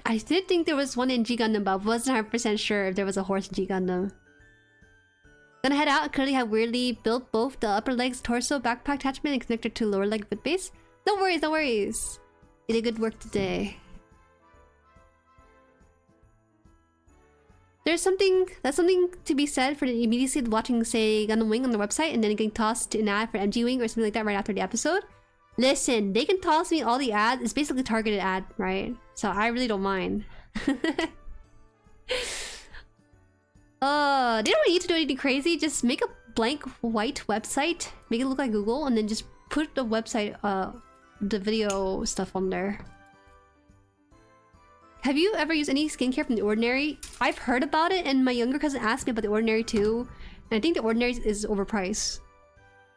I did think there was one in G Gundam, but I wasn't 100% sure if there was a horse in G Gundam. Gonna head out. I currently have weirdly built both the upper legs, torso, backpack attachment, and connected to lower leg foot base. No worries, no worries. You did good work today. That's something to be said for the immediacy of watching, say, Gundam Wing on the website and then getting tossed to an ad for MG Wing or something like that right after the episode. Listen, they can toss me all the ads. It's basically targeted ad, right? So I really don't mind. They don't need to do anything crazy. Just make a blank white website, make it look like Google, and then just put the website, the video stuff on there. Have you ever used any skincare from The Ordinary? I've heard about it, and my younger cousin asked me about The Ordinary too. And I think The Ordinary is overpriced.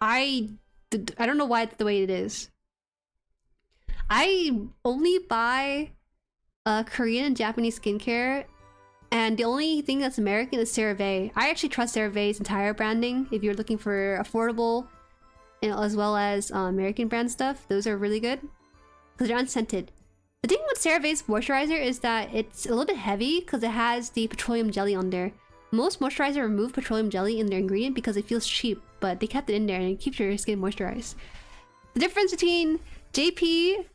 I don't know why it's the way it is. I only buy Korean and Japanese skincare, and the only thing that's American is CeraVe. I actually trust CeraVe's entire branding if you're looking for affordable and as well as American brand stuff. Those are really good because they're unscented. The thing with CeraVe's moisturizer is that it's a little bit heavy because it has the petroleum jelly on there. Most moisturizer remove petroleum jelly in their ingredient because it feels cheap, but they kept it in there and it keeps your skin moisturized. The difference between JP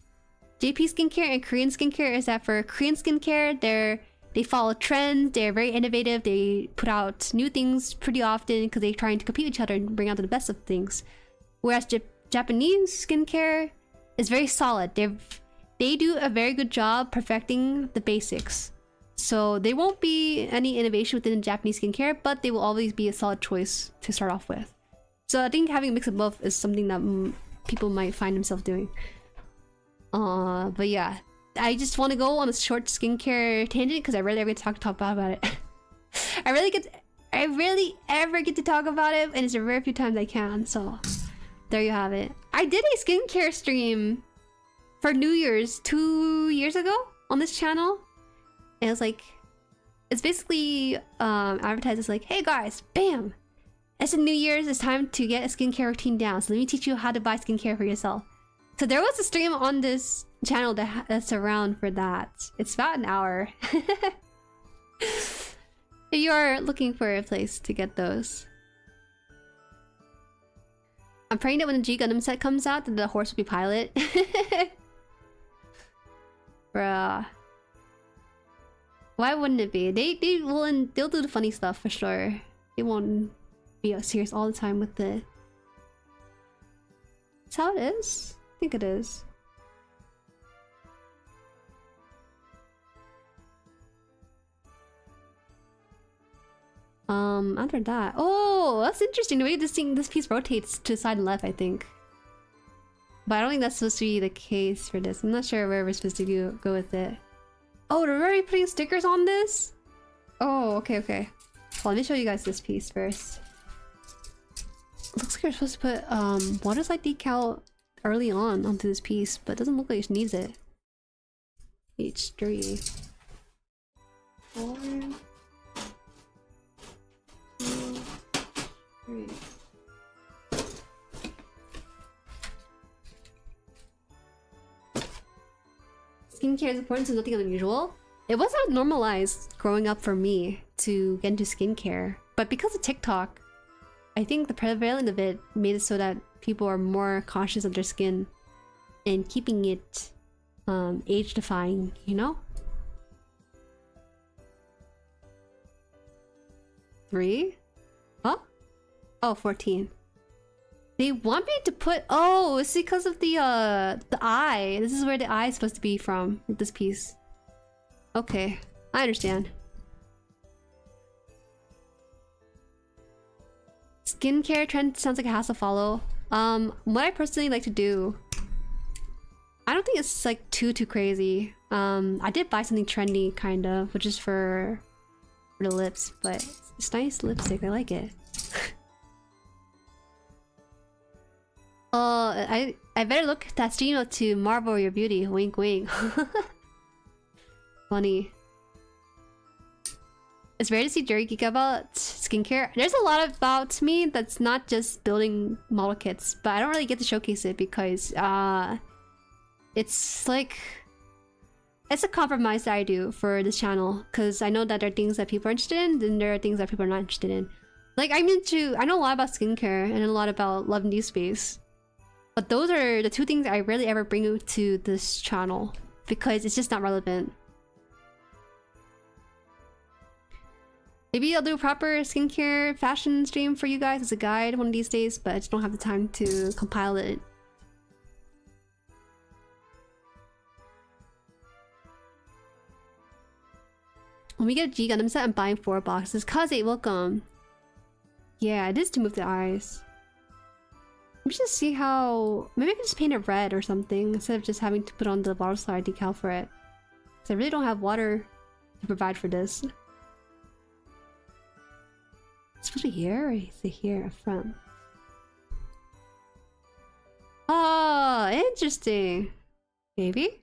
skincare and Korean skincare is that for Korean skincare, they follow trends, they're very innovative, they put out new things pretty often because they're trying to compete with each other and bring out the best of things. Whereas Japanese skincare is very solid. They do a very good job perfecting the basics. So there won't be any innovation within Japanese skincare, but they will always be a solid choice to start off with. So I think having a mix of both is something that people might find themselves doing. But yeah, I just want to go on a short skincare tangent because I rarely ever get to talk about it. I rarely ever get to talk about it, and it's a rare few times I can. So there you have it. I did a skincare stream for New Year's 2 years ago on this channel. And it's like, it's basically advertised as like, hey guys, bam! It's a New Year's, it's time to get a skincare routine down. So let me teach you how to buy skincare for yourself. So there was a stream on this channel that's around for that. It's about an hour. if you are looking for a place to get those. I'm praying that when the G Gundam set comes out, that the horse will be pilot. Bruh. Why wouldn't it be? They'll do the funny stuff for sure. They won't be serious all the time with it. That's how it is? I think it is. After that. Oh, that's interesting. The way this piece rotates to the side and left, I think. But I don't think that's supposed to be the case for this. I'm not sure where we're supposed to go with it. Oh, they're already putting stickers on this? Oh, okay, okay. Well, let me show you guys this piece first. Looks like you're supposed to put water slide decal early on onto this piece, but it doesn't look like it needs it. H3. 4, 2, 3. Skincare is important, so nothing unusual. It wasn't normalized growing up for me to get into skincare, but because of TikTok, I think the prevalence of it made it so that people are more cautious of their skin and keeping it age-defying, you know? 3? Huh? Oh, 14. They want me to put... Oh, it's because of the eye. This is where the eye is supposed to be from, with this piece. Okay, I understand. Skincare trend sounds like it has to follow. What I personally like to do... I don't think it's like too crazy. I did buy something trendy, kind of, which is for the lips, but it's nice lipstick, I like it. I better look at that stream to marvel your beauty. Wink, wink. Funny. It's rare to see Jueritica about skincare. There's a lot about me that's not just building model kits, but I don't really get to showcase it because it's like it's a compromise that I do for this channel because I know that there are things that people are interested in, and there are things that people are not interested in. Like I know a lot about skincare and a lot about love and new space. But those are the two things I rarely ever bring to this channel because it's just not relevant. Maybe I'll do a proper skincare fashion stream for you guys as a guide one of these days, but I just don't have the time to compile it. When we get a G Gundam set, I'm buying 4 boxes. Kaze, welcome. Yeah, it is to move the eyes. Let me just see how... Maybe I can just paint it red or something instead of just having to put on the water slide decal for it. Because I really don't have water to provide for this. It's supposed to be here or is it here up front? Oh, interesting. Maybe?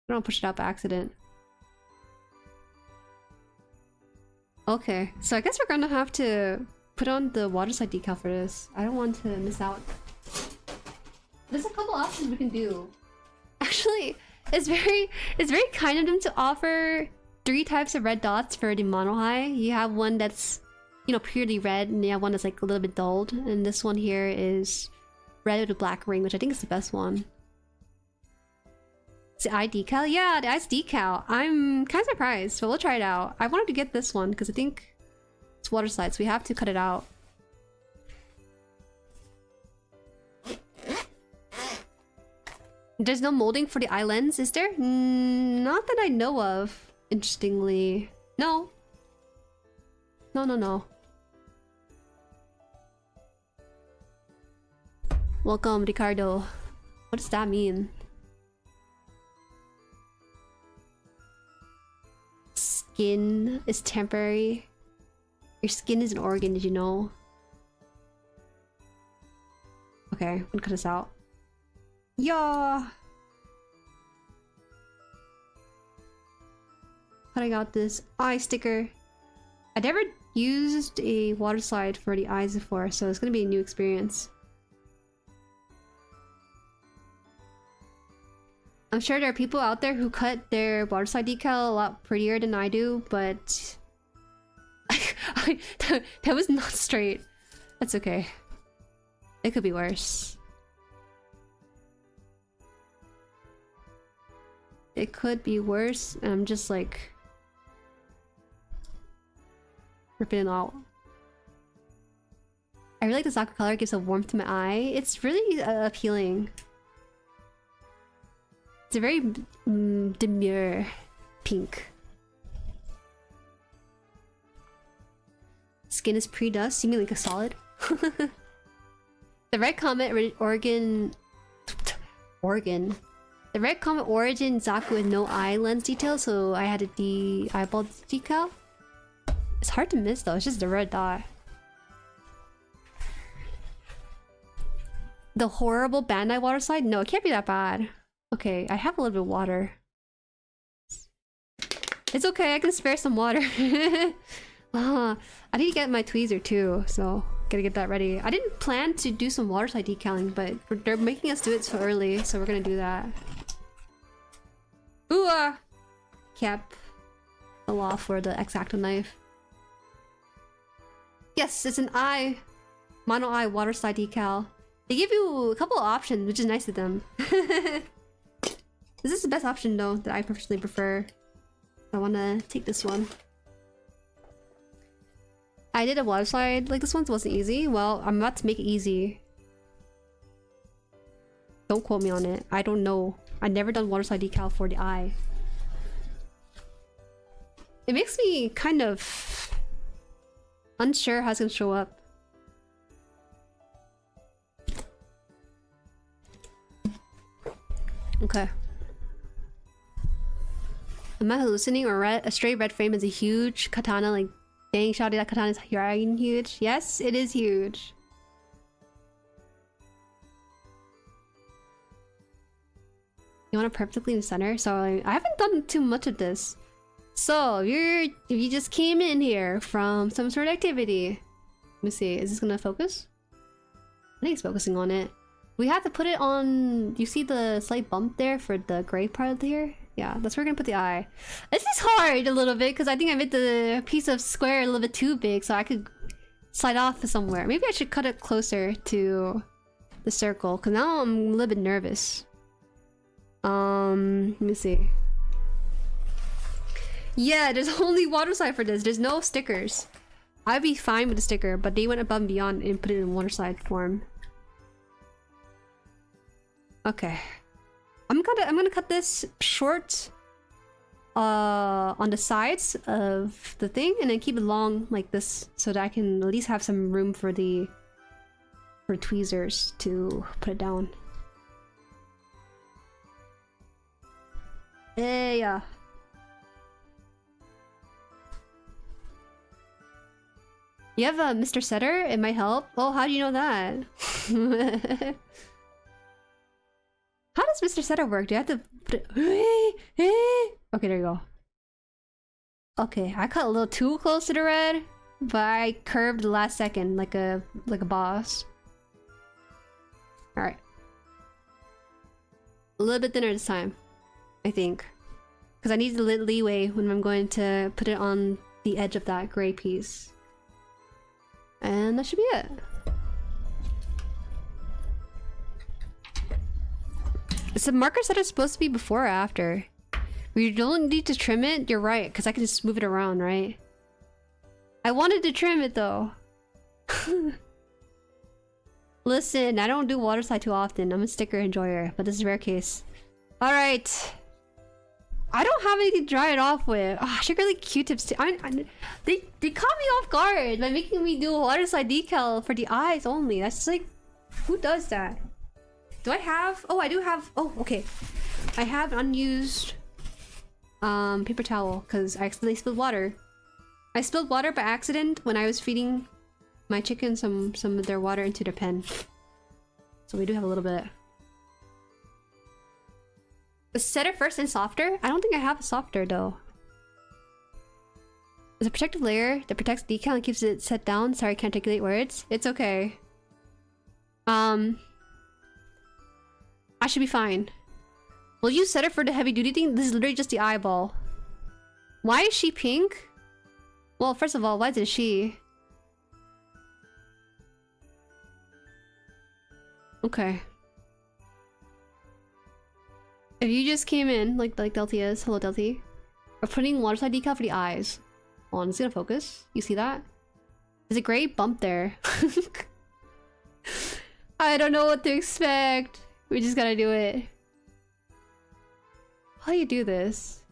I don't push it out by accident. Okay, so I guess we're gonna have to put on the water slide decal for this. I don't want to miss out. There's a couple options we can do. Actually, it's very kind of them to offer 3 types of red dots for the mono high. You have one that's, you know, purely red, and you have one that's like a little bit dulled. And this one here is red with a black ring, which I think is the best one. It's the eye decal? Yeah, the eye's decal. I'm kind of surprised, but we'll try it out. I wanted to get this one because I think it's water slide, so we have to cut it out. There's no molding for the eye lens, is there? Not that I know of, interestingly. No. No. Welcome, Ricardo. What does that mean? Skin is temporary. Your skin is an organ, did you know? Okay, I'm gonna cut this out. Yeah. Cutting out this eye sticker. I never used a water slide for the eyes before, so it's gonna be a new experience. I'm sure there are people out there who cut their waterslide decal a lot prettier than I do, but that was not straight. That's okay. It could be worse. It could be worse, and I'm just like ripping it out. I really like the Zaku color, it gives a warmth to my eye. It's really appealing. It's a very demure pink. Skin is pre-dust. You mean like a solid? The red comet origin. The red comet origin Zaku with no eye lens detail, so I had the eyeball decal. It's hard to miss though. It's just the red dot. The horrible Bandai water slide? No, it can't be that bad. Okay, I have a little bit of water. It's okay, I can spare some water. I need to get my tweezer too, so gotta get that ready. I didn't plan to do some water slide decaling, but they're making us do it so early, so we're gonna do that. Ooh! Cap. The law for the X-Acto knife. Yes, it's an eye. Mono eye water slide decal. They give you a couple of options, which is nice of them. This is the best option though, that I personally prefer. I wanna take this one. I did a water slide like this one, so it wasn't easy. Well, I'm about to make it easy. Don't quote me on it. I don't know. I've never done water slide decal for the eye. It makes me kind of unsure how it's gonna show up. Okay. Am I hallucinating, or a straight red frame is a huge katana? Like, dang, shawty, that katana is huge. Yes, it is huge. You want it perfectly in the center? So I haven't done too much of this. So if you just came in here from some sort of activity, let me see. Is this gonna focus? I think it's focusing on it. We have to put it on. You see the slight bump there for the gray part of here? Yeah, that's where we're gonna put the eye. This is hard a little bit because I think I made the piece of square a little bit too big, so I could slide off somewhere. Maybe I should cut it closer to the circle because now I'm a little bit nervous. Let me see. Yeah, there's only water slide for this. There's no stickers. I'd be fine with the sticker, but they went above and beyond and put it in water slide form. Okay. I'm gonna cut this short on the sides of the thing and then keep it long like this so that I can at least have some room for tweezers to put it down. Yeah. You have a Mr. Setter? It might help. Oh, how do you know that? How does Mr. Setter work? Do you have to put it... Okay, there you go. Okay, I cut a little too close to the red, but I curved the last second like a boss. Alright. A little bit thinner this time, I think. Because I need a little leeway when I'm going to put it on the edge of that gray piece. And that should be it. Is the marker setter supposed to be before or after? We don't need to trim it? You're right, because I can just move it around, right? I wanted to trim it though. Listen, I don't do water slide too often. I'm a sticker enjoyer, but this is a rare case. Alright. I don't have anything to dry it off with. Oh, I should get like Q-tips too. They caught me off guard by making me do a water slide decal for the eyes only. That's like, who does that? Do I have? Oh, I do have. Oh, okay. I have unused paper towel because I accidentally spilled water. I spilled water by accident when I was feeding my chicken some of their water into their pen. So we do have a little bit. Set it first and softer? I don't think I have a softer though. There's a protective layer that protects the decal and keeps it set down. Sorry, I can't articulate words. It's okay. I should be fine. Will you set her for the heavy duty thing? This is literally just the eyeball. Why is she pink? Well, first of all, why is it she? Okay. If you just came in, like Delty is, hello Delty. We're putting water slide decal for the eyes. Hold on, it's gonna focus. You see that? There's a gray bump there. I don't know what to expect. We just gotta do it. How do you do this?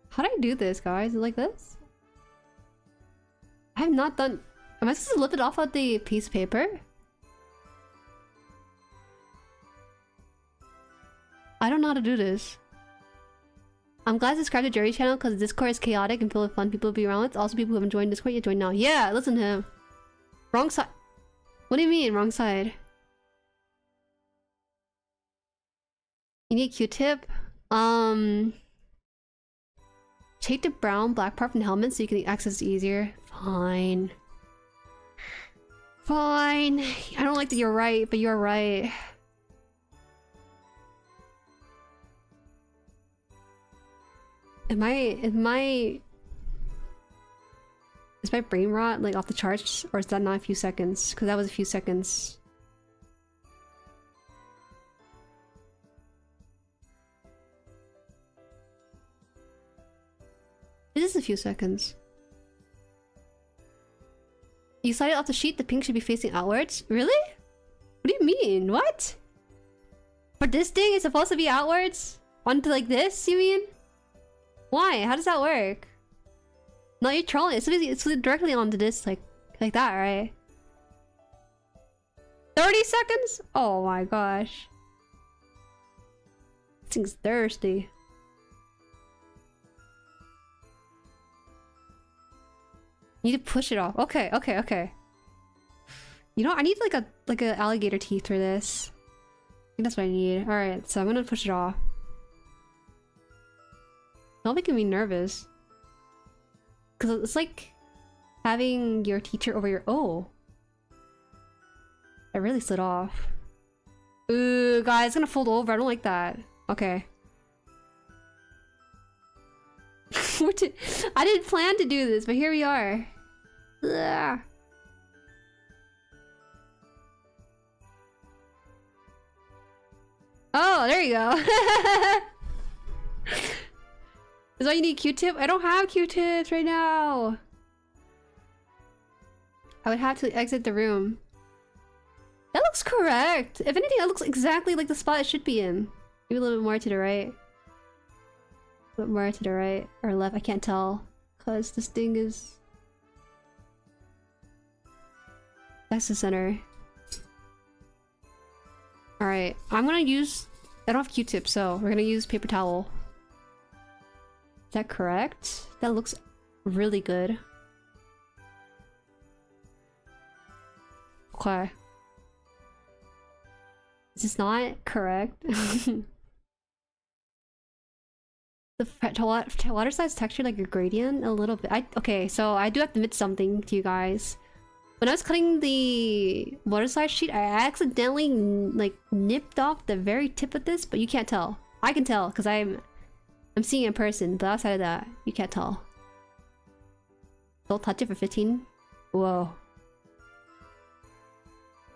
How do I do this, guys? Is it like this? I have not done... Am I supposed to lift it off of the piece of paper? I don't know how to do this. I'm glad to subscribe to Jueri's channel because Discord is chaotic and filled with fun people to be around with. Also, people who haven't joined Discord yet join now. Yeah, listen to him. Wrong side. What do you mean, wrong side? You need a Q-tip? Take the brown black part from the helmet so you can access it easier. Fine. Fine. I don't like that you're right, but you're right. Is my brain rot like off the charts, or is that not a few seconds? Because that was a few seconds. It is a few seconds. You slide it off the sheet, the pink should be facing outwards? Really? What do you mean? What? For this thing, it's supposed to be outwards? Onto like this, you mean? Why? How does that work? No, you're trolling. It's directly onto this, like that, right? 30 seconds? Oh my gosh. This thing's thirsty. You need to push it off. Okay, okay, okay. You know, I need like a alligator teeth for this. I think that's what I need. Alright, so I'm gonna push it off. Not making me nervous. Cause it's like having your teacher over your... Oh. I really slid off. Ooh, guys, it's gonna fold over. I don't like that. Okay. I didn't plan to do this, but here we are. Ugh. Oh, there you go. Is all you need Q-tip? I don't have Q-tips right now. I would have to exit the room. That looks correct. If anything, that looks exactly like the spot it should be in. Maybe a little bit more to the right. A bit more to the right or left. I can't tell because this thing is... That's the center. Alright, I'm gonna use... I don't have Q-tips, so we're gonna use paper towel. Is that correct? That looks really good. Okay. Is this not correct? The water size texture like a gradient a little bit. Okay, so I do have to admit something to you guys. When I was cutting the water slide sheet, I accidentally like nipped off the very tip of this, but you can't tell. I can tell because I'm seeing it in person, but outside of that, you can't tell. Don't touch it for 15. Whoa.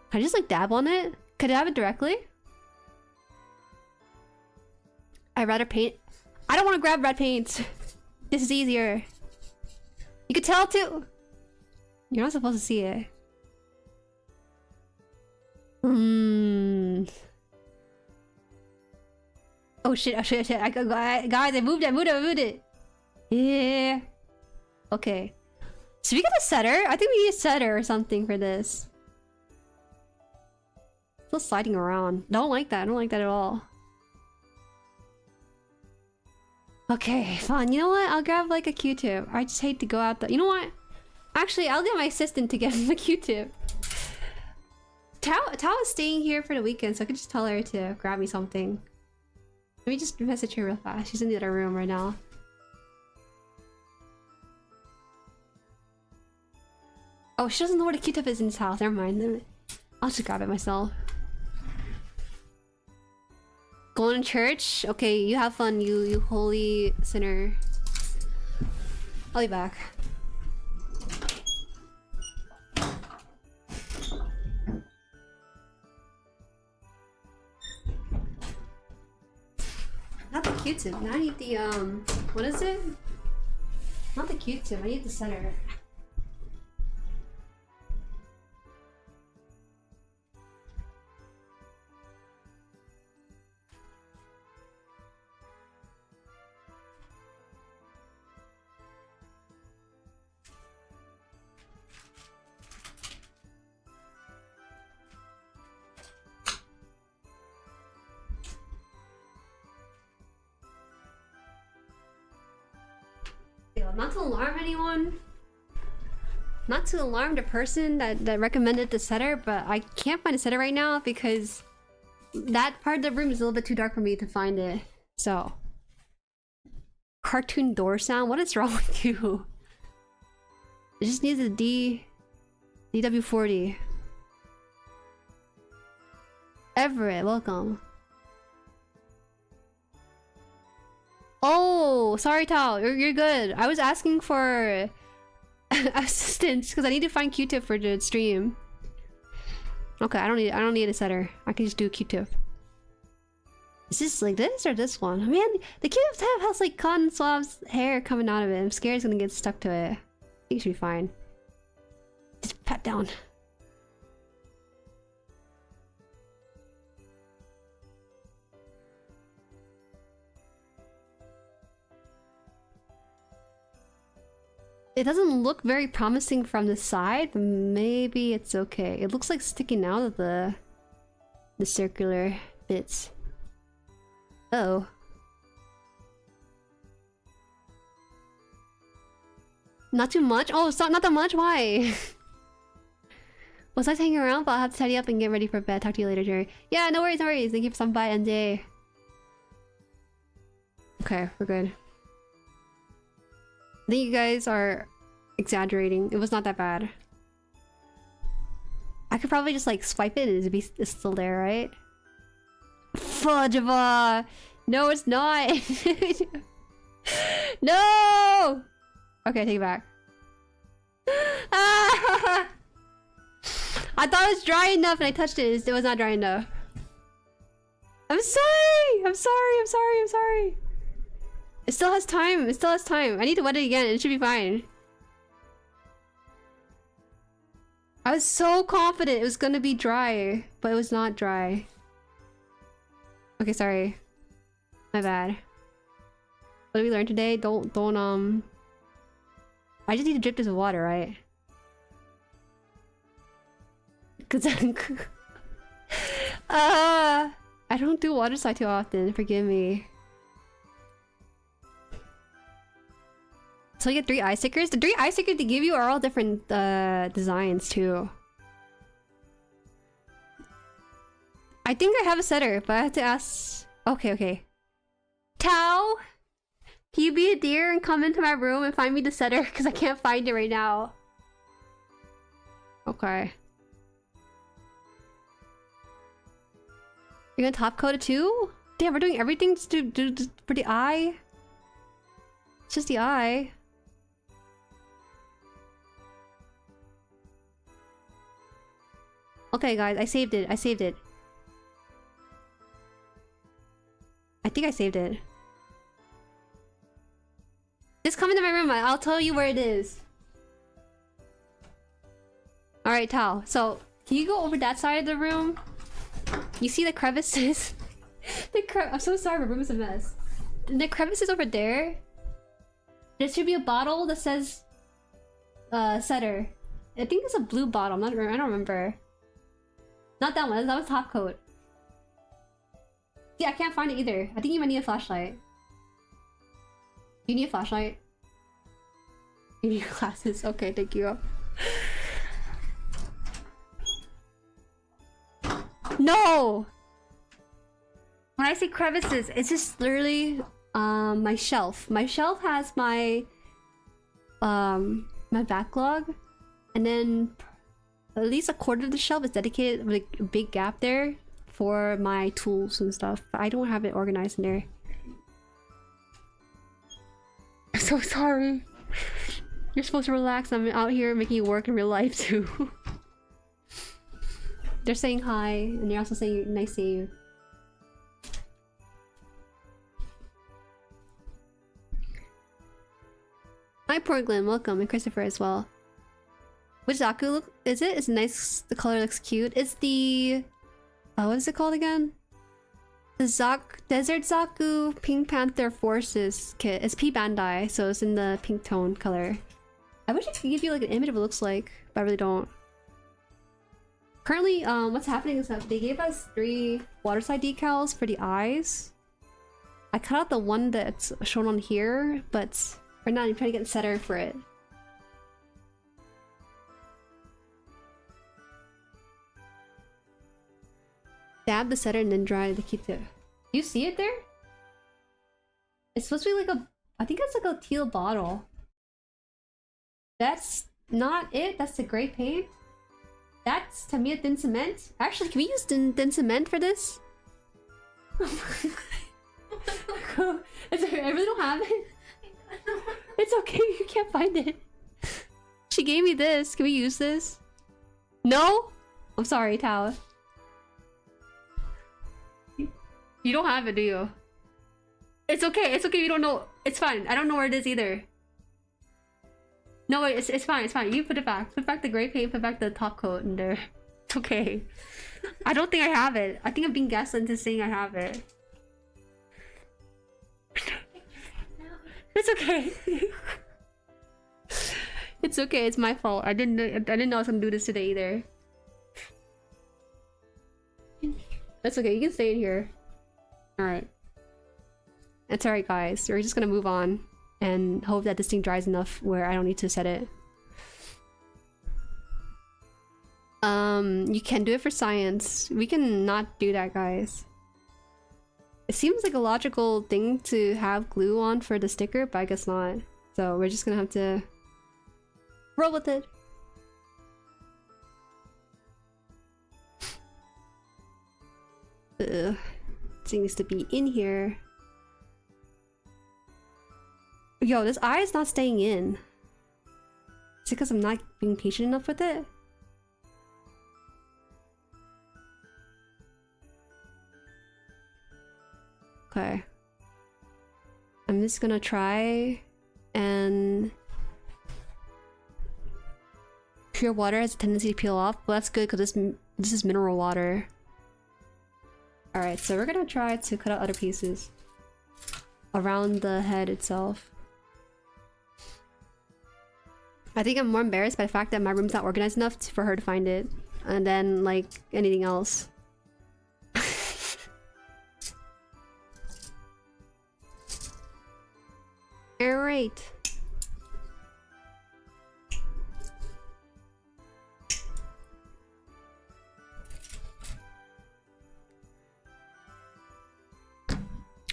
Can I just like dab on it? Could I dab it directly? I'd rather paint. I don't want to grab red paint. This is easier. You could tell too. You're not supposed to see it. Oh shit, oh shit, oh shit. Guys, I moved it. Yeah. Okay. Should we get a setter? I think we need a setter or something for this. Still sliding around. Don't like that. I don't like that at all. Okay, fine. You know what? I'll grab like a Q-tip. I just hate to go out the... You know what? Actually, I'll get my assistant to get him a Q-tip. Tao is staying here for the weekend, so I could just tell her to grab me something. Let me just message her real fast. She's in the other room right now. Oh, she doesn't know where the Q-tip is in this house. Never mind. I'll just grab it myself. going to church? Okay, you have fun, you holy sinner. I'll be back. Not the Q-tip. Now I need the what is it? Not the Q-tip. I need the center. Not to alarm anyone, not to alarm the person that recommended the setter, but I can't find a setter right now because that part of the room is a little bit too dark for me to find it. So, cartoon door sound. What is wrong with you? It just needs a DW40. Everett, welcome. Oh, sorry, Tao. You're good. I was asking for assistance because I need to find Q-tip for the stream. Okay, I don't need a setter. I can just do Q-tip. Is this like this or this one? Man, the Q-tip tab has like cotton swabs hair coming out of it. I'm scared it's gonna get stuck to it. I think it should be fine. Just pat down. It doesn't look very promising from the side, but maybe it's okay. It looks like sticking out of the circular bits. Oh. Not too much? Oh, it's not that much? Why? Was I hanging around? But I'll have to tidy up and get ready for bed. Talk to you later, Jueri. Yeah, no worries, no worries. Thank you for stopping by, NJ. Okay, we're good. I think you guys are exaggerating. It was not that bad. I could probably just like swipe it and it's still there, right? Fudgeva! No, it's not! No! Okay, take it back. Ah! I thought it was dry enough and I touched it. It was not dry enough. I'm sorry! I'm sorry, I'm sorry, I'm sorry. It still has time. It still has time. I need to wet it again. It should be fine. I was so confident it was gonna be dry, but it was not dry. Okay, sorry. My bad. What did we learn today? Don't I just need to drip this with water, right? Cause I don't do water slide too often. Forgive me. So you get 3 eye stickers. The 3 eye stickers they give you are all different designs too. I think I have a setter, but I have to ask. Okay, okay. Tao, can you be a dear and come into my room and find me the setter? Because I can't find it right now. Okay. You're gonna top coat it too? Damn, we're doing everything just for the eye. It's just the eye. Okay, guys, I saved it. I saved it. I think I saved it. Just come into my room. I'll tell you where it is. Alright, Tao. So, can you go over that side of the room? You see the crevices? I'm so sorry, my room is a mess. The crevices over there. There should be a bottle that says setter. I think it's a blue bottle. I don't remember. Not that one. That was top coat. Yeah, I can't find it either. I think you might need a flashlight. You need a flashlight? You need glasses. Okay, thank you. No! When I say crevices, it's just literally my shelf. My shelf has my my backlog, and then at least a quarter of the shelf is dedicated with like, a big gap there for my tools and stuff, but I don't have it organized in there. I'm so sorry. You're supposed to relax. I'm out here making you work in real life too. They're saying hi, and they're also saying nice save. Hi Portland, welcome, and Christopher as well. Which Zaku look is it? It's nice. The color looks cute. It's the what is it called again? The Desert Zaku Pink Panther Forces kit. It's P Bandai, so it's in the pink tone color. I wish I could give you like an image of what it looks like, but I really don't. Currently, what's happening is that they gave us 3 waterside decals for the eyes. I cut out the one that's shown on here, but right now I'm trying to get a setter for it. Dab the setter and then dry the Kita. You see it there? It's supposed to be like a... I think it's like a teal bottle. That's not it. That's the gray paint. That's Tamiya thin cement. Actually, can we use thin cement for this? I really don't have it. It's okay. You can't find it. She gave me this. Can we use this? No? I'm sorry, Tao. You don't have it, do you? It's okay. It's okay. You don't know. It's fine. I don't know where it is either. No, wait. It's fine. It's fine. You put it back. Put back the gray paint. Put back the top coat in there. It's okay. I don't think I have it. I think I'm being gaslit into saying I have it. It's okay. It's okay. It's my fault. I didn't know I was gonna do this today either. That's okay. You can stay in here. Alright. It's alright, guys. We're just gonna move on and hope that this thing dries enough where I don't need to set it. You can do it for science. We can not do that, guys. It seems like a logical thing to have glue on for the sticker, but I guess not. So we're just gonna have to roll with it. Ugh. Thing needs to be in here. Yo, this eye is not staying in. Is it because I'm not being patient enough with it? Okay. I'm just gonna try and... Pure water has a tendency to peel off. Well, that's good because this is mineral water. Alright, so we're gonna try to cut out other pieces around the head itself. I think I'm more embarrassed by the fact that my room's not organized enough for her to find it. And then, like, anything else. Alright.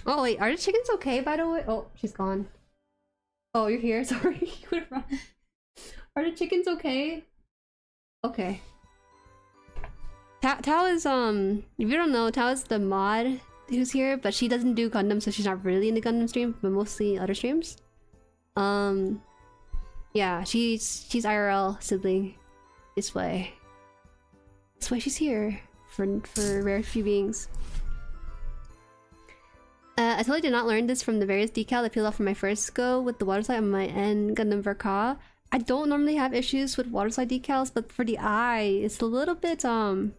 Oh wait, are the chickens okay, by the way? Oh, she's gone. Oh, you're here? Sorry, you would've run. Are the chickens okay? Okay. Tao is, if you don't know, Tao is the mod who's here, but she doesn't do Gundam, so she's not really in the Gundam stream, but mostly other streams. Yeah, she's IRL sibling. This way. That's why she's here. For rare few beings. I totally did not learn this from the various decals I peeled off from my first go with the water slide on my end Gundam Verka. I don't normally have issues with water slide decals, but for the eye, it's a little bit, I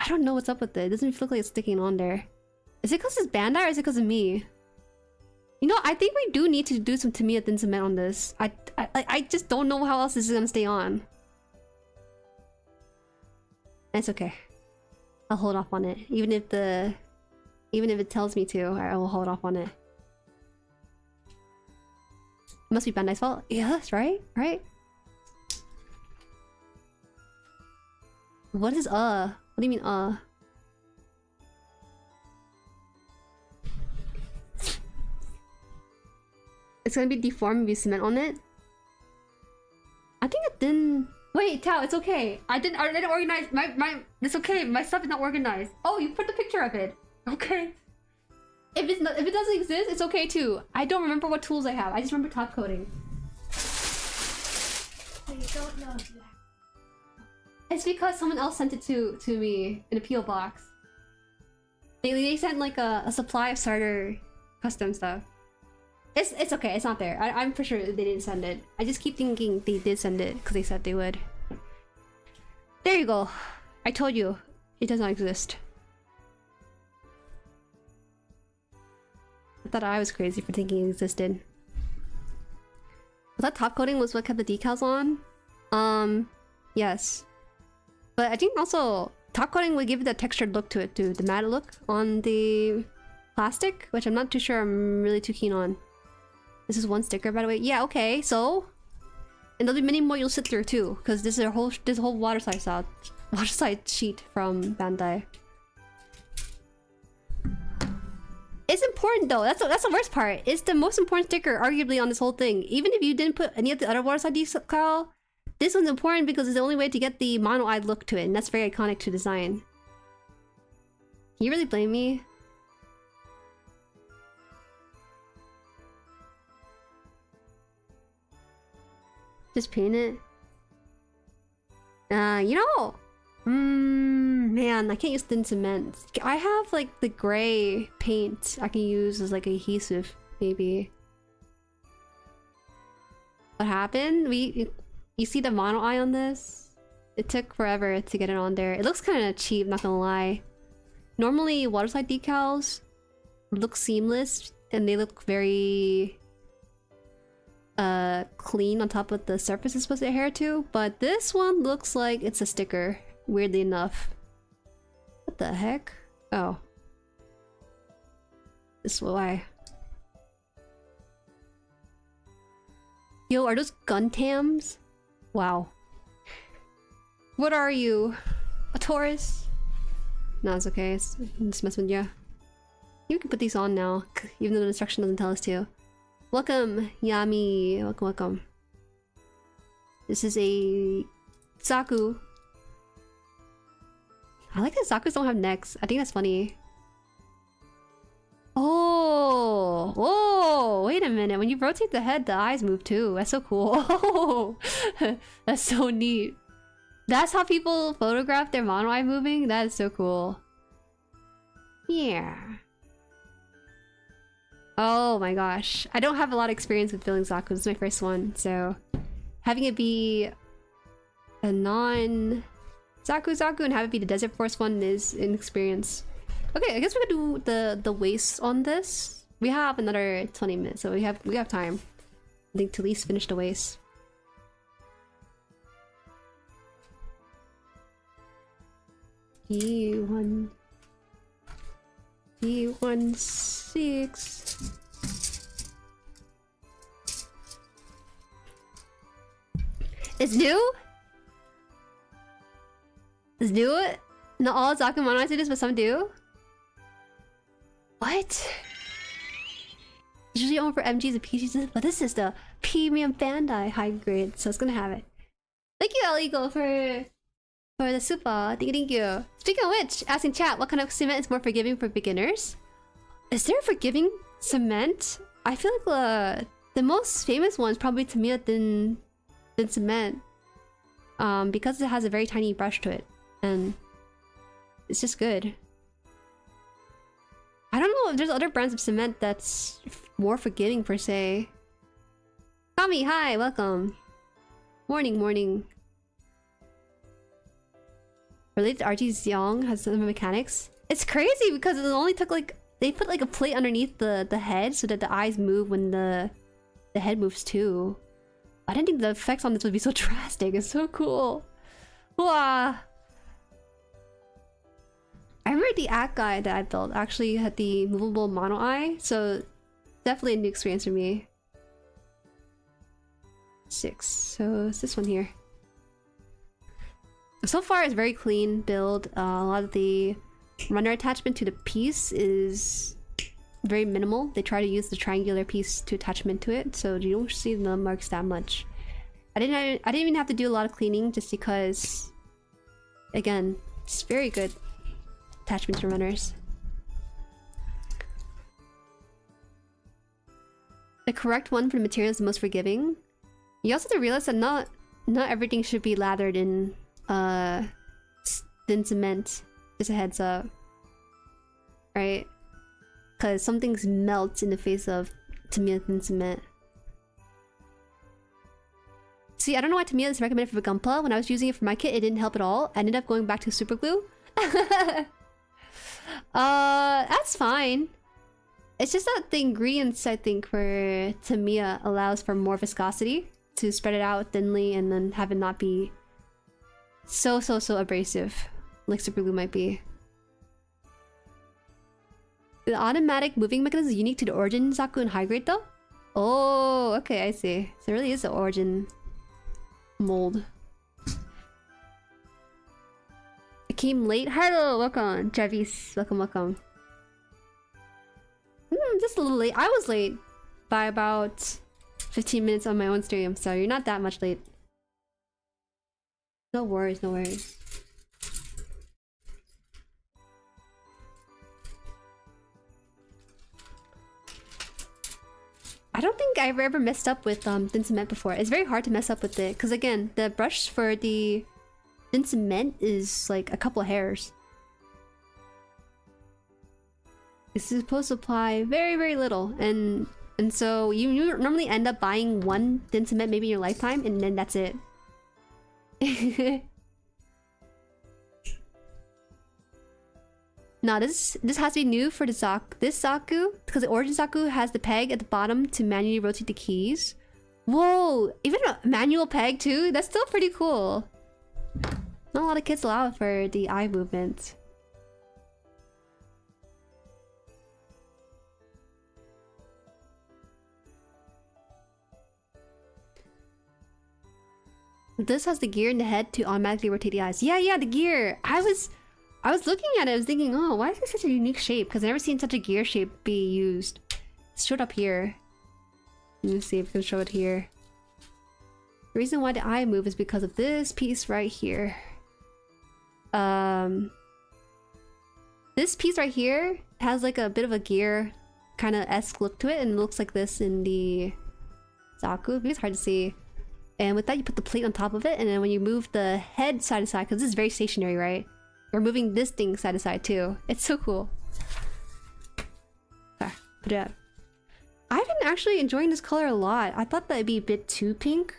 don't know what's up with it. It doesn't look like it's sticking on there. Is it because it's Bandai or is it because of me? You know, I think we do need to do some Tamiya thin cement on this. I just don't know how else this is gonna stay on. It's okay. I'll hold off on it. Even if it tells me to, I will hold off on it. It must be Bandai's fault. Yes, right? Right? What is What do you mean It's gonna be deformed if you cement on it? I think a thin... Wait, Tao, it's okay. I didn't organize my. It's okay. My stuff is not organized. Oh, you put the picture of it. Okay. If it doesn't exist, it's okay too. I don't remember what tools I have. I just remember top coding. So you don't know. It's because someone else sent it to me in a PO box. They sent like a supply of starter custom stuff. It's okay. It's not there. I'm for sure they didn't send it. I just keep thinking they did send it because they said they would. There you go. I told you, it does not exist. I thought I was crazy for thinking it existed. I thought top coating was what kept the decals on. Yes. But I think also top coating would give it that textured look to it too, the matte look on the plastic, which I'm not too sure I'm really too keen on. This is one sticker, by the way. Yeah, okay, so... And there'll be many more you'll sit through too, because this is a whole waterside sheet from Bandai. It's important though, that's the worst part. It's the most important sticker, arguably, on this whole thing. Even if you didn't put any of the other waterside decal, this one's important because it's the only way to get the mono-eyed look to it, and that's very iconic to design. Can you really blame me? Just paint it. You know, man, I can't use thin cement. I have like the gray paint I can use as like adhesive, maybe. What happened? You see the mono eye on this? It took forever to get it on there. It looks kind of cheap, not gonna lie. Normally, waterside decals look seamless and they look very clean on top of the surface it's supposed to adhere to, but this one looks like it's a sticker, weirdly enough. What the heck? Oh. This is why. Yo, are those Guntams? Wow. What are you? A Taurus? No, it's okay. It's just messing with you. You can put these on now, even though the instruction doesn't tell us to. Welcome, Yami. Welcome, welcome. This is a Zaku. I like that Zakus don't have necks. I think that's funny. Oh, whoa! Wait a minute. When you rotate the head, the eyes move too. That's so cool. Oh, that's so neat. That's how people photograph their mono eye moving. That is so cool. Yeah. Oh my gosh. I don't have a lot of experience with building Zaku. This is my first one, so having it be a non Zaku and have it be the Desert Force one is an experience. Okay, I guess we could do the waist on this. We have another 20 minutes, so we have time, I think, to at least finish the waist. E16. It's new? It's new? Not all Zaku mono eyes do this, but some do? What? Usually only for MGs and PCs, but this is the premium Bandai high grade, so it's gonna have it. Thank you, Illegal, for the super. Thank you. Speaking of which, asking chat, what kind of cement is more forgiving for beginners? Is there forgiving cement? I feel like the most famous one is probably Tamiya than cement, because it has a very tiny brush to it, and it's just good. I don't know if there's other brands of cement that's more forgiving per se. Kami, hi, welcome. Morning, morning. Related to RG's Young has some mechanics. It's crazy because it only took like they put like a plate underneath the head so that the eyes move when the head moves too. I didn't think the effects on this would be so drastic. It's so cool. Wow. I remember the Act guy that I built actually had the movable mono eye, so definitely a new experience for me. 6. So it's this one here. So far, it's very clean build. A lot of the runner attachment to the piece is very minimal. They try to use the triangular piece to attachment to it, so you don't see the marks that much. I didn't even have to do a lot of cleaning just because, again, it's very good attachments for runners. The correct one for the material is the most forgiving. You also have to realize that not everything should be lathered in thin cement. Just a heads up. Right? Because some things melt in the face of Tamiya thin cement. See, I don't know why Tamiya is recommended for Gunpla. When I was using it for my kit, it didn't help at all. I ended up going back to super glue. That's fine. It's just that the ingredients, I think, for Tamiya allows for more viscosity to spread it out thinly and then have it not be so abrasive like super glue might be. The automatic moving mechanism is unique to the Origin Zaku and high grade though? Oh, okay, I see. So it really is the Origin mold. I came late. Hello, welcome. Travis, welcome. Just a little late. I was late by about 15 minutes on my own stream, so you're not that much late. No worries, no worries. I don't think I've ever messed up with thin cement before. It's very hard to mess up with it because again, the brush for the thin cement is like a couple of hairs. This is supposed to apply very little, and so you normally end up buying one thin cement maybe in your lifetime, and then that's it. Now this has to be new for the Zaku, because the Origin Zaku has the peg at the bottom to manually rotate the keys. Whoa, even a manual peg too? That's still pretty cool. Not a lot of kits allow for the eye movement. This has the gear in the head to automatically rotate the eyes. Yeah, the gear. I was looking at it. I was thinking, oh, why is this such a unique shape? Because I've never seen such a gear shape be used. It's showed up here. Let me see if we can show it here. The reason why the eye move is because of this piece right here. This piece right here has like a bit of a gear kind of esque look to it, and it looks like this in the Zaku. Maybe it's hard to see. And with that, you put the plate on top of it, and then when you move the head side to side, because this is very stationary, right? We're moving this thing side to side too. It's so cool. Okay, put it up. I've been actually enjoying this color a lot. I thought that it'd be a bit too pink.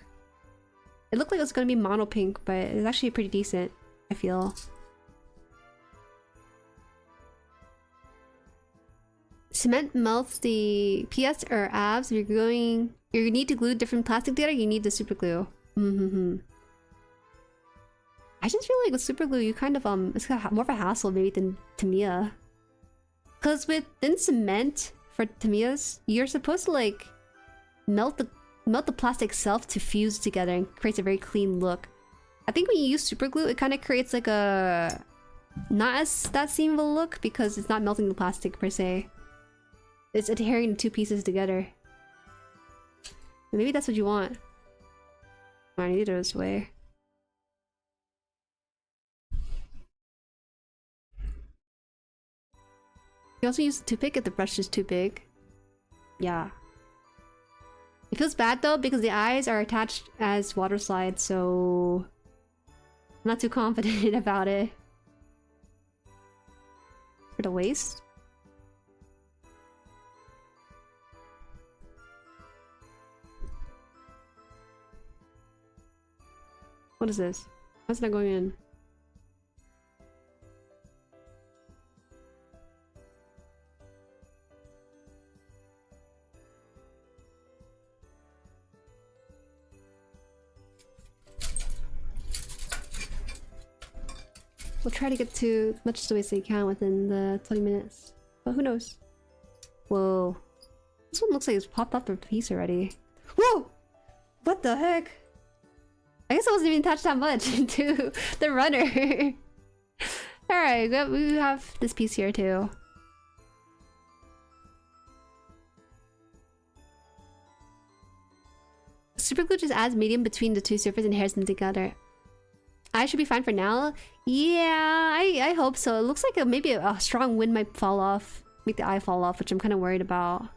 It looked like it was gonna be mono pink, but it's actually pretty decent, I feel. Cement melts the PS or abs. If you need to glue different plastic together, you need the super glue. I just feel like with super glue, you kind of it's got more of a hassle maybe than Tamiya. Cause with thin cement for Tamiyas, you're supposed to like melt the plastic itself to fuse together and creates a very clean look. I think when you use super glue, it kind of creates like a not as that same of a look because it's not melting the plastic per se. It's adhering the two pieces together. Maybe that's what you want. I need it this way. You also use the toothpick if the brush is too big. Yeah. It feels bad though because the eyes are attached as water slides, so I'm not too confident about it. For the waist. What is this? Why is it not going in? We'll try to get to as much space as we can within the 20 minutes. But who knows? Whoa. This one looks like it's popped off the piece already. Whoa! What the heck? I guess I wasn't even attached that much into the runner. Alright, we have this piece here too. super glue just adds medium between the two surfaces and hairs them together. I should be fine for now. Yeah, I hope so. It looks like maybe a strong wind might fall off, make the eye fall off, which I'm kind of worried about.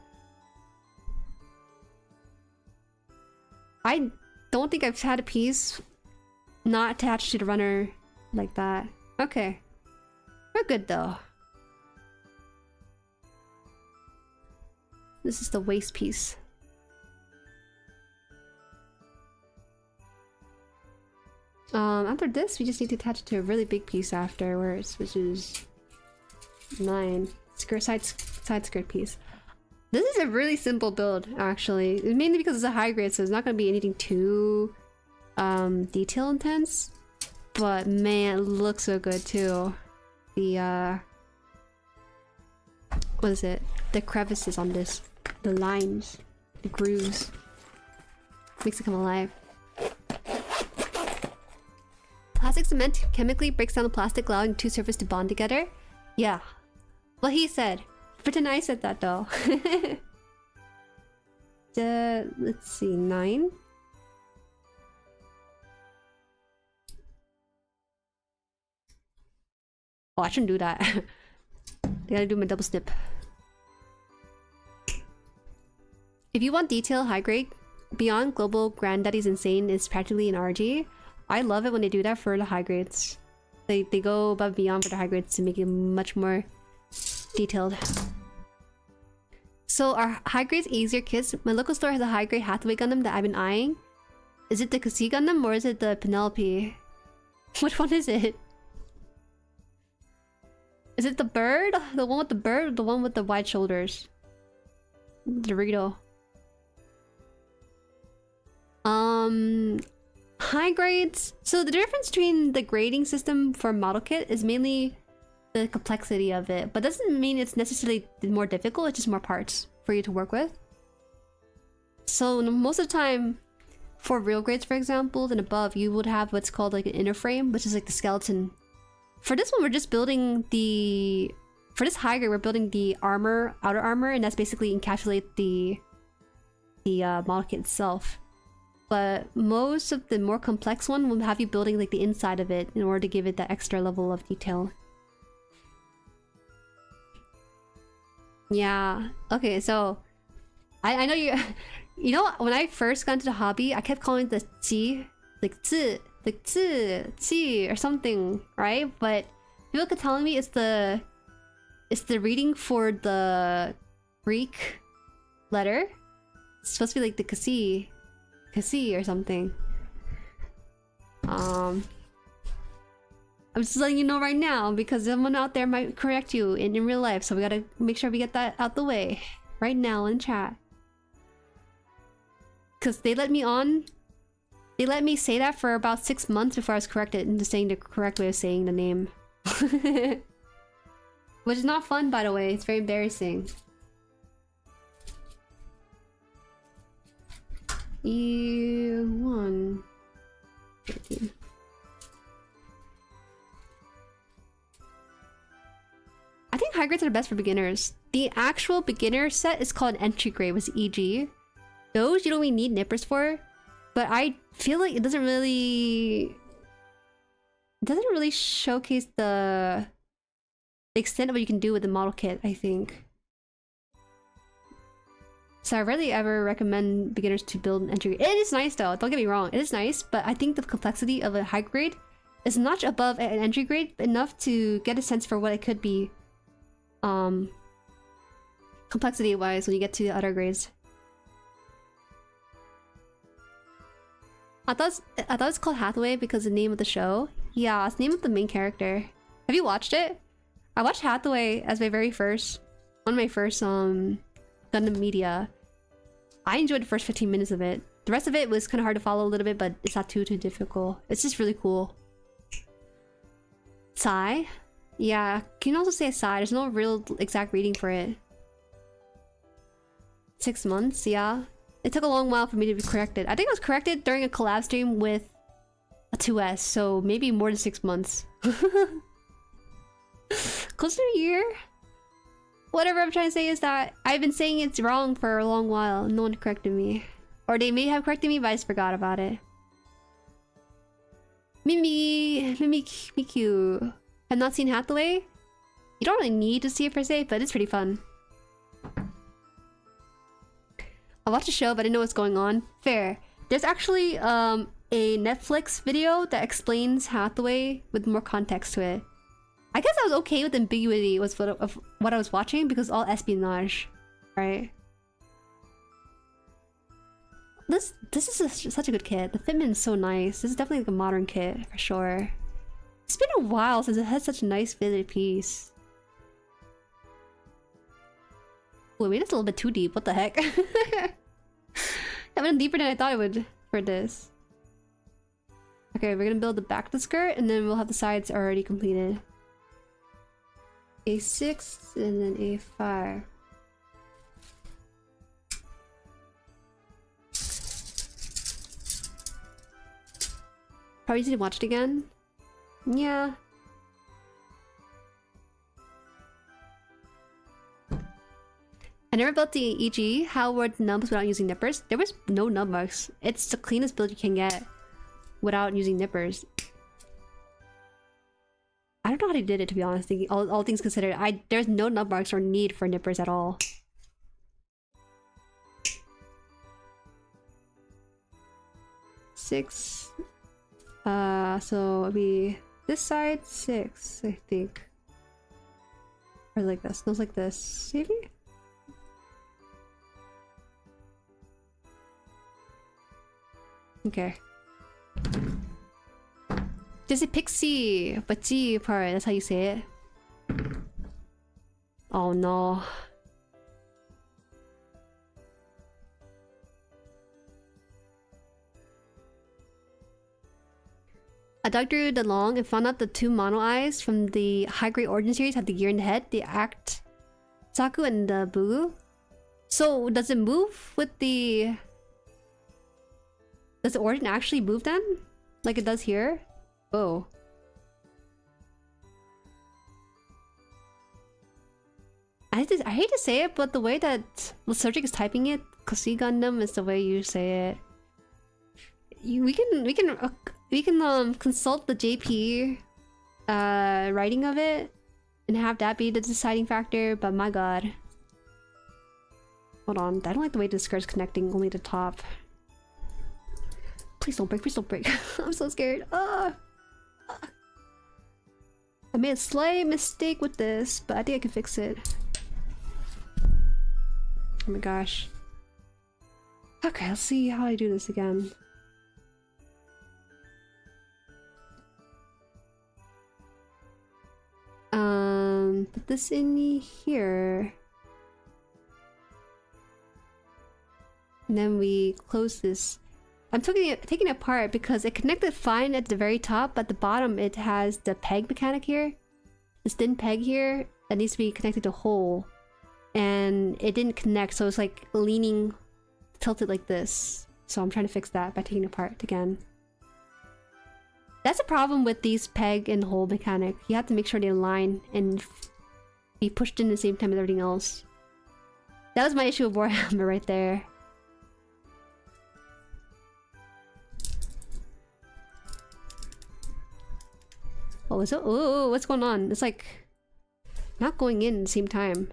I don't think I've had a piece not attached to the runner like that. Okay, we're good though. This is the waist piece. After this, we just need to attach it to a really big piece afterwards, which is 9 side skirt piece. This is a really simple build, actually, mainly because it's a high grade, so it's not going to be anything too detail intense. But man, it looks so good too. The what is it? The crevices on this, the lines, the grooves, makes it come alive. Plastic cement chemically breaks down the plastic, allowing two surfaces to bond together. Yeah. Well, he said. Pretend I said that though. Let's see, 9. Oh, I shouldn't do that. I gotta do my double snip. If you want detail high grade, Beyond Global Granddaddy's Insane is practically an RG. I love it when they do that for the high grades. They go above and beyond for the high grades to make it much more detailed. So are high grades easier kits? My local store has a high grade Hathaway Gundam that I've been eyeing. Is it the Kasi Gundam or is it the Penelope? Which one is it? Is it the bird? The one with the bird or the one with the wide shoulders? Dorito. High grades. So the difference between the grading system for model kit is mainly the complexity of it, but doesn't mean it's necessarily more difficult. It's just more parts for you to work with. So most of the time, for real grades, for example, and above, you would have what's called like an inner frame, which is like the skeleton. For this one, we're just building the... For this high grade, we're building the armor, outer armor, and that's basically encapsulate the model kit itself. But most of the more complex one will have you building like the inside of it in order to give it that extra level of detail. Yeah. Okay, so I know you. You know, when I first got into the hobby, I kept calling it the qi, like zi, or something, right? But people kept telling me it's the reading for the Greek letter. It's supposed to be like the kasi or something. I'm just letting you know right now because someone out there might correct you in real life, so we gotta make sure we get that out the way right now in chat. Because they let me say that for about 6 months before I was corrected into saying the correct way of saying the name. Which is not fun, by the way. It's very embarrassing. E1 13. I think high grades are the best for beginners. The actual beginner set is called entry grade with EG. Those you don't really need nippers for, but I feel like it doesn't really showcase the extent of what you can do with the model kit, I think. So I rarely ever recommend beginners to build an entry grade. It is nice though, don't get me wrong, it is nice, but I think the complexity of a high grade is a notch above an entry grade, enough to get a sense for what it could be complexity wise when you get to the other grades. I thought it's called Hathaway because the name of the show. Yeah, it's the name of the main character. Have you watched it? I watched Hathaway as one of my first Gundam media. I enjoyed the first 15 minutes of it. The rest of it was kind of hard to follow a little bit, but it's not too difficult. It's just really cool. Sai? Yeah, can you also say Sai? There's no real exact reading for it. 6 months, yeah. It took a long while for me to be corrected. I think I was corrected during a collab stream with a 2S, so maybe more than 6 months. Close to a year? Whatever I'm trying to say is that I've been saying it's wrong for a long while. No one corrected me. Or they may have corrected me, but I just forgot about it. Mimikyu. Have not seen Hathaway? You don't really need to see it per se, but it's pretty fun. I watched the show, but I didn't know what's going on. Fair. There's actually a Netflix video that explains Hathaway with more context to it. I guess I was okay with ambiguity of what I was watching because all espionage, right? This is such a good kit. The fitment is so nice. This is definitely like a modern kit for sure. It's been a while since it had such a nice fitted piece. Wait, maybe that's a little bit too deep. What the heck? I went deeper than I thought it would for this. Okay, we're gonna build the back of the skirt and then we'll have the sides already completed. A6 and then A5. Probably need to watch it again. Yeah. I never built the EG. How were the nubs without using nippers? There was no nub marks. It's the cleanest build you can get without using nippers. I don't know how they did it, to be honest. All things considered, there's no nub marks or need for nippers at all. Six. So it'll be this side 6, I think. Or like this. Smells like this, maybe? Okay. There's a pixie, but G part, that's how you say it. Oh no. I dug through the long and found out the 2 mono eyes from the high-grade Origin series have the gear in the head, the Act Zaku and the Bugu. So does it move with the... Does the Origin actually move then? Like it does here? Oh. I hate to say it, but the way that Surgic is typing it, Kasi Gundam is the way you say it. We can consult the JP writing of it and have that be the deciding factor, but my god. Hold on, I don't like the way the skirt's connecting only the top. Please don't break, please don't break. I'm so scared. I made a slight mistake with this, but I think I can fix it. Oh my gosh. Okay, let's see how I do this again. Put this in here. And then we close this. I'm taking it apart because it connected fine at the very top, but at the bottom it has the peg mechanic here. This thin peg here that needs to be connected to a hole. And it didn't connect, so it's like leaning, tilted like this. So I'm trying to fix that by taking it apart again. That's a problem with these peg and hole mechanic. You have to make sure they align and be pushed in the same time as everything else. That was my issue with Warhammer right there. What was it? Oh, what's going on? It's like not going in at the same time.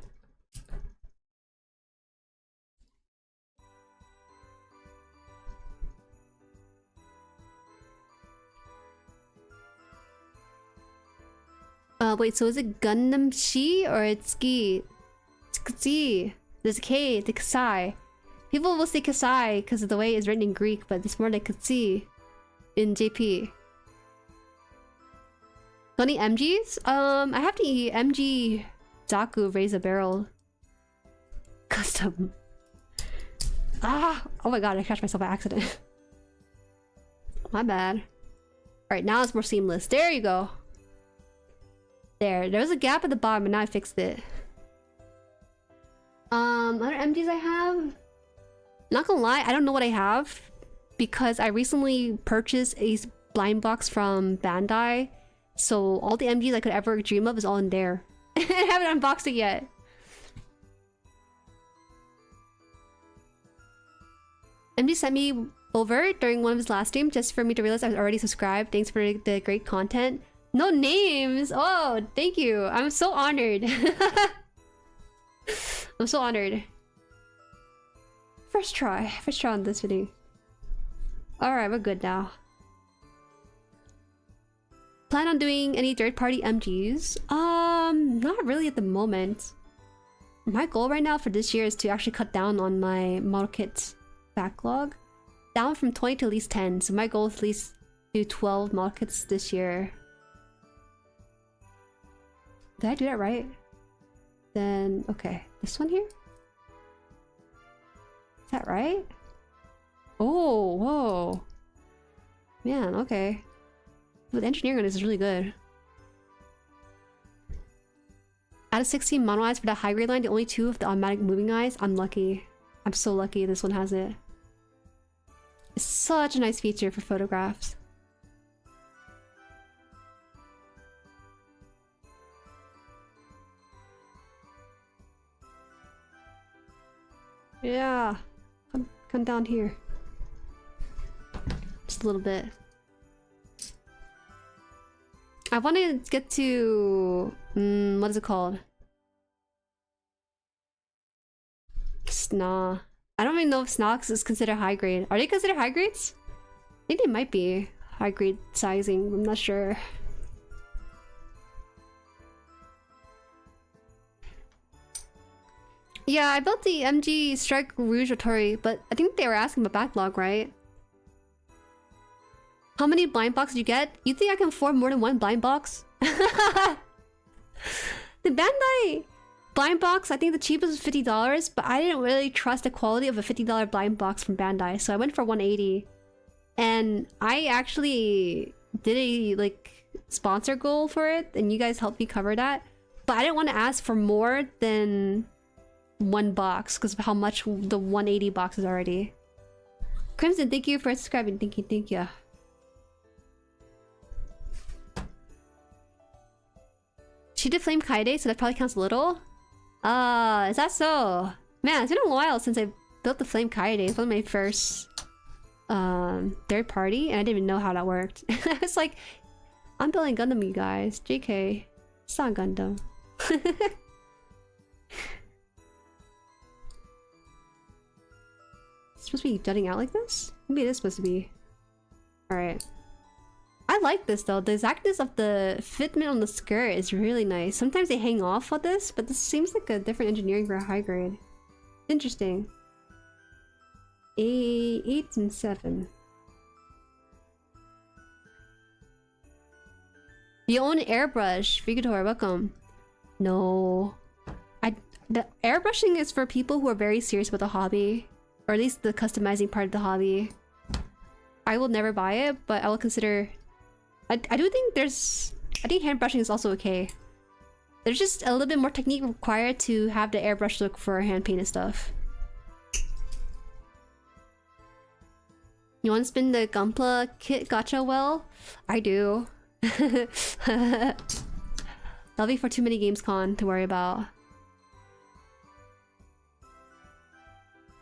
Wait, so is it Gundam Shi or it's Ski? It's Kasi. There's a K, the Kasai. People will say Kasai because of the way it's written in Greek, but it's more like Kasi in JP. 20 MGs? I have the MG Zaku raise a barrel custom. Ah! Oh my god, I crashed myself by accident. My bad. Alright, now it's more seamless. There you go. There was a gap at the bottom, and now I fixed it. Other MGs I have? Not gonna lie, I don't know what I have because I recently purchased a blind box from Bandai, so all the MGs I could ever dream of is all in there. I haven't unboxed it yet. MD sent me over during one of his last streams just for me to realize I was already subscribed. Thanks for the great content. No names! Oh, thank you. I'm so honored. I'm so honored. First try on this video. Alright, we're good now. Plan on doing any third-party MGs? Not really at the moment. My goal right now for this year is to actually cut down on my model kit backlog. Down from 20 to at least 10. So my goal is at least do 12 model kits this year. Did I do that right? Then, okay. This one here? Is that right? Oh, whoa. Man, okay. With engineering on this is really good. Out of 16 mono eyes for that high grade line, the only 2 of the automatic moving eyes. I'm lucky. I'm so lucky this one has it. It's such a nice feature for photographs. Yeah. Come down here. Just a little bit. I want to get to... what is it called? Sna. I don't even know if Snox is considered high grade. Are they considered high grades? I think they might be high grade sizing. I'm not sure. Yeah, I built the MG Strike Rouge Otori, but I think they were asking about backlog, right? How many blind boxes do you get? You think I can afford more than one blind box? The Bandai blind box, I think the cheapest was $50, but I didn't really trust the quality of a $50 blind box from Bandai, so I went for 180. And I actually did a like sponsor goal for it, and you guys helped me cover that. But I didn't want to ask for more than one box because of how much the 180 box is already. Crimson, thank you for subscribing. Thank you. She did Flame Kaide, so that probably counts a little. Is that so? Man, it's been a while since I built the Flame Kaide. It's one of my first third party, and I didn't even know how that worked. I was like, I'm building Gundam, you guys. JK. It's not Gundam. It's supposed to be jutting out like this? Maybe it is supposed to be. Alright. I like this though. The exactness of the fitment on the skirt is really nice. Sometimes they hang off on this, but this seems like a different engineering for a high grade. Interesting. 8 and 7. You own airbrush. Vigator, welcome. No. The airbrushing is for people who are very serious about the hobby. Or at least the customizing part of the hobby. I will never buy it, but I will consider... I do think there's... I think hand brushing is also okay. There's just a little bit more technique required to have the airbrush look for hand painted stuff. You want to spin the Gunpla kit gacha well? I do. That'll be for too many Gamescom to worry about.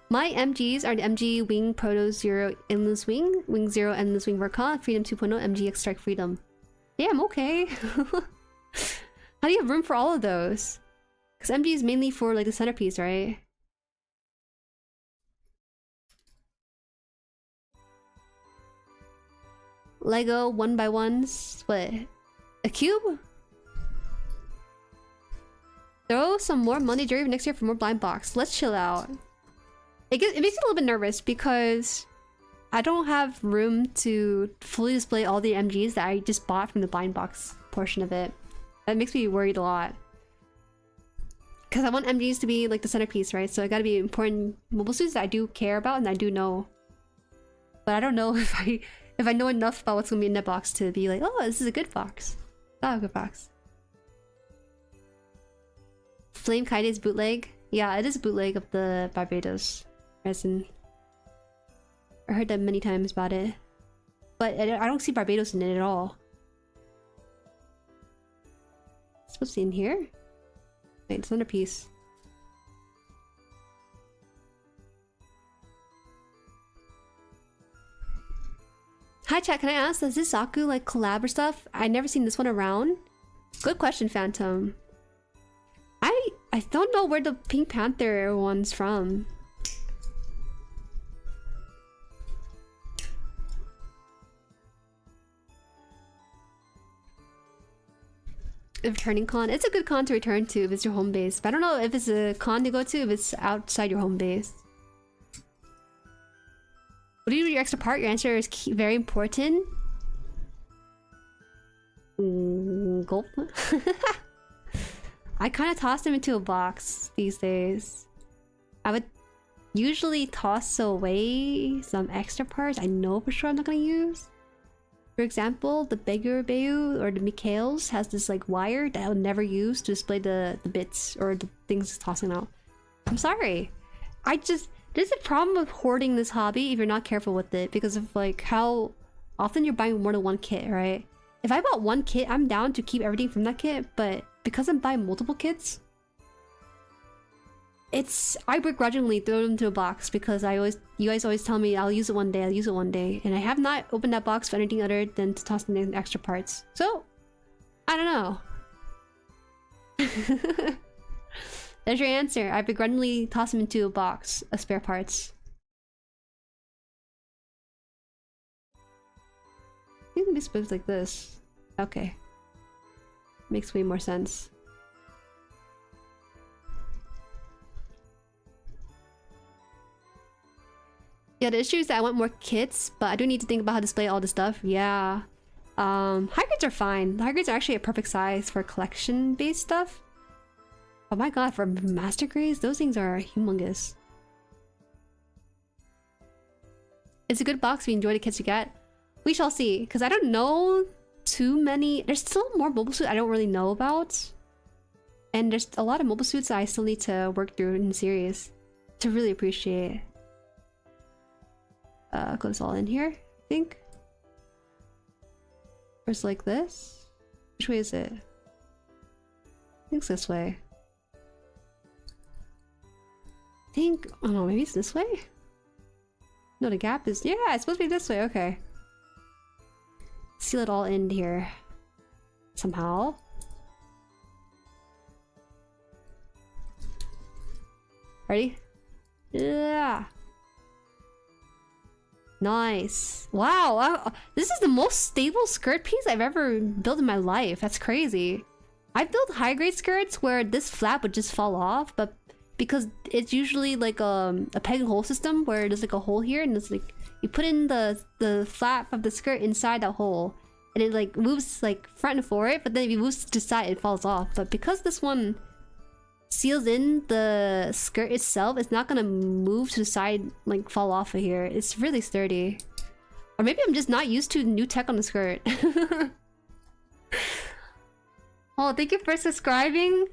My MGs are the MG Wing Proto Zero Endless Wing, Wing Zero Endless Wing Verka, Freedom 2.0, MGX Strike Freedom. Yeah, I'm okay. How do you have room for all of those? Because MG is mainly for like the centerpiece, right? Lego 1x1s. What? A cube? Throw some more money Jueri next year for more blind box. Let's chill out. It makes me a little bit nervous because I don't have room to fully display all the MGs that I just bought from the blind box portion of it. That makes me worried a lot. Because I want MGs to be like the centerpiece, right? So I gotta be important mobile suits that I do care about and I do know. But I don't know if I know enough about what's gonna be in that box to be like, oh, this is a good box. Oh, a good box. Flame Kaide's bootleg? Yeah, it is a bootleg of the Barbados resin. I heard that many times about it. But I don't see Barbados in it at all. It's supposed to be in here? Wait, it's centerpiece. Hi chat, can I ask, does this Zaku like collab or stuff? I never seen this one around. Good question, Phantom. I don't know where the Pink Panther one's from. A returning con. It's a good con to return to if it's your home base. But I don't know if it's a con to go to if it's outside your home base. What do you do with your extra part? Your answer is very important. Gulp. I kind of toss them into a box these days. I would usually toss away some extra parts I know for sure I'm not gonna use. For example, the bigger Bayu or the Mikhails has this like wire that I would never use to display the bits or the things it's tossing out. I'm sorry. There's a problem with hoarding this hobby if you're not careful with it because of like how often you're buying more than one kit, right? If I bought one kit, I'm down to keep everything from that kit, but because I'm buying multiple kits, I begrudgingly throw them into a box because you guys always tell me I'll use it one day, and I have not opened that box for anything other than to toss in extra parts. So, I don't know. There's your answer. I begrudgingly toss them into a box of spare parts. I think it supposed like this. Okay. Makes way more sense. Yeah, the issue is that I want more kits, but I do need to think about how to display all this stuff. Yeah. High grades are fine. High grades are actually a perfect size for collection-based stuff. Oh my god, for master grades, those things are humongous. It's a good box if you enjoy the kits you get. We shall see, because I don't know too many. There's still more mobile suits I don't really know about. And there's a lot of mobile suits that I still need to work through in the series to really appreciate. Goes all in here, I think. Or it's like this? Which way is it? I think it's this way. I think, oh no, maybe it's this way? No, the gap is, yeah, it's supposed to be this way, okay. Seal it all in here. Somehow. Ready? Yeah. Nice. Wow, this is the most stable skirt piece I've ever built in my life. That's crazy. I've built high grade skirts where this flap would just fall off, but because it's usually like a peg and hole system where there's like a hole here and it's like you put in the flap of the skirt inside that hole and it like moves like front and forward, but then if you move to the side it falls off. But because this one seals in the skirt itself, it's not gonna move to the side, like fall off of here. It's really sturdy. Or maybe I'm just not used to new tech on the skirt. Oh, thank you for subscribing.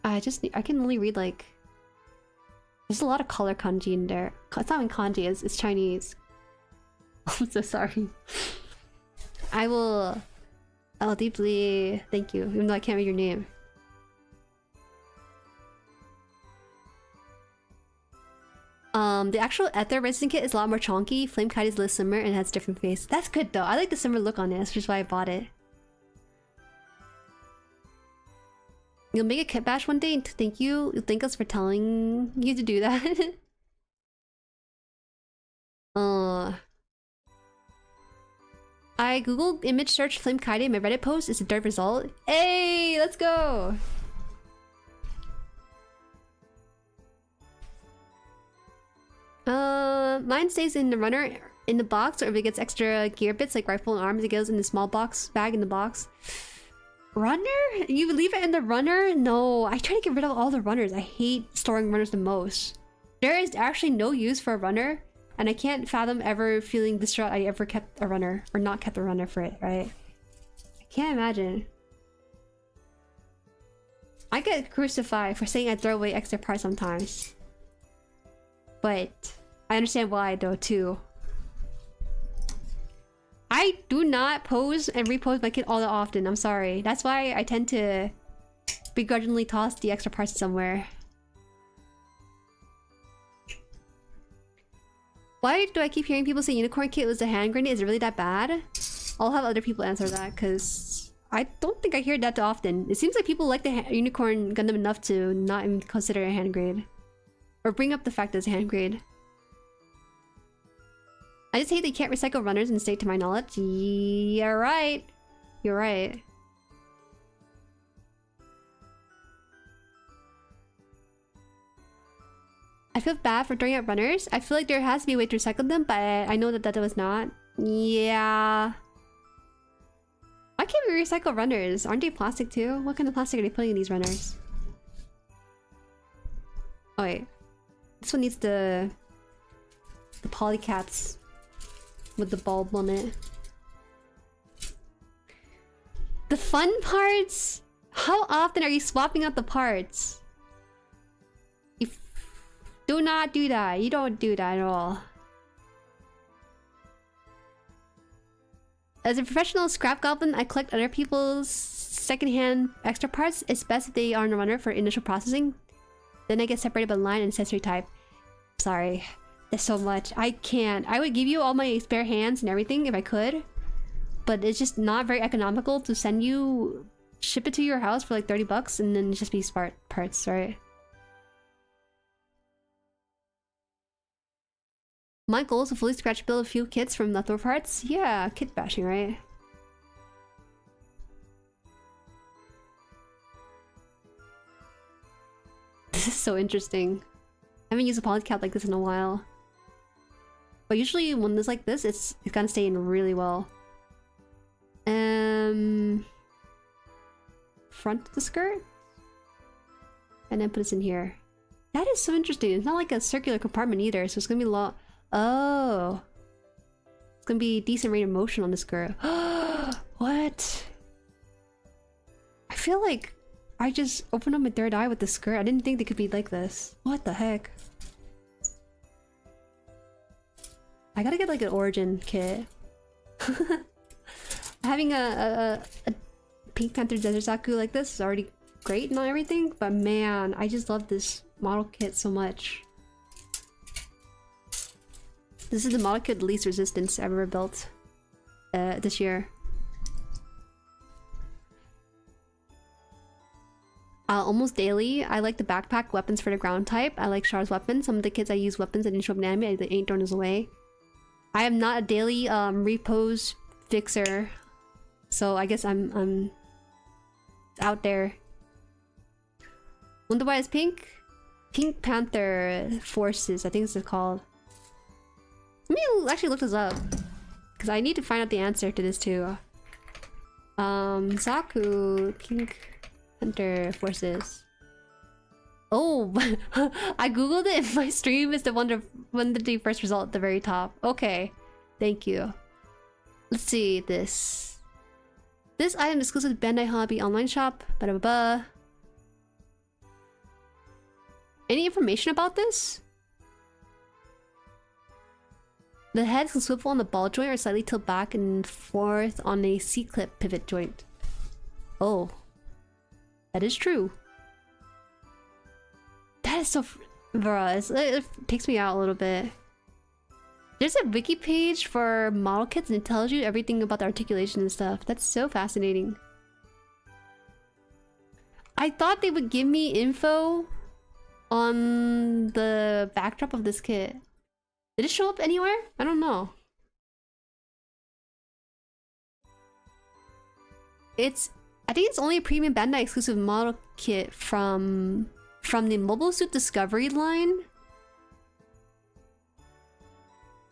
I can only read like... There's a lot of color kanji in there. It's not even kanji, it's Chinese. I'm so sorry. I'll deeply thank you, even though I can't read your name. The actual Ether Resident Kit is a lot more chonky. Flame Kite is a little slimmer and has a different face. That's good though. I like the slimmer look on it, which is why I bought it. You'll make a kit bash one day and thank you. You'll thank us for telling you to do that. I googled image search Flame Kite in my Reddit post. It's a dirt result. Hey, let's go! Mine stays in the runner in the box, or if it gets extra gear bits like rifle and arms, it goes in the small box bag in the box. Runner? You leave it in the runner? No, I try to get rid of all the runners. I hate storing runners the most. There is actually no use for a runner, and I can't fathom ever feeling distraught I ever kept a runner, or not kept a runner for it, right? I can't imagine. I get crucified for saying I throw away extra parts sometimes. But I understand why though too. I do not pose and repose my kit all that often. I'm sorry. That's why I tend to begrudgingly toss the extra parts somewhere. Why do I keep hearing people say unicorn kit was a hand grenade? Is it really that bad? I'll have other people answer that, because I don't think I hear that too often. It seems like people like the unicorn Gundam enough to not even consider it a hand grenade. Or bring up the fact that it's a hand grenade. I just hate they can't recycle runners in state to my knowledge. Yeah, right. You're right. I feel bad for throwing out runners. I feel like there has to be a way to recycle them, but I know that was not. Yeah. Why can't we recycle runners? Aren't they plastic too? What kind of plastic are they putting in these runners? Oh wait. This one needs the polycaps with the bulb on it. The fun parts? How often are you swapping out the parts? Do not do that. You don't do that at all. As a professional scrap goblin, I collect other people's secondhand extra parts. It's best if they are on a runner for initial processing. Then I get separated by line and accessory type. Sorry. There's so much. I can't. I would give you all my spare hands and everything if I could. But it's just not very economical to send you... ship it to your house for like 30 bucks and then just be smart parts, right? My goal is to fully scratch build a few kits from leftover parts. Yeah, kit bashing, right? This is so interesting. I haven't used a polycap like this in a while. But usually when it's like this, it's gonna stay in really well. Front of the skirt? And then put this in here. That is so interesting. It's not like a circular compartment either, so it's gonna be long. Oh. It's gonna be decent range of motion on the skirt. What? I feel like I just opened up my third eye with the skirt. I didn't think they could be like this. What the heck? I gotta get like an origin kit. Having a Pink Panther Desert Zaku like this is already great and everything, but man, I just love this model kit so much. This is the model kit least resistance I've ever built this year. Almost daily, I like the backpack weapons for the ground type. I like Char's weapons. Some of the kits I use weapons that didn't show up in anime, they ain't thrown those away. I am not a daily repose fixer, so I guess I'm out there. Wonder why it's pink? Pink Panther Forces, I think it's called. Let me actually look this up, because I need to find out the answer to this too. Zaku Pink Panther Forces. Oh, I googled it and my stream is the one that the first result at the very top. Okay, thank you. Let's see this. This item is exclusive to Bandai Hobby online shop. Ba-da-ba-ba. Any information about this? The heads can swivel on the ball joint or slightly tilt back and forth on a C-clip pivot joint. Oh. That is true. That is so... Bruh, it takes me out a little bit. There's a wiki page for model kits and it tells you everything about the articulation and stuff. That's so fascinating. I thought they would give me info on the backdrop of this kit. Did it show up anywhere? I don't know. I think it's only a premium Bandai exclusive model kit from the Mobile Suit Discovery line.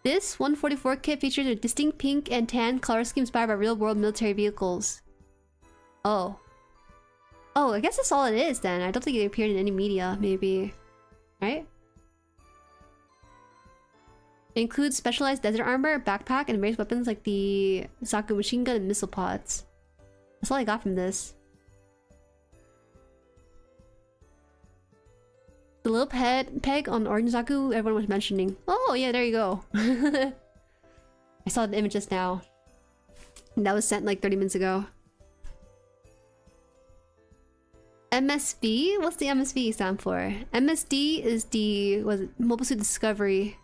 This 144 kit features a distinct pink and tan color scheme inspired by real-world military vehicles. Oh. Oh, I guess that's all it is then. I don't think it appeared in any media, maybe. Right? It includes specialized desert armor, backpack, and various weapons like the Zaku machine gun and missile pods. That's all I got from this. The little peg on Orange Zaku everyone was mentioning. Oh yeah, there you go. I saw the image just now. That was sent like 30 minutes ago. MSV? What's the MSV stand for? MSD is the... was it Mobile Suit Discovery.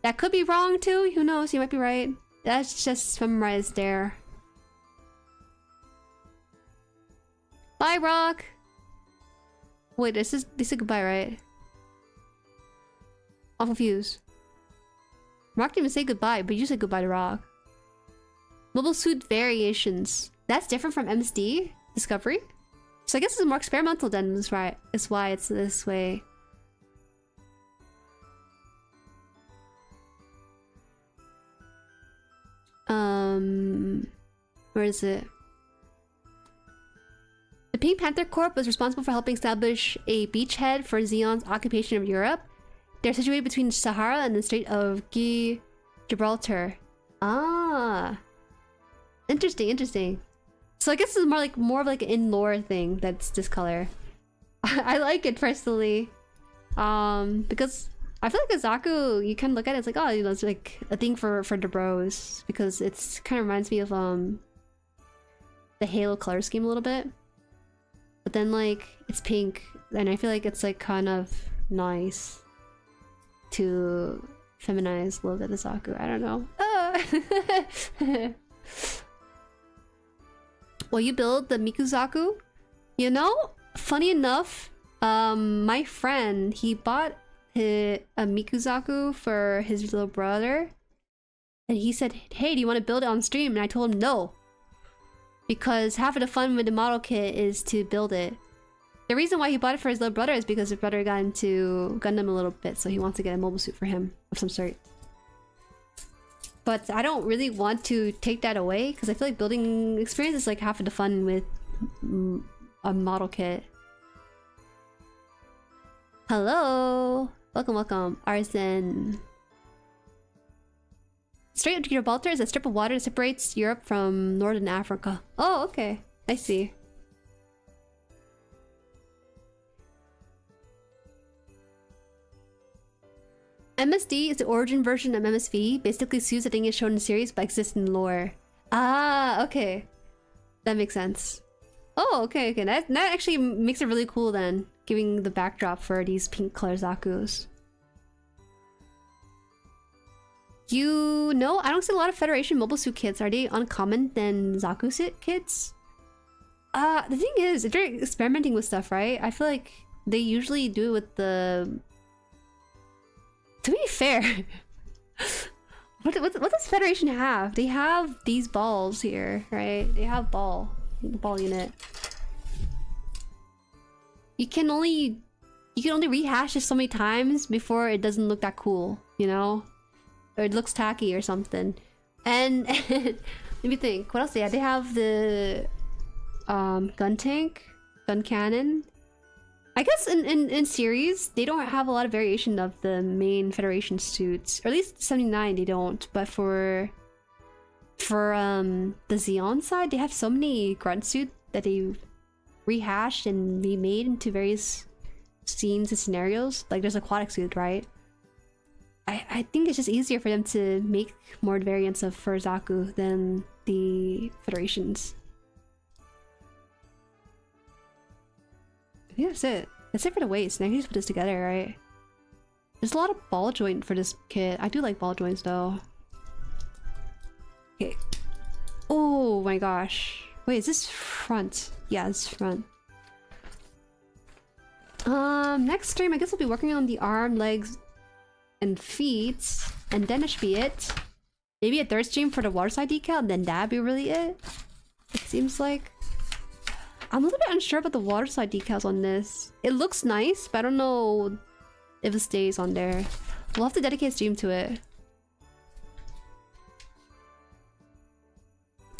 That could be wrong too. Who knows? You might be right. That's just memorized there. Bye, Rock. Wait, this is a goodbye, right? I'm confused. Rock didn't even say goodbye, but you said goodbye to Rock. Mobile suit variations. That's different from MSD Discovery. So I guess it's more experimental than this, right? It's why it's this way. Where is it? The Pink Panther Corps was responsible for helping establish a beachhead for Zeon's occupation of Europe. They're situated between Sahara and the Strait of Gibraltar. Ah, interesting, interesting. So I guess it's more of like an in-lore thing that's this color. I like it personally, because I feel like a Zaku, you can look at it, it's like, oh, you know, it's like a thing for the bros, because it's kind of reminds me of the Halo color scheme a little bit. But then like it's pink, and I feel like it's like kind of nice to feminize a little bit of Zaku. I don't know. Will you build the Mikuzaku? You know, funny enough, my friend, he bought a Mikuzaku for his little brother, and he said, hey, do you want to build it on stream? And I told him no, because half of the fun with the model kit is to build it. The reason why he bought it for his little brother is because his brother got into Gundam a little bit, so he wants to get a mobile suit for him of some sort. But I don't really want to take that away, because I feel like building experience is like half of the fun with a model kit. Hello! Welcome, welcome. Arsen. Strait of Gibraltar is a strip of water that separates Europe from Northern Africa. Oh, okay. I see. MSD is the origin version of MSV, basically suits the thing is shown in the series but exists in lore. Ah, okay. That makes sense. Oh, okay, okay. That actually makes it really cool then, giving the backdrop for these pink color Zakus. You know, I don't see a lot of Federation mobile suit kits. Are they uncommon than Zaku suit kits? The thing is, if they're experimenting with stuff, right? I feel like they usually do it with the... To be fair, what does Federation have? They have these balls here, right? They have the ball unit. You can only rehash it so many times before it doesn't look that cool, you know? Or it looks tacky or something. And let me think, what else they have? They have the gun tank, gun cannon. I guess in series, they don't have a lot of variation of the main Federation suits. Or at least 79 they don't. But for the Zeon side, they have so many grunt suits that they rehashed and remade into various scenes and scenarios. Like there's aquatic suit, right? I think it's just easier for them to make more variants of for Zaku than the Federations. I think that's it. That's it for the waist. Now I can just put this together, right? There's a lot of ball joint for this kit. I do like ball joints though. Okay. Oh my gosh. Wait, is this front? Yeah, it's front. Next stream, I guess I'll be working on the arm, legs, and feet. And then it should be it. Maybe a third stream for the waterside decal, and then that'd be really it. It seems like. I'm a little bit unsure about the waterside decals on this. It looks nice, but I don't know if it stays on there. We'll have to dedicate a stream to it.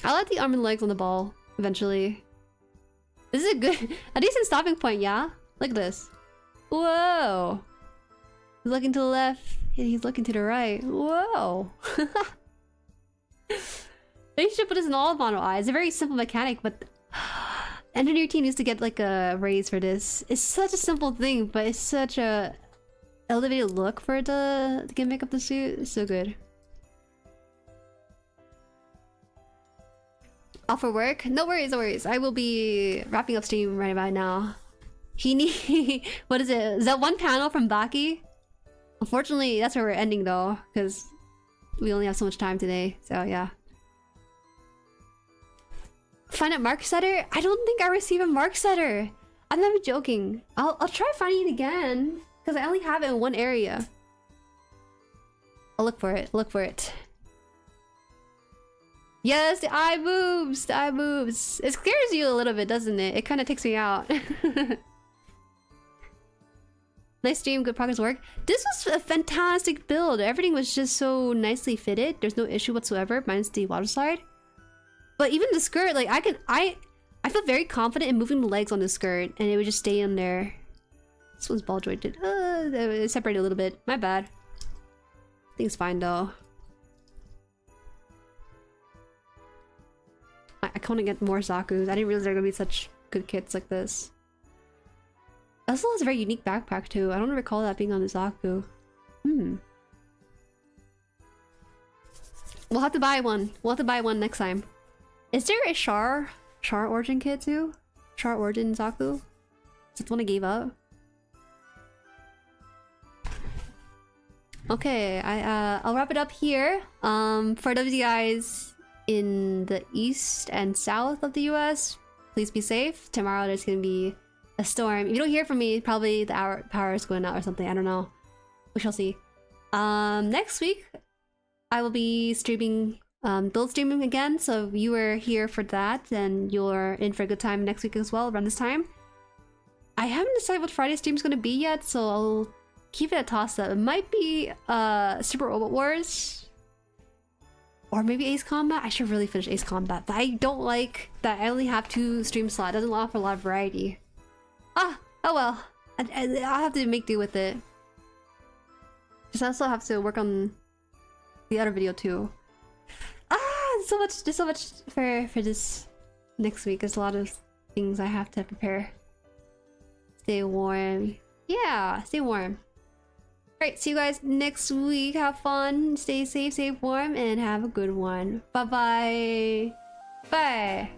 I'll add the arm and legs on the ball eventually. This is a decent stopping point, yeah? Look at this. Whoa! He's looking to the left, and he's looking to the right. Whoa! They should put this in all mono eyes. It's a very simple mechanic, but engineer team needs to get like a raise for this. It's such a simple thing, but it's such a elevated look for the gimmick of the suit. It's so good. Off for work? No worries, no worries. I will be wrapping up stream right about now. He need what is it? Is that one panel from Baki? Unfortunately, that's where we're ending though, because we only have so much time today. So yeah. Find a mark setter? I don't think I received a mark setter. I'm not even joking. I'll try finding it again because I only have it in one area. I'll look for it. Look for it. Yes, the eye moves. The eye moves. It scares you a little bit, doesn't it? It kind of takes me out. Nice stream, good progress work. This was a fantastic build. Everything was just so nicely fitted. There's no issue whatsoever, minus the water slide. But even the skirt, like I feel very confident in moving the legs on the skirt, and it would just stay in there. This one's ball jointed. It separated a little bit. My bad. I think it's fine though. I couldn't get more Zakus. I didn't realize there were gonna be such good kits like this. This has a very unique backpack too. I don't recall that being on the Zaku. We'll have to buy one. We'll have to buy one next time. Is there a Char origin kit too? Char origin Zaku? Is that the one I gave up? Okay, I'll wrap it up here. For those of you guys in the east and south of the US, please be safe. Tomorrow there's gonna be a storm. If you don't hear from me, probably the power is going out or something. I don't know. We shall see. Next week I will be streaming, build streaming again. So if you were here for that, then you're in for a good time next week as well, around this time. I haven't decided what Friday stream's gonna be yet, so I'll keep it a toss-up. It might be Super Robot Wars, or maybe Ace Combat. I should really finish Ace Combat, but I don't like that I only have 2 stream slots. It doesn't offer a lot of variety. Oh well. I'll have to make do with it. Because I also have to work on the other video too. There's so much for this next week. There's a lot of things I have to prepare. Stay warm. Yeah, stay warm. Alright, see you guys next week. Have fun, stay safe, stay warm, and have a good one. Bye-bye. Bye.